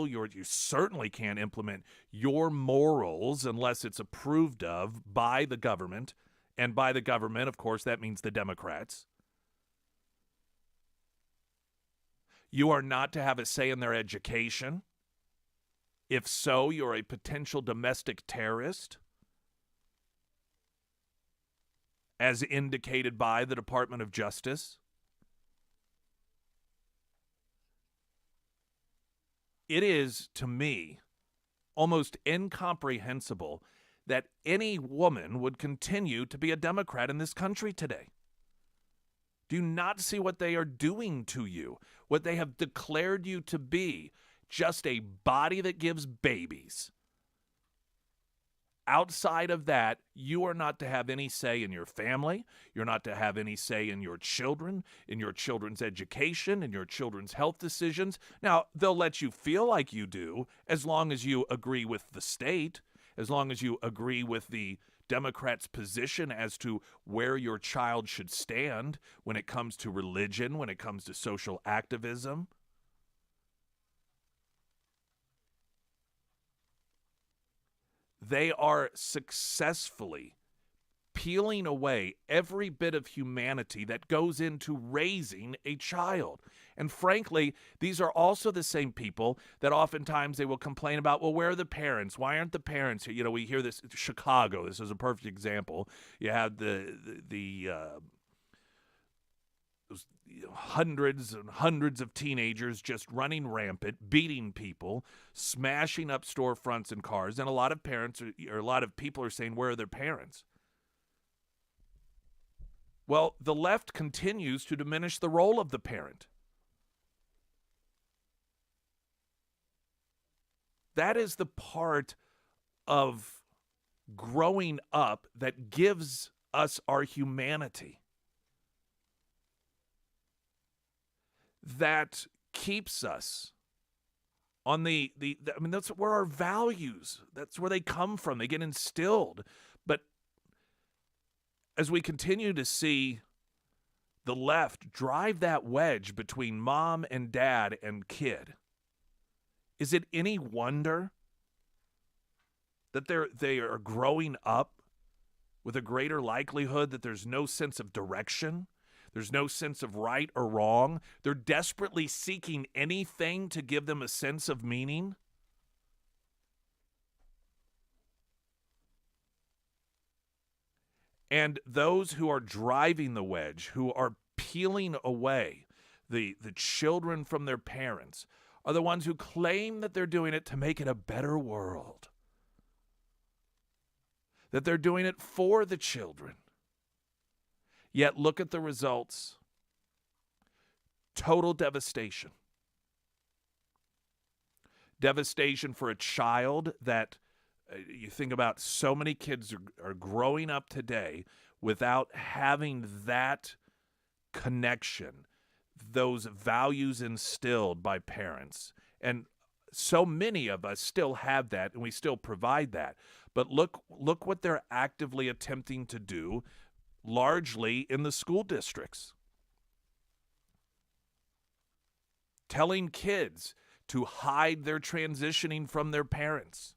you certainly can't implement your morals unless it's approved of by the government. And by the government, of course, that means the Democrats. You are not to have a say in their education. If so, you're a potential domestic terrorist, as indicated by the Department of Justice. It is, to me, almost incomprehensible that any woman would continue to be a Democrat in this country today. Do you not see what they are doing to you, what they have declared you to be? Just a body that gives babies. Outside of that, you are not to have any say in your family. You're not to have any say in your children, in your children's education, in your children's health decisions. Now, they'll let you feel like you do as long as you agree with the state, as long as you agree with the Democrats' position as to where your child should stand when it comes to religion, when it comes to social activism. They are successfully peeling away every bit of humanity that goes into raising a child. And frankly, these are also the same people that oftentimes they will complain about, well, where are the parents? Why aren't the parents here? You know, we hear this, Chicago, this is a perfect example. You had those hundreds and hundreds of teenagers just running rampant, beating people, smashing up storefronts and cars, and a lot of parents or a lot of people are saying, where are their parents? Well, the left continues to diminish the role of the parent. That is the part of growing up that gives us our humanity. That keeps us on I mean, that's where our values, that's where they come from. They get instilled. But as we continue to see the left drive that wedge between mom and dad and kid, is it any wonder that they are growing up with a greater likelihood that there's no sense of direction? There's no sense of right or wrong. They're desperately seeking anything to give them a sense of meaning. And those who are driving the wedge, who are peeling away the children from their parents, are the ones who claim that they're doing it to make it a better world. That they're doing it for the children. Yet look at the results. Total devastation. Devastation for a child that you think about, so many kids are growing up today without having that connection, those values instilled by parents. And so many of us still have that, and we still provide that. But look what they're actively attempting to do, largely in the school districts. Telling kids to hide their transitioning from their parents.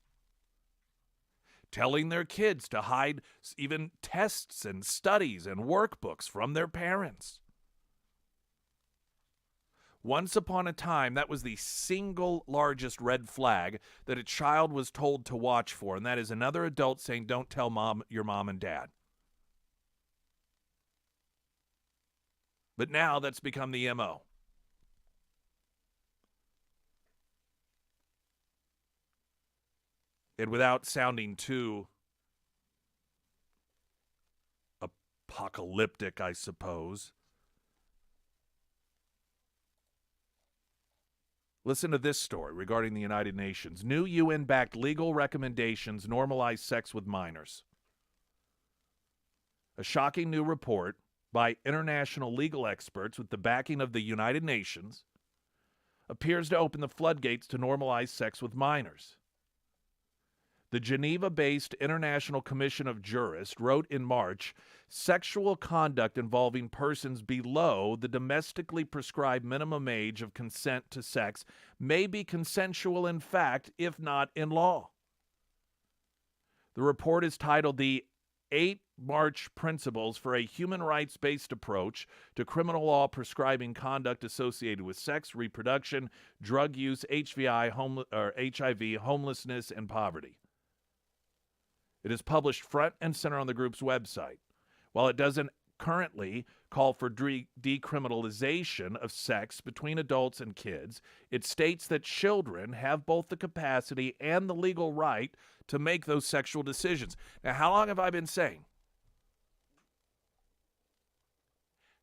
Telling their kids to hide even tests and studies and workbooks from their parents. Once upon a time, that was the single largest red flag that a child was told to watch for, and that is another adult saying, don't tell your mom and dad. But now that's become the MO. And without sounding too apocalyptic, I suppose, Listen to this story regarding the United Nations. New UN-backed legal recommendations normalize sex with minors. A shocking new report by international legal experts with the backing of the United Nations appears to open the floodgates to normalize sex with minors. The Geneva-based International Commission of Jurists wrote in March, sexual conduct involving persons below the domestically prescribed minimum age of consent to sex may be consensual in fact, if not in law. The report is titled The 8 March Principles for a Human Rights-Based Approach to Criminal Law Prescribing Conduct Associated with Sex, Reproduction, Drug Use, HIV, homelessness, and Poverty. It is published front and center on the group's website. While it doesn't currently call for decriminalization of sex between adults and kids, it states that children have both the capacity and the legal right to make those sexual decisions. Now, how long have I been saying?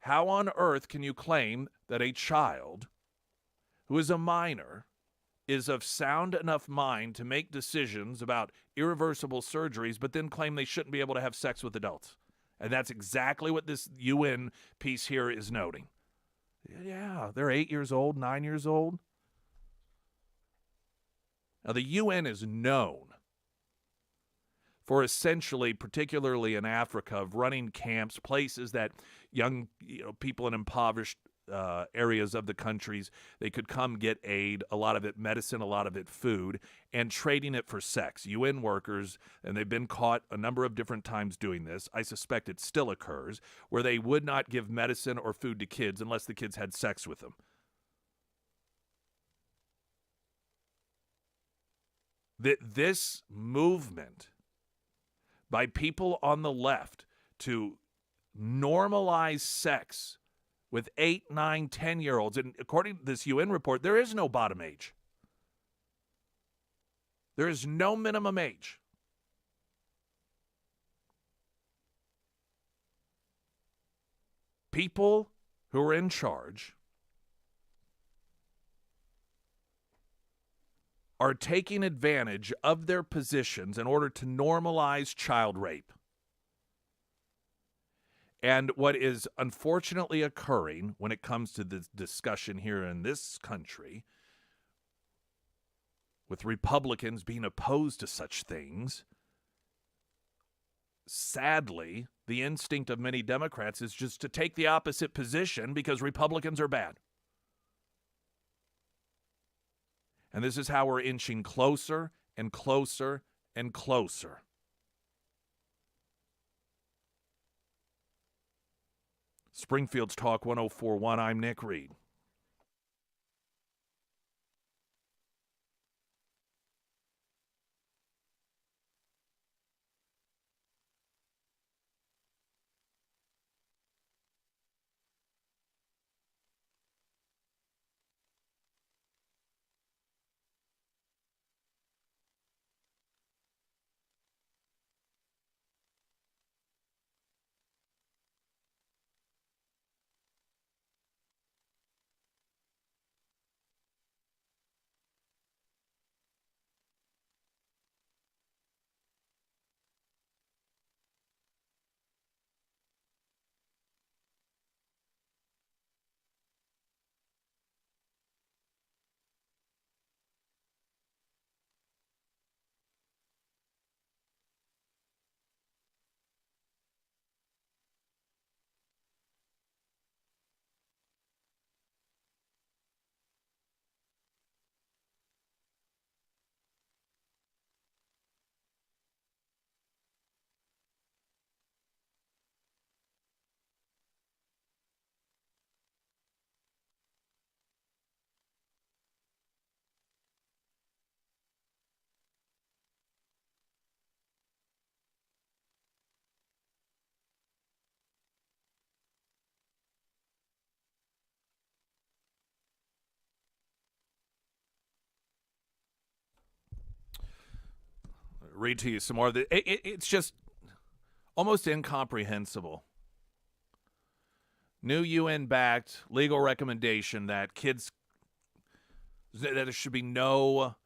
How on earth can you claim that a child who is a minor is of sound enough mind to make decisions about irreversible surgeries, but then claim they shouldn't be able to have sex with adults? And that's exactly what this UN piece here is noting. Yeah, they're 8 years old, 9 years old. Now, the UN is known for essentially, particularly in Africa, of running camps, places that young people in impoverished areas of the countries, they could come get aid, a lot of it medicine, a lot of it food, and trading it for sex. UN workers, and they've been caught a number of different times doing this. I suspect it still occurs, where they would not give medicine or food to kids unless the kids had sex with them. This movement by people on the left to normalize sex with 8, 9, 10-year-olds. And according to this UN report, there is no bottom age. There is no minimum age. People who are in charge are taking advantage of their positions in order to normalize child rape. And what is unfortunately occurring when it comes to the discussion here in this country, with Republicans being opposed to such things, sadly, the instinct of many Democrats is just to take the opposite position because Republicans are bad. And this is how we're inching closer and closer and closer. Springfield's Talk 104.1, I'm Nick Reed. Read to you some more. It's just almost incomprehensible. New UN-backed legal recommendation that kids, that there should be no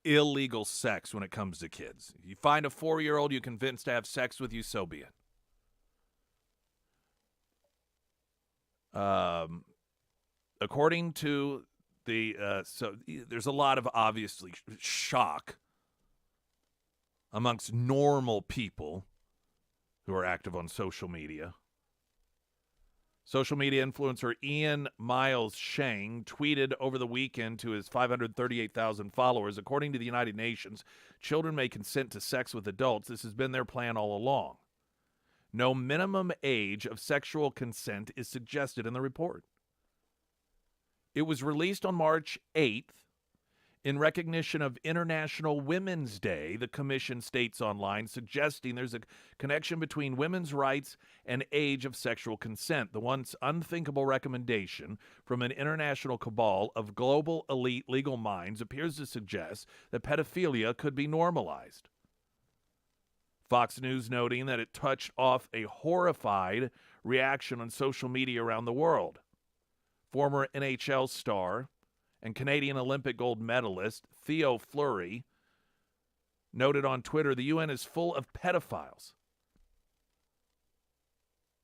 illegal sex when it comes to kids. If you find a 4-year-old you convinced to have sex with you, so be it. According to so there's a lot of obviously shock amongst normal people who are active on social media. Social media influencer Ian Miles Shang tweeted over the weekend to his 538,000 followers, according to the United Nations, children may consent to sex with adults. This has been their plan all along. No minimum age of sexual consent is suggested in the report. It was released on March 8th in recognition of International Women's Day, the Commission states online, suggesting there's a connection between women's rights and age of sexual consent. The once unthinkable recommendation from an international cabal of global elite legal minds appears to suggest that pedophilia could be normalized. Fox News noting that it touched off a horrified reaction on social media around the world. Former NHL star and Canadian Olympic gold medalist Theo Fleury noted on Twitter, the UN is full of pedophiles.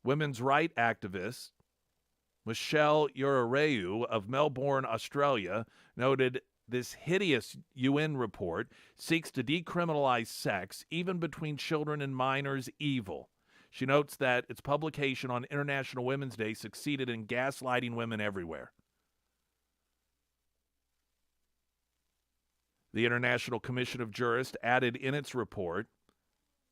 Women's rights activist Michelle Urareu of Melbourne, Australia, noted this hideous UN report seeks to decriminalize sex, even between children and minors, evil. She notes that its publication on International Women's Day succeeded in gaslighting women everywhere. The International Commission of Jurists added in its report,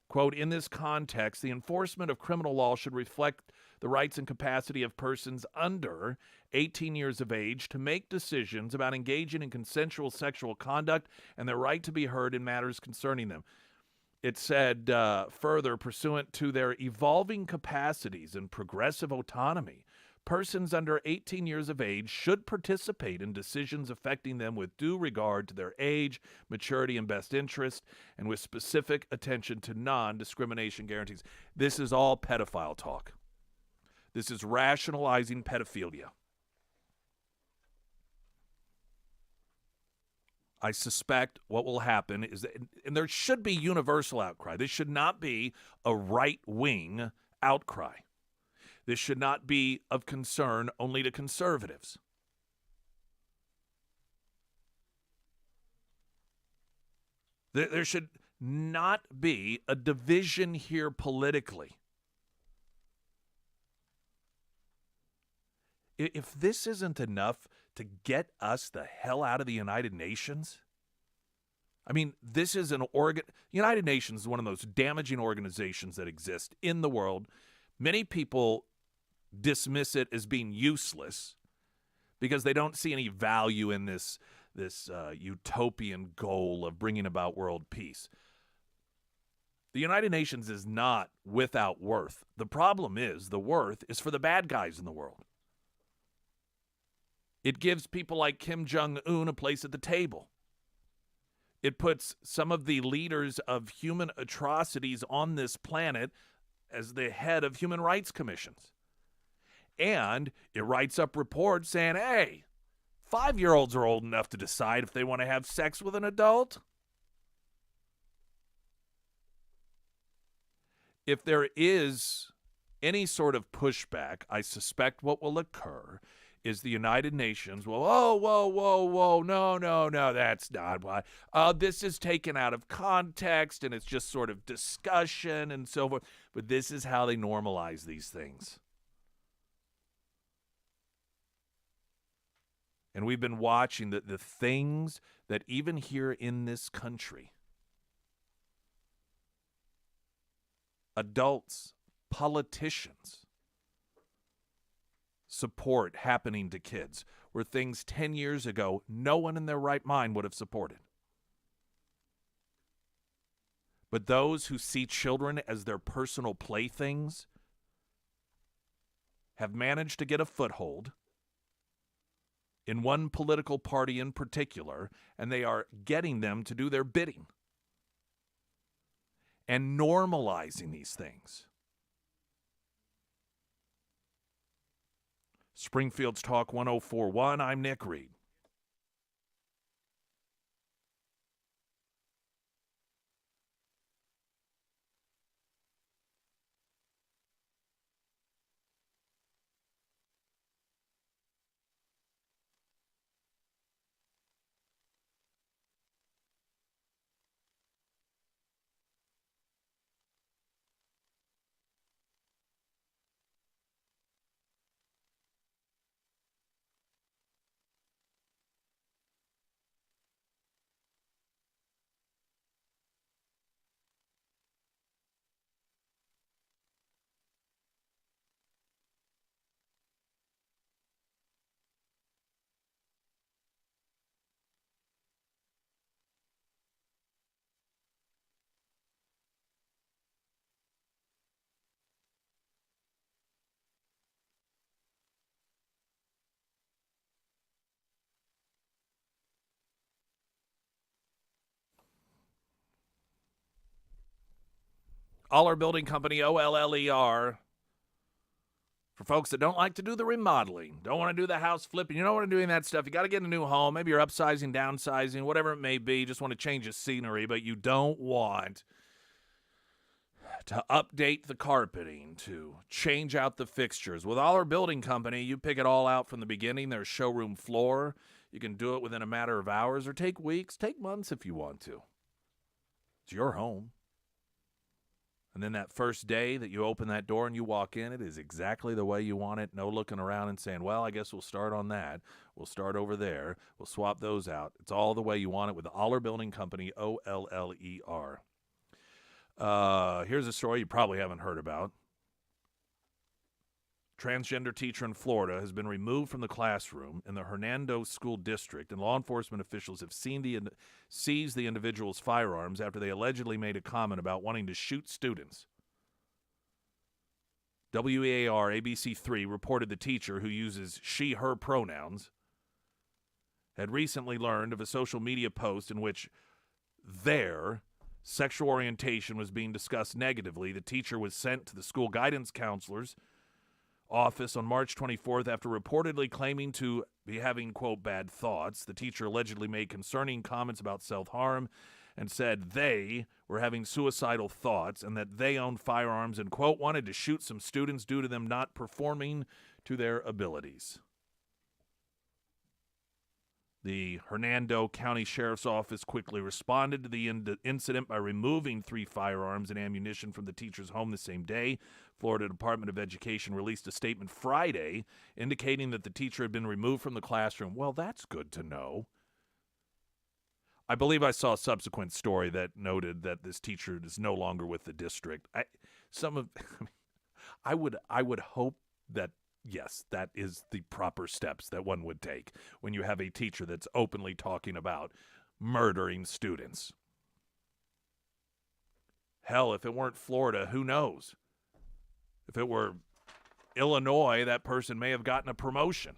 quote, in this context, the enforcement of criminal law should reflect the rights and capacity of persons under 18 years of age to make decisions about engaging in consensual sexual conduct and their right to be heard in matters concerning them. It said further, pursuant to their evolving capacities and progressive autonomy, persons under 18 years of age should participate in decisions affecting them with due regard to their age, maturity, and best interest, and with specific attention to non-discrimination guarantees. This is all pedophile talk. This is rationalizing pedophilia. I suspect what will happen is that, and there should be universal outcry. This should not be a right-wing outcry. This should not be of concern only to conservatives. There should not be a division here politically. If this isn't enough to get us the hell out of the United Nations, I mean, this is an United Nations is one of the most damaging organizations that exist in the world. Many people dismiss it as being useless because they don't see any value in this utopian goal of bringing about world peace. The United Nations is not without worth. The problem is the worth is for the bad guys in the world. It gives people like Kim Jong-un a place at the table. It puts some of the leaders of human atrocities on this planet as the head of human rights commissions. And it writes up reports saying, hey, 5-year-olds are old enough to decide if they want to have sex with an adult. If there is any sort of pushback, I suspect what will occur is the United Nations will, no, that's not why. This is taken out of context, and it's just sort of discussion and so forth. But this is how they normalize these things. And we've been watching the things that even here in this country, adults, politicians, support happening to kids were things 10 years ago no one in their right mind would have supported. But those who see children as their personal playthings have managed to get a foothold in one political party in particular, and they are getting them to do their bidding and normalizing these things. Springfield's Talk 104.1, I'm Nick Reed. Aller Building Company, OLLER. For folks that don't like to do the remodeling, don't want to do the house flipping, you don't want to do any of that stuff. You got to get a new home. Maybe you're upsizing, downsizing, whatever it may be. You just want to change the scenery, but you don't want to update the carpeting, to change out the fixtures. With Aller Building Company, you pick it all out from the beginning. There's showroom floor. You can do it within a matter of hours or take weeks, take months if you want to. It's your home. And then that first day that you open that door and you walk in, it is exactly the way you want it. No looking around and saying, well, I guess we'll start on that. We'll start over there. We'll swap those out. It's all the way you want it with the Aller Building Company, OLLER. Here's a story you probably haven't heard about. Transgender teacher in Florida has been removed from the classroom in the Hernando School District, and law enforcement officials have seized the individual's firearms after they allegedly made a comment about wanting to shoot students. WEAR ABC3 reported the teacher, who uses she/her pronouns, had recently learned of a social media post in which their sexual orientation was being discussed negatively. The teacher was sent to the school guidance counselor's office on March 24th after reportedly claiming to be having, quote, bad thoughts. The teacher allegedly made concerning comments about self-harm and said they were having suicidal thoughts and that they owned firearms and, quote, wanted to shoot some students due to them not performing to their abilities. The Hernando County Sheriff's Office quickly responded to the incident by removing 3 firearms and ammunition from the teacher's home the same day. Florida Department of Education released a statement Friday indicating that the teacher had been removed from the classroom. Well, that's good to know. I believe I saw a subsequent story that noted that this teacher is no longer with the district. I would hope that, yes, that is the proper steps that one would take when you have a teacher that's openly talking about murdering students. Hell, if it weren't Florida, who knows? If it were Illinois, that person may have gotten a promotion.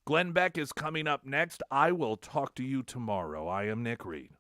Glenn Beck is coming up next. I will talk to you tomorrow. I am Nick Reed.